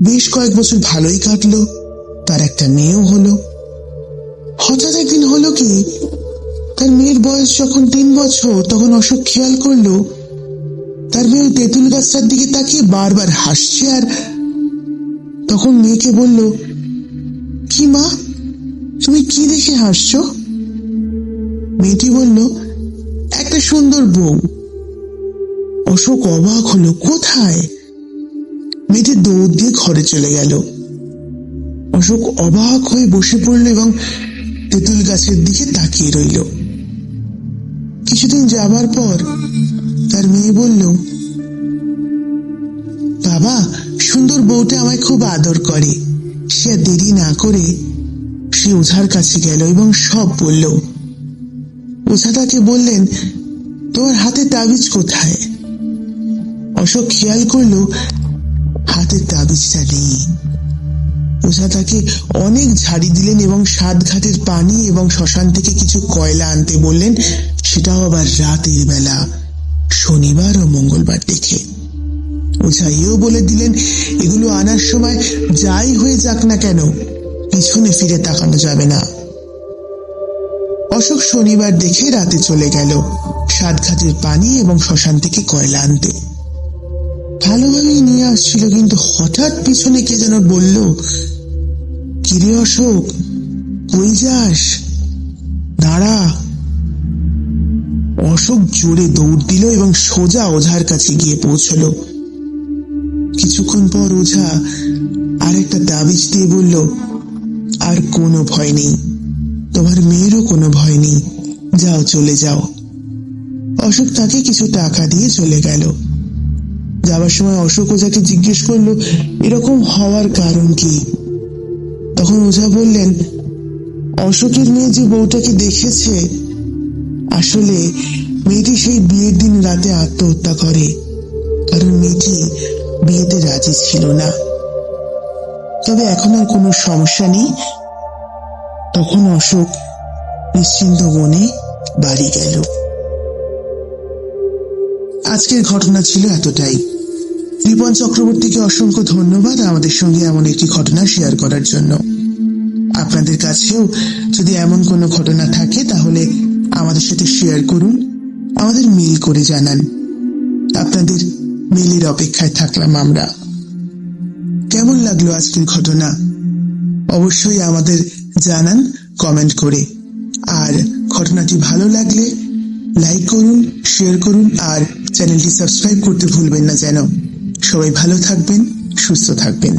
বেশ কয়েক বছর ভালোই কাটলো, তার একটা মেয়েও হলো। হঠাৎ একদিন হলো কি, তার মেয়ের বয়স যখন 3 বছর, তখন অশোক খেয়াল করলো তার মেয়ে তেঁতুল গাছটার দিকে তাকিয়ে বারবার হাসছে। আর তখন মেয়েকে বলল, কি মা, তুমি কি দেখে হাসছো? মেয়েটি বলল, একটা সুন্দর বউ। অশোক অবাক হলো, কোথায়? মেয়েটি দৌড় দিয়ে ঘরে চলে গেল। অশোক অবাক হয়ে বসে পড়ল এবং তেঁতুল গাছের দিকে তাকিয়ে রইল। কিছুদিন যাবার পর তার মেয়ে বলল, বাবা, সুন্দর বউটা আমায় খুব আদর করে। সে দেরি না করে সে ওঝার কাছে গেল এবং সব বলল। ওঝা তাকে বললেন, তোমার হাতে তাবিজ কোথায়? অশোক খেয়াল করলো হাতের তাবিজটা নেই। ওঝা তাকে অনেক ঝাড়ি দিলেন এবং 7 ঘাটের পানি এবং শ্মশান থেকে কিছু কয়লা আনতে বললেন, সেটাও আবার রাতের বেলা, শনিবার ও মঙ্গলবার দেখে। ওঝা এও বলে দিলেন এগুলো আনার সময় যাই হয়ে যাক না কেন পিছনে ফিরে তাকানো যাবে না। অশোক শনিবার দেখে রাতে চলে গেল 7 ঘাটের পানি এবং শ্মশান থেকে কয়লা আনতে। ভালোভাবেই নিয়ে আসছিল, কিন্তু হঠাৎ পিছনে কে যেন বলল, কিরে অশোক, কই যাস, দাঁড়া। অশোক জোরে দৌড় দিল এবং সোজা ওঝার কাছে গিয়ে পৌঁছল। কিছুক্ষণ পর ওঝা আর একটা তাবিজ দিয়ে বলল, আর কোনো ভয় নেই, তোমার মেয়েরও কোনো ভয় নেই, যাও, চলে যাও। অশোক তাকে কিছু টাকা দিয়ে চলে গেল। যাবার সময় অশোক ওঝাকে জিজ্ঞেস করলো এরকম হওয়ার কারণ কি। তখন ওঝা বললেন, অশোকের মেয়ে যে বউটাকে দেখেছে, আসলে মেয়েটি সেই বিয়ের দিন রাতে আত্মহত্যা করে, কারণ মেয়েটি বিয়েতে রাজি ছিল না। তবে এখন আর কোনো সমস্যা নেই। তখন অশোক নিশ্চিন্ত মনে বাড়ি গেল। আজকের ঘটনা ছিল এতটাই। রিপন চক্রবর্তীকে অসংখ্য ধন্যবাদ আমাদের সঙ্গে এমন একটি ঘটনা শেয়ার করার জন্য। আপনাদের কাছেও যদি এমন কোনো ঘটনা থাকে তাহলে আমাদের সাথে শেয়ার করুন, আমাদের মেইল করে জানান। আপনাদের মেইলের অপেক্ষায় থাকলাম আমরা। কেমন লাগলো আজকের ঘটনা অবশ্যই আমাদের জানান কমেন্ট করে। আর ঘটনাটি ভালো লাগলে লাইক করুন, শেয়ার করুন আর চ্যানেলটি সাবস্ক্রাইব করতে ভুলবেন না যেন। সবাই ভালো থাকবেন, সুস্থ থাকবেন।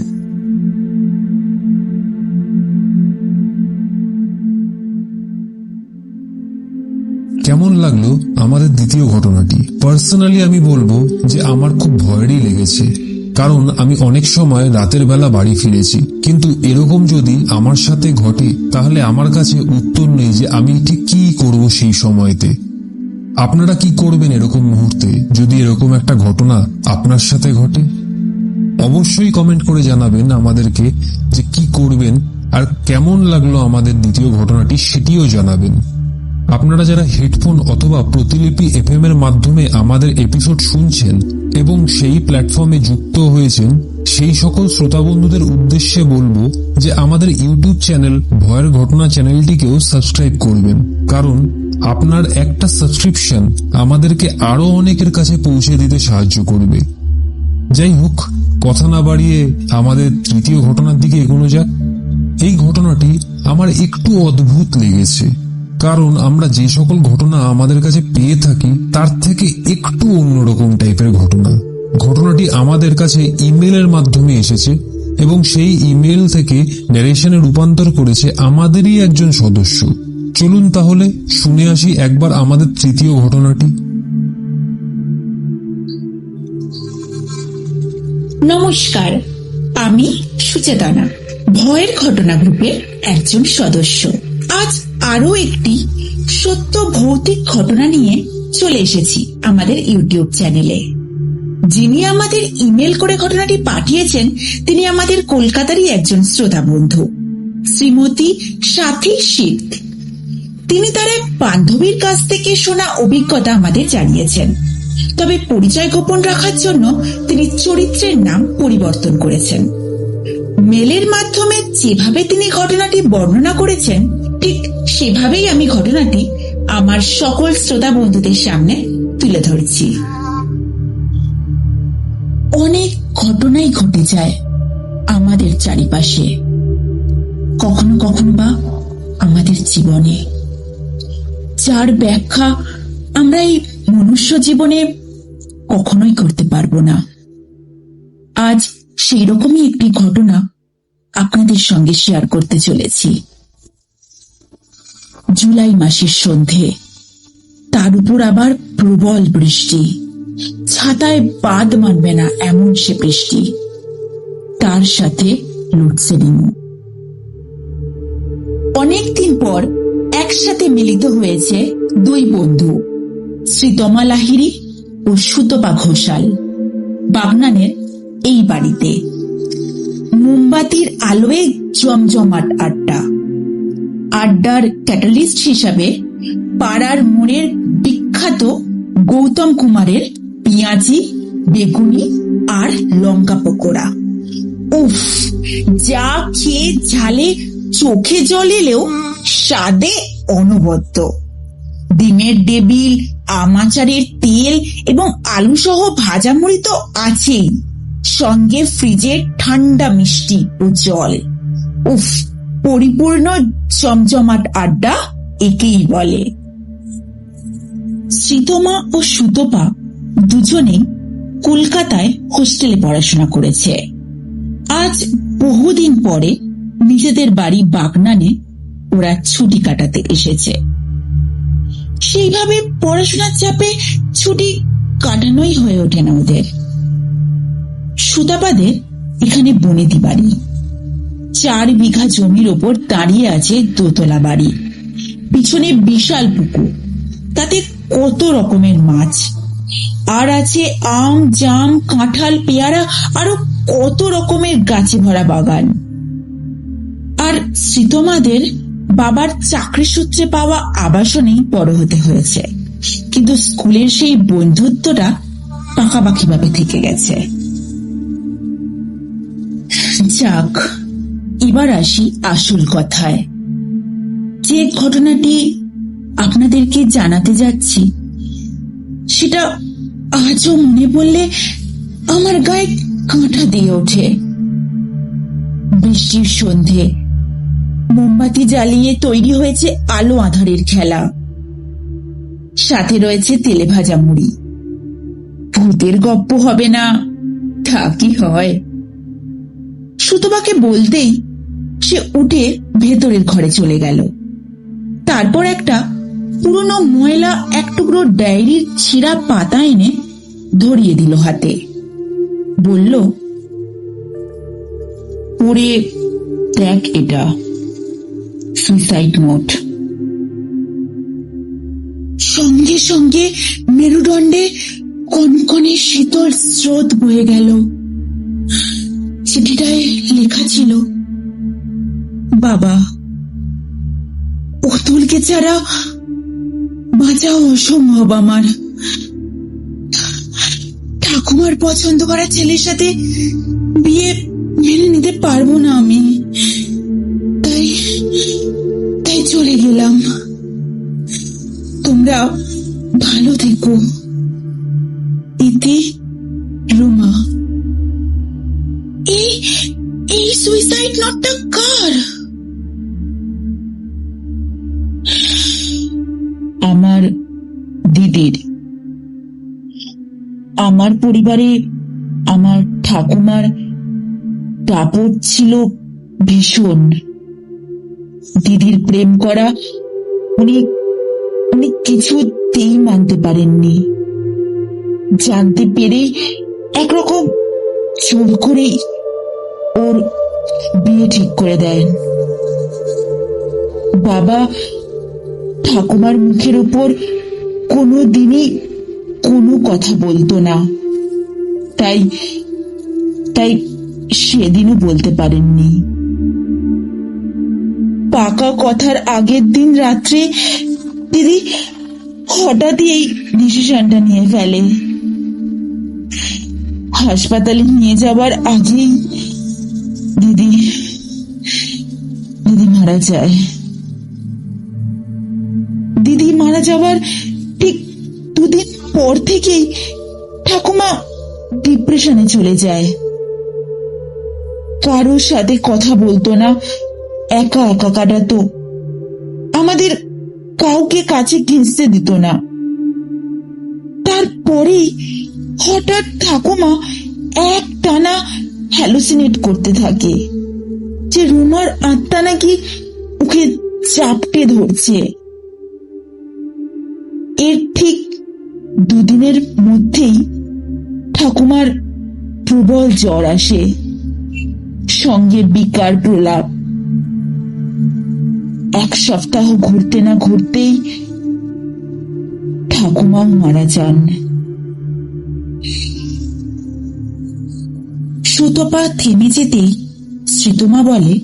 কেমন লাগলো আমাদের দ্বিতীয় ঘটনাটি? পার্সোনালি আমি বলবো যে আমার খুব ভয়েরই লেগেছে, কারণ আমি অনেক সময় রাতের বেলা বাড়ি ফিরেছি, কিন্তু এরকম যদি আমার সাথে ঘটে তাহলে আমার কাছে উত্তর নেই যে আমি ঠিক কি করব সেই সময়তে। আপনারা কি করবেন এরকম মুহূর্তে যদি এরকম একটা ঘটনা আপনার সাথে ঘটে? অবশ্যই কমেন্ট করে জানাবেন আমাদেরকে যে কি করবেন আর কেমন লাগলো আমাদের দ্বিতীয় ঘটনাটি সেটিও জানাবেন। আপনারা যারা হেডফোন অথবা প্রতিলিপি FM এর মাধ্যমে আমাদের এপিসোড শুনছেন এবং সেই প্ল্যাটফর্মে যুক্ত হয়েছেন, সেই সকল শ্রোতা বন্ধুদের উদ্দেশ্যে বলবো যে আমাদের ইউটিউব চ্যানেল ভয়ের ঘটনা চ্যানেলটিকেও সাবস্ক্রাইব করবেন, কারণ আপনার একটা সাবস্ক্রিপশন আমাদেরকে আরো অনেকের কাছে পৌঁছে দিতে সাহায্য করবে। যাই হোক, কথা না বাড়িয়ে আমাদের তৃতীয় ঘটনার দিকে এগোনো যাক। এই ঘটনাটি আমার একটু অদ্ভুত লেগেছে, কারণ আমরা যে সকল ঘটনা আমাদের কাছে পেয়ে থাকি তার থেকে একটু অন্যরকম টাইপের ঘটনা। ঘটনাটি আমাদের কাছে ইমেলের মাধ্যমে এসেছে এবং সেই ইমেল থেকে ন্যারেশনে রূপান্তর করেছে আমাদেরই একজন সদস্য। চলুন তাহলে শুনে আসি একবার আমাদের তৃতীয় ঘটনাটি। নমস্কার, আমি সুচেতনা, ভয়ের ঘটনা গ্রুপের একজন সদস্য। আজ আরো একটি সত্য ভৌতিক ঘটনা নিয়ে চলে এসেছি আমাদের ইউটিউব চ্যানেলে। যিনি আমাদের ইমেল করে ঘটনাটি পাঠিয়েছেন তিনি আমাদের কলকাতারই একজন শ্রোতা বন্ধু, শ্রীমতী সাথী শীত। তিনি তার এক বান্ধবীর কাছ থেকে শোনা অভিজ্ঞতা আমাদের জানিয়েছেন, তবে পরিচয় গোপন রাখার জন্য তিনি চরিত্রের নাম পরিবর্তন করেছেন। মেলের মাধ্যমে যেভাবে তিনি ঘটনাটি বর্ণনা করেছেন ঠিক সেভাবেই আমি ঘটনাটি আমার সকল শ্রোতা বন্ধুদের সামনে তুলে ধরছি। অনেক ঘটনাই ঘটে যায় আমাদের চারিপাশে, কখনো কখনো বা আমাদের জীবনে, যার ব্যাখ্যা আমরা এই মনুষ্য জীবনে কখনোই করতে পারবো না। আজ সেই রকমই একটি ঘটনা আপনাদের সঙ্গে শেয়ার করতে চলেছি। জুলাই মাসের সন্ধে, তার উপর আবার প্রবল বৃষ্টি, ছাতায় বাদ মানবে না এমন সে বৃষ্টি, তার সাথে লোডশেডিং। অনেকদিন পর একসাথে মিলিত হয়েছে দুই বন্ধু, শ্রীতমা লাহিড়ী ও সুতপা ঘোষাল, বাগনানের এই বাড়িতে। মোমবাতির আলোয় জমজমাট আড্ডা। আড্ডার ক্যাটালিস্ট হিসাবে পাড়ার মোড়ের বিখ্যাত গৌতম কুমারের পেঁয়াজি, বেগুনি আর লঙ্কা পকোড়া। উফ, যা খেয়ে ঝালে চোখে জল এলেও স্বাদে অনবদ্য। ডিমের ডেবিল, আমাচারের তেল এবং আলু সহ ভাজা মুড়ি তো আছেই, সঙ্গে ফ্রিজের ঠান্ডা মিষ্টি ও জল। উফ, পরিপূর্ণ জমজমাট আড্ডা একেই বলে। শ্রীতমা ও সুতপা দুজনেই কলকাতায় হোস্টেলে পড়াশোনা করেছে। আজ বহুদিন পরে নিজেদের বাড়ি বাগনানে ওরা ছুটি কাটাতে এসেছে। সেইভাবে পড়াশোনার চাপে ছুটি কাটানোই হয়ে ওঠে না ওদের। সুতাপাদের এখানে বনেদি বাড়ি। 4 বিঘা জমির ওপর দাঁড়িয়ে আছে দোতলা বাড়ি, পিছনে বিশাল পুকুর, তাতে কত রকমের মাছ, আর আছে আম, জাম, কাঁঠাল, পেয়ারা, আরো কত রকমের গাছে ভরা বাগান। আর শ্রীতমাদের বাবার চাকরি সূত্রে পাওয়া আবাসনেই বড় হতে হয়েছে, কিন্তু স্কুলের সেই বন্ধুত্বটা পাকাপাকি ভাবে থেকে গেছে। যাক, এবার আসি আসল কথায়। যে ঘটনাটি আপনাদেরকে জানাতে যাচ্ছি সেটা আজও মনে পড়লে আমার গায়ে কাঁটা দিয়ে ওঠে। বৃষ্টির সন্ধে, মোমবাতি জ্বালিয়ে তৈরি হয়েছে আলো আঁধারের খেলা, সাথে রয়েছে তেলে ভাজা মুড়ি। ভূতের গপ্প হবে না তা কি হয়? সুতপাকে বলতেই সে উঠে ভেতরের ঘরে চলে গেল। তারপর একটা পুরনো ময়লা এক টুকরো ডায়েরির ছিঁড়া পাতা এনে ধরিয়ে দিল হাতে। বলল, পড়ে দেখ, এটা সুইসাইড নোট। সঙ্গে সঙ্গে মেরুদণ্ডে কনকনে শীতল স্রোত বয়ে গেল। চিঠিটায় লেখা ছিল, বাবা, অতুলকে ছাড়া বাঁচা অসম্ভব আমার। ঠাকুমার পছন্দ করা ছেলের সাথে বিয়ে মেনে নিতে পারবো না আমি, তাই তাই চলে গেলাম। তোমরা ভালো থেকো। ইতি, রুমা। এই সুইসাইড নোটটা কার? আমার দিদির। আমার পরিবারে আমার ঠাকুমার দাপট ছিল ভীষণ। দিদির প্রেম করা উনি কিছুতেই মানতে পারেননি। জানতে পেরে একরকম জোর করেই ওর বিয়ে ঠিক করে দেন। বাবা ঠাকুমার মুখের উপর কোনো দিনই কোনো কথা বলতো না, তাই তাই সেদিনও বলতে পারেননি। পাকা কথার আগের দিন রাত্রে দিদি হঠাৎই এই ডিসিশনটা নিয়ে ফেলে। হাসপাতালে নিয়ে যাবার আগেই দিদি মারা যায়। দিদি মারা যাবার ঠিক 2 দিন পর থেকেই ঠাকুমা ডিপ্রেশনে চলে যায়। কারোর সাথে কথা বলতো না, একা একা কাটাতো। আমাদের কাউকে কাছে ঘেঁষতে দিত না। তারপরেই হঠাৎ ঠাকুমা একটানা হ্যালুসিনেট করতে থাকে যে রুমার আত্মা নাকি ওকে চাপটে ধরছে। এর ঠিক 2 দিনের মধ্যেই ঠাকুমার প্রবল জ্বর আসে, সঙ্গে বিকার প্রলাপ। 1 সপ্তাহ ঘুরতে না ঘুরতেই ঠাকুমা মারা যান। সুতপা থেমে যেতেই শ্রীতমা বলে,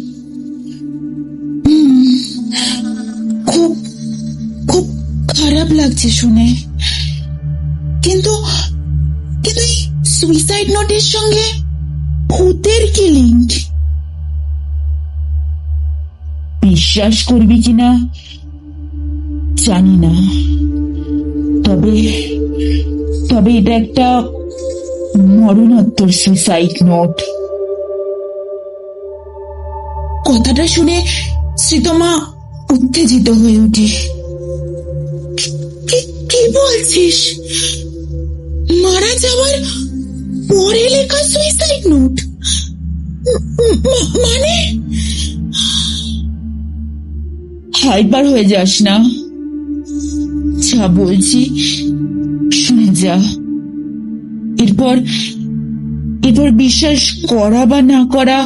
খুব খুব খারাপ লাগছে শুনে, কিন্তু এই সুইসাইড নোটের সঙ্গে ভূতের কি লিঙ্ক? বিশ্বাস করবি কিনা জানি না, তবে এটা একটা মরণোত্তর সুইসাইড নোট। কথাটা শুনে শ্রীতমা উত্তেজিত হয়ে ওঠে। কি বলছিস? মারা যাওয়ার পরে লেখা সুইসাইড নোট? মানে? হাইপার হয়ে যাস না, যা বলছি শুনে যা। এরপর বিশ্বাস করা বা না করা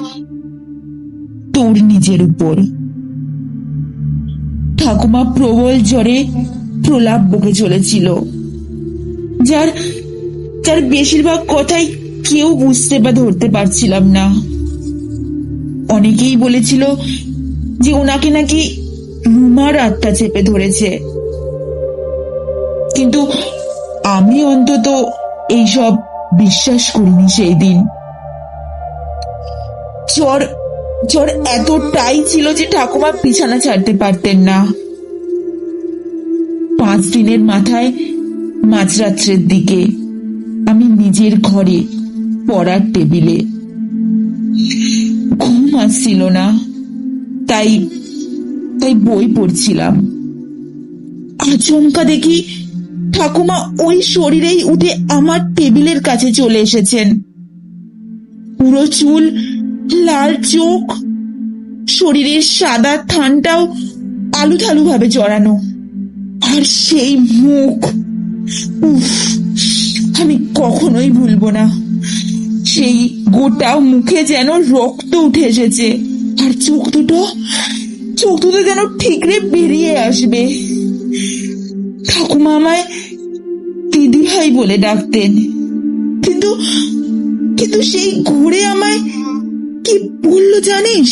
তোর নিজের উপর। ঠাকুমা প্রবল জ্বরে প্রলাপ বকে চলেছিল, যার বেশিরভাগ কথাই কেউ বুঝতে বা ধরতে পারছিলাম না। অনেকেই বলেছিল যে ওনাকে নাকি রুমার আত্মা চেপে ধরেছে, কিন্তু আমি অন্তত এইসব বিশ্বাস করিনি সেই দিন। জ্বর এতটাই ছিল যে ঠাকুমা বিছানা ছাড়তে পারতেন না। 5 দিনের মাথায় মাঝরাত্রের দিকে আমি নিজের ঘরে পড়ার টেবিলে, ঘুম আসছিল না, তাই বই পড়ছিলাম। আচমকা দেখি ঠাকুমা ওই শরীরেই উঠে আমার টেবিলের কাছে চলে এসেছেন। পুরো চুল, লাল চোখ, শরীরের সাদা থানটাও আলুথালু ভাবে জড়ানো, আর সেই মুখ, উফ, আমি কখনোই ভুলবো না। সেই গোটা মুখে যেন রক্ত উঠে এসেছে, আর চোখ দুটো যেন ঠিকরে বেরিয়ে আসবে। ঠাকুমা আমায় দিদি ভাই বলে ডাকতেন, কিন্তু সেই ঘুরে আমায় কি বললো জানিস?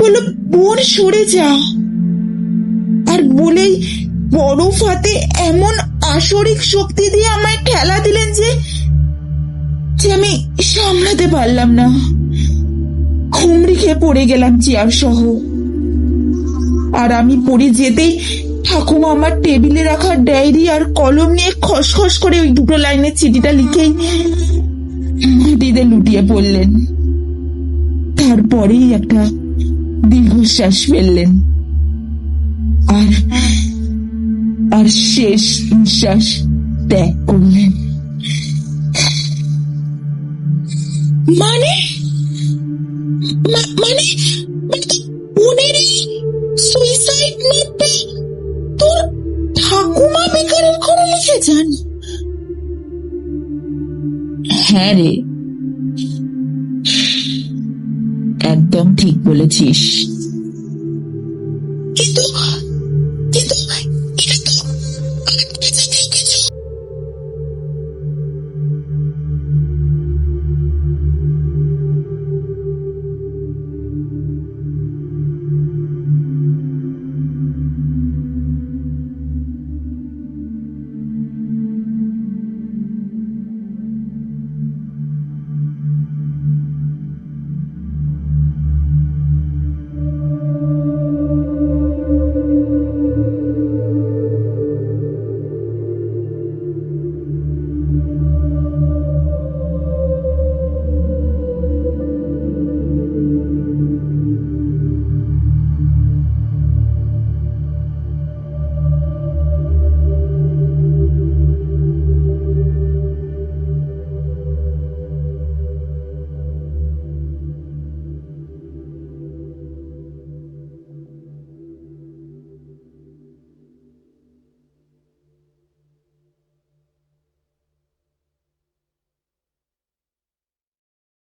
বললো বোন সরে যা, আর বলেই বরফ হাতে এমন আসরিক শক্তি দিয়ে আমায় ঠেলা দিলেন যে আমি সামলাতে পারলাম না, খুমড়ি খেয়ে পড়ে গেলাম চেয়ার সহ। আর আমি পড়ে যেতেই ঠাকুমা আমার টেবিলে রাখা ডায়েরি আর কলম নিয়ে খসখস করে ওই দুটো লাইনের চিঠিটা লিখেই মাটিতে লুটিয়ে পড়লেন। তারপরেই একটা দীর্ঘশ্বাস ফেললেন আর আর শেষ নিঃশ্বাস ত্যাগ করলেন। মানে মানে উনি সুইসাইড নোটটা তোর ঠাকুমা বেকারের ঘরে লিখেছেন? হ্যাঁ রে, একদম ঠিক বলেছিস। কিন্তু কিন্তু এটা তো